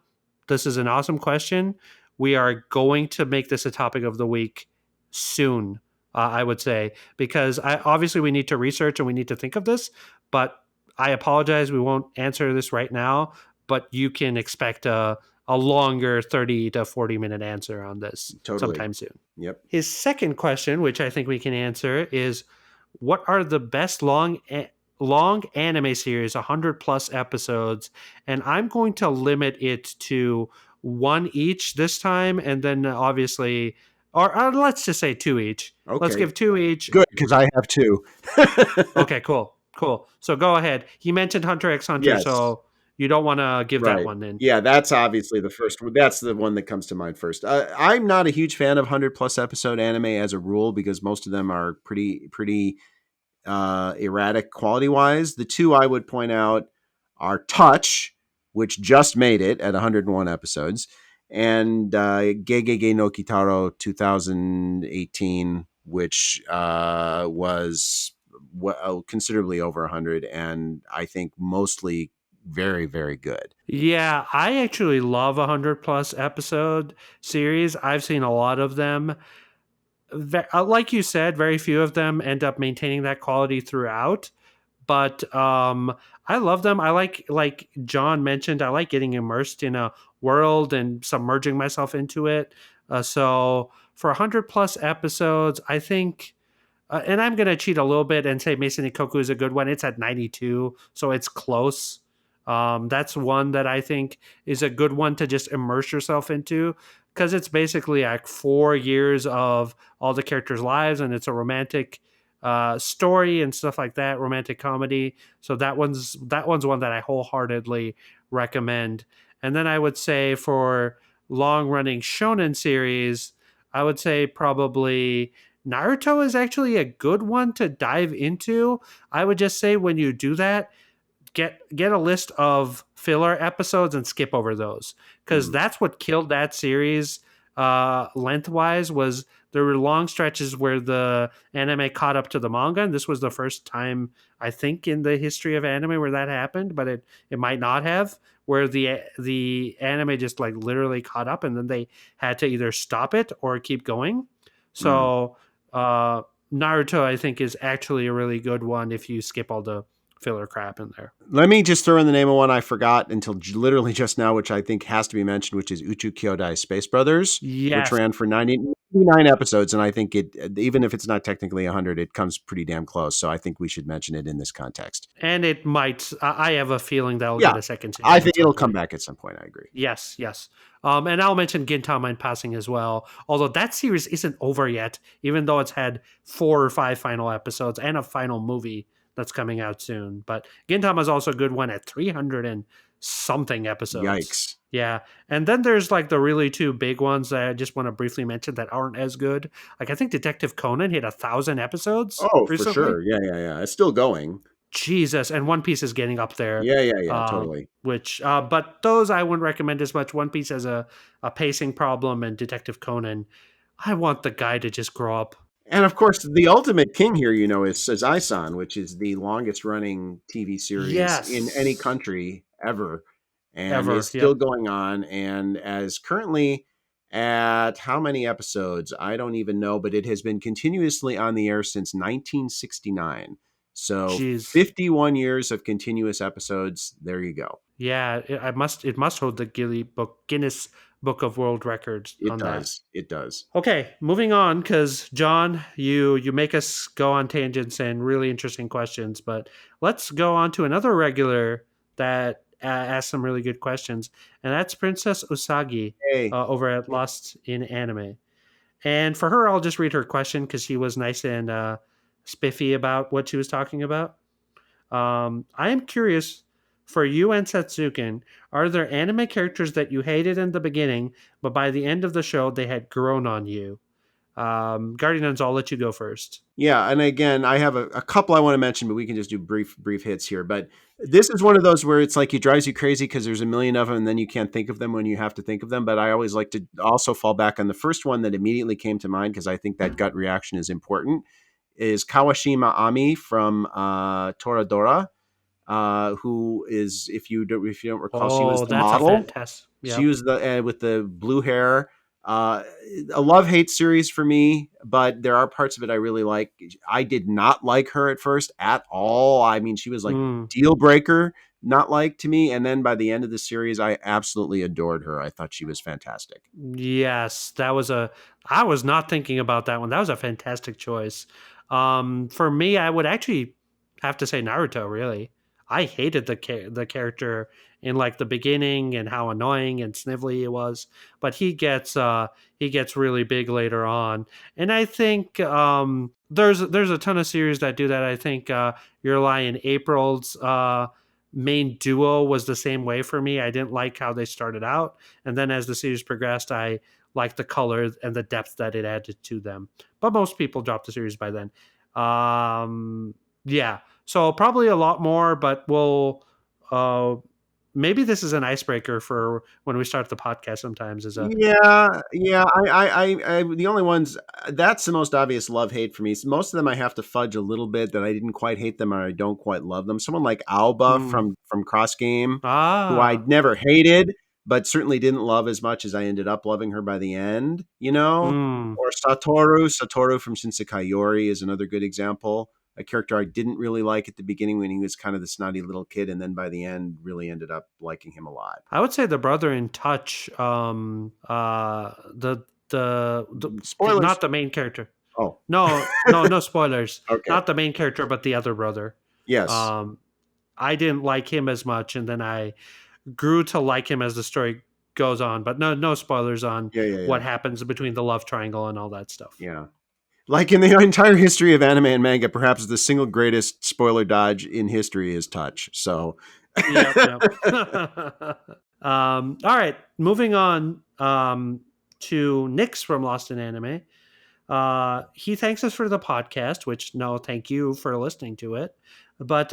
this is an awesome question. We are going to make this a topic of the week soon, I would say, because obviously we need to research and we need to think of this, but I apologize. We won't answer this right now, but you can expect a longer 30 to 40-minute answer on this sometime soon. Yep. His second question, which I think we can answer, is what are the best long long anime series, 100 plus episodes, and I'm going to limit it to one each this time, and then obviously, or let's just say two each. Let's Okay, give two each. good, because I have two. Okay, cool. So go ahead. He mentioned Hunter x Hunter, Yes. so you don't want to give that Right. one in. Yeah, that's obviously the first one. That's the one that comes to mind first. I'm not a huge fan of 100 plus episode anime as a rule because most of them are pretty erratic quality wise. The two I would point out are Touch, which just made it at 101 episodes, and Gegege no Kitaro 2018, which was considerably over 100, and I think mostly very, very good. Yeah, I actually love 100 plus episode series. I've seen a lot of them. Like you said, very few of them end up maintaining that quality throughout. But I love them. I like John mentioned, I like getting immersed in a world and submerging myself into it. So for 100 plus episodes, I think and I'm going to cheat a little bit and say Mason Ikoku is a good one. It's at 92, so it's close. That's one that I think is a good one to just immerse yourself into because it's basically like 4 years of all the characters' lives, and it's a romantic story and stuff like that, romantic comedy. So that one's one that I wholeheartedly recommend. And then I would say for long running shonen series, I would say probably Naruto is actually a good one to dive into. I would just say when you do that, get a list of filler episodes and skip over those because Mm, that's what killed that series lengthwise was there were long stretches where the anime caught up to the manga, and this was the first time I think in the history of anime where that happened, but it might not have, where the anime just like literally caught up and then they had to either stop it or keep going. mm. So uh Naruto I think is actually a really good one if you skip all the filler crap in there. Let me just throw in the name of one I forgot until literally just now, which I think has to be mentioned, which is Uchu Kyodai Space Brothers, which Yes. ran for 99 episodes. And I think it, even if it's not technically 100, it comes pretty damn close. So I think we should mention it in this context. And it might, I have a feeling that will Yeah, get a second I season think at some it'll come point. back at some point. I agree. Yes. And I'll mention Gintama in passing as well. Although that series isn't over yet, even though it's had 4 or 5 final episodes and a final movie that's coming out soon. But Gintama is also a good one at 300 and something episodes. Yikes. Yeah. And then there's like the really two big ones that I just want to briefly mention that aren't as good. Like I think Detective Conan hit 1,000 episodes Oh, for recently. sure. Yeah. It's still going. Jesus, and One Piece is getting up there. Yeah. Totally. But those I wouldn't recommend as much. One Piece has a pacing problem, and Detective Conan, I want the guy to just grow up. And of course, the ultimate king here, is Sazai-san, which is the longest running TV series in any Yes, country ever, and is ever. still Yep. going on. And as currently at how many episodes? I don't even know, but it has been continuously on the air since 1969. So Jeez. 51 years of continuous episodes. There you go. Yeah, it must hold the Guinness Book of World Records It on that. does. It does. Okay, moving on because John, you make us go on tangents and really interesting questions, but let's go on to another regular that asks some really good questions, and that's Princess Usagi Hey, over at Lost in Anime. And for her, I'll just read her question because she was nice and spiffy about what she was talking about. I am curious for you and Setsuken, are there anime characters that you hated in the beginning, but by the end of the show they had grown on you? Guardians, I'll let you go first. yeah, and again, I have a couple I want to mention, but we can just do brief hits here. But this is one of those where it's like it drives you crazy because there's a million of them, and then you can't think of them when you have to think of them. But I always like to also fall back on the first one that immediately came to mind because I think that gut reaction is important. Is Kawashima Ami from Toradora, who is if you don't recall, she was Oh, the that's a model. fantastic. She Yep. was the with the blue hair. Uh, a love hate series for me, but there are parts of it I really like. I did not like her at first at all. I mean, she was like Mm, deal breaker, not like to me. And then by the end of the series, I absolutely adored her. I thought she was fantastic. yes, that was a. I was not thinking about that one. That was a fantastic choice. For me, I would actually have to say Naruto, really. I hated the character in like the beginning and how annoying and snivelly he was, but he gets really big later on. And I think there's a ton of series that do that. I think Your Lie and April's main duo was the same way for me. I didn't like how they started out, and then as the series progressed, I liked the color and the depth that it added to them. But most people dropped the series by then. Yeah, so probably a lot more, but we'll maybe this is an icebreaker for when we start the podcast. Sometimes is a Yeah. The only ones that's the most obvious love hate for me. Most of them I have to fudge a little bit that I didn't quite hate them or I don't quite love them. Someone like Alba from Cross Game, who I ah never hated, but certainly didn't love as much as I ended up loving her by the end. You know, mm. or Satoru from Shinsekai Yori is another good example. A character I didn't really like at the beginning when he was kind of the snotty little kid, and then by the end really ended up liking him a lot. I would say the brother in Touch, Spoilers. not the main character. Oh, No spoilers. okay. Not the main character, but the other brother. Yes. Um, I didn't like him as much, and then I grew to like him as the story goes on. But no spoilers on Yeah. what happens between the love triangle and all that stuff. Yeah. Like in the entire history of anime and manga, perhaps the single greatest spoiler dodge in history is Touch. So, Yep. All right, moving on to Nix from Lost in Anime. He thanks us for the podcast, which no, thank you for listening to it. But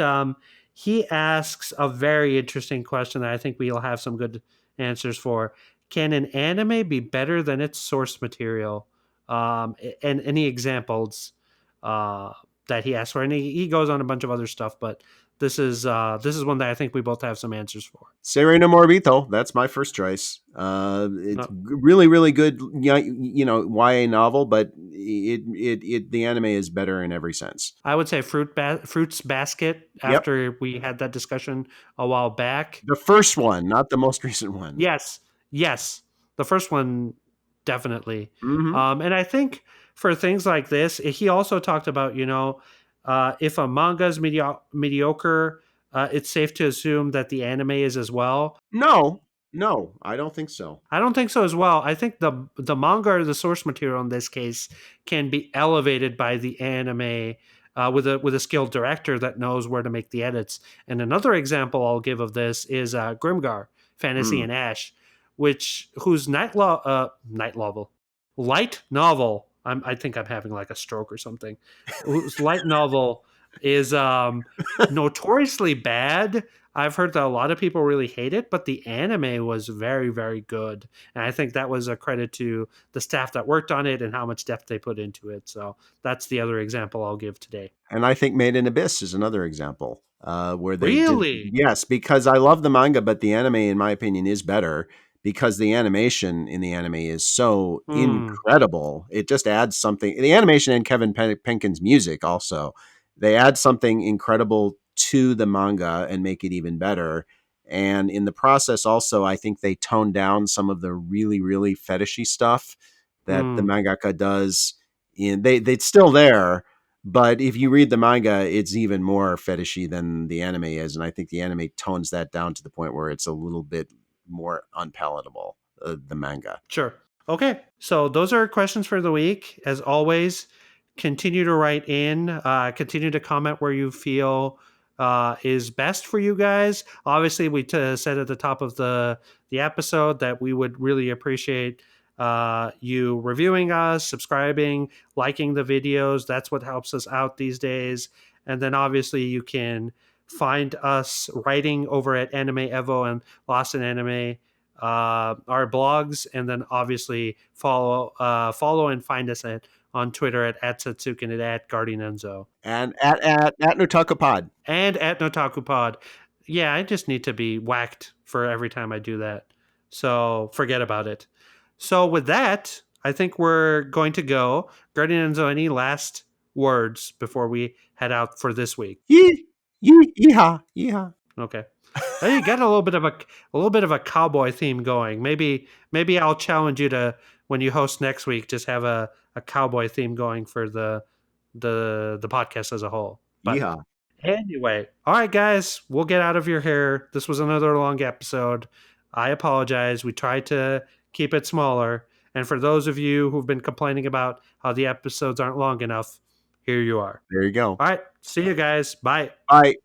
he asks a very interesting question that I think we'll have some good answers for. Can an anime be better than its source material? And any examples that he asks for, and he goes on a bunch of other stuff, but this is one that I think we both have some answers for. Seirei no Moribito, that's my first choice. It's No, really good, YA novel, but the anime is better in every sense. I would say Fruits Basket. Yep, After we had that discussion a while back, the first one, not the most recent one. yes, the first one definitely. Mm-hmm. And I think for things like this, he also talked about if a manga is mediocre, it's safe to assume that the anime is as well. No, I don't think so. I don't think so as well. I think the manga or the source material in this case can be elevated by the anime with a skilled director that knows where to make the edits. And another example I'll give of this is Grimgar, Fantasy and Ash, whose light novel. I think I'm having like a stroke or something. Whose light novel is notoriously bad. I've heard that a lot of people really hate it, but the anime was very, very good. And I think that was a credit to the staff that worked on it and how much depth they put into it. So that's the other example I'll give today. And I think Made in Abyss is another example where they did. Really? Yes, because I love the manga, but the anime, in my opinion, is better because the animation in the anime is so incredible. It just adds something. The animation and Kevin Penkin's music also, they add something incredible to the manga and make it even better. And in the process, also, I think they tone down some of the really, really fetishy stuff that the mangaka does. It's still there, but if you read the manga, it's even more fetishy than the anime is. And I think the anime tones that down to the point where it's a little bit more unpalatable, the manga. Sure. Okay. So those are questions for the week. As always, continue to write in, continue to comment where you feel is best for you guys. Obviously, we said at the top of the episode that we would really appreciate you reviewing us, subscribing, liking the videos. That's what helps us out these days. And then obviously you can find us writing over at Anime Evo and Lost in Anime, our blogs, and then obviously follow and find us on Twitter at Setsuken and at Guardian Enzo. And at Notaku Pod. And at Notaku Pod. Yeah, I just need to be whacked for every time I do that. So forget about it. So with that, I think we're going to go. Guardian Enzo, any last words before we head out for this week? Yeehaw. Okay. Well, you got a little bit of a cowboy theme going. Maybe I'll challenge you to, when you host next week, just have a cowboy theme going for the podcast as a whole. But Yeehaw. Anyway, all right, guys, we'll get out of your hair. This was another long episode. I apologize. We tried to keep it smaller. And for those of you who've been complaining about how the episodes aren't long enough, here you are. There you go. All right, see you guys. Bye. Bye.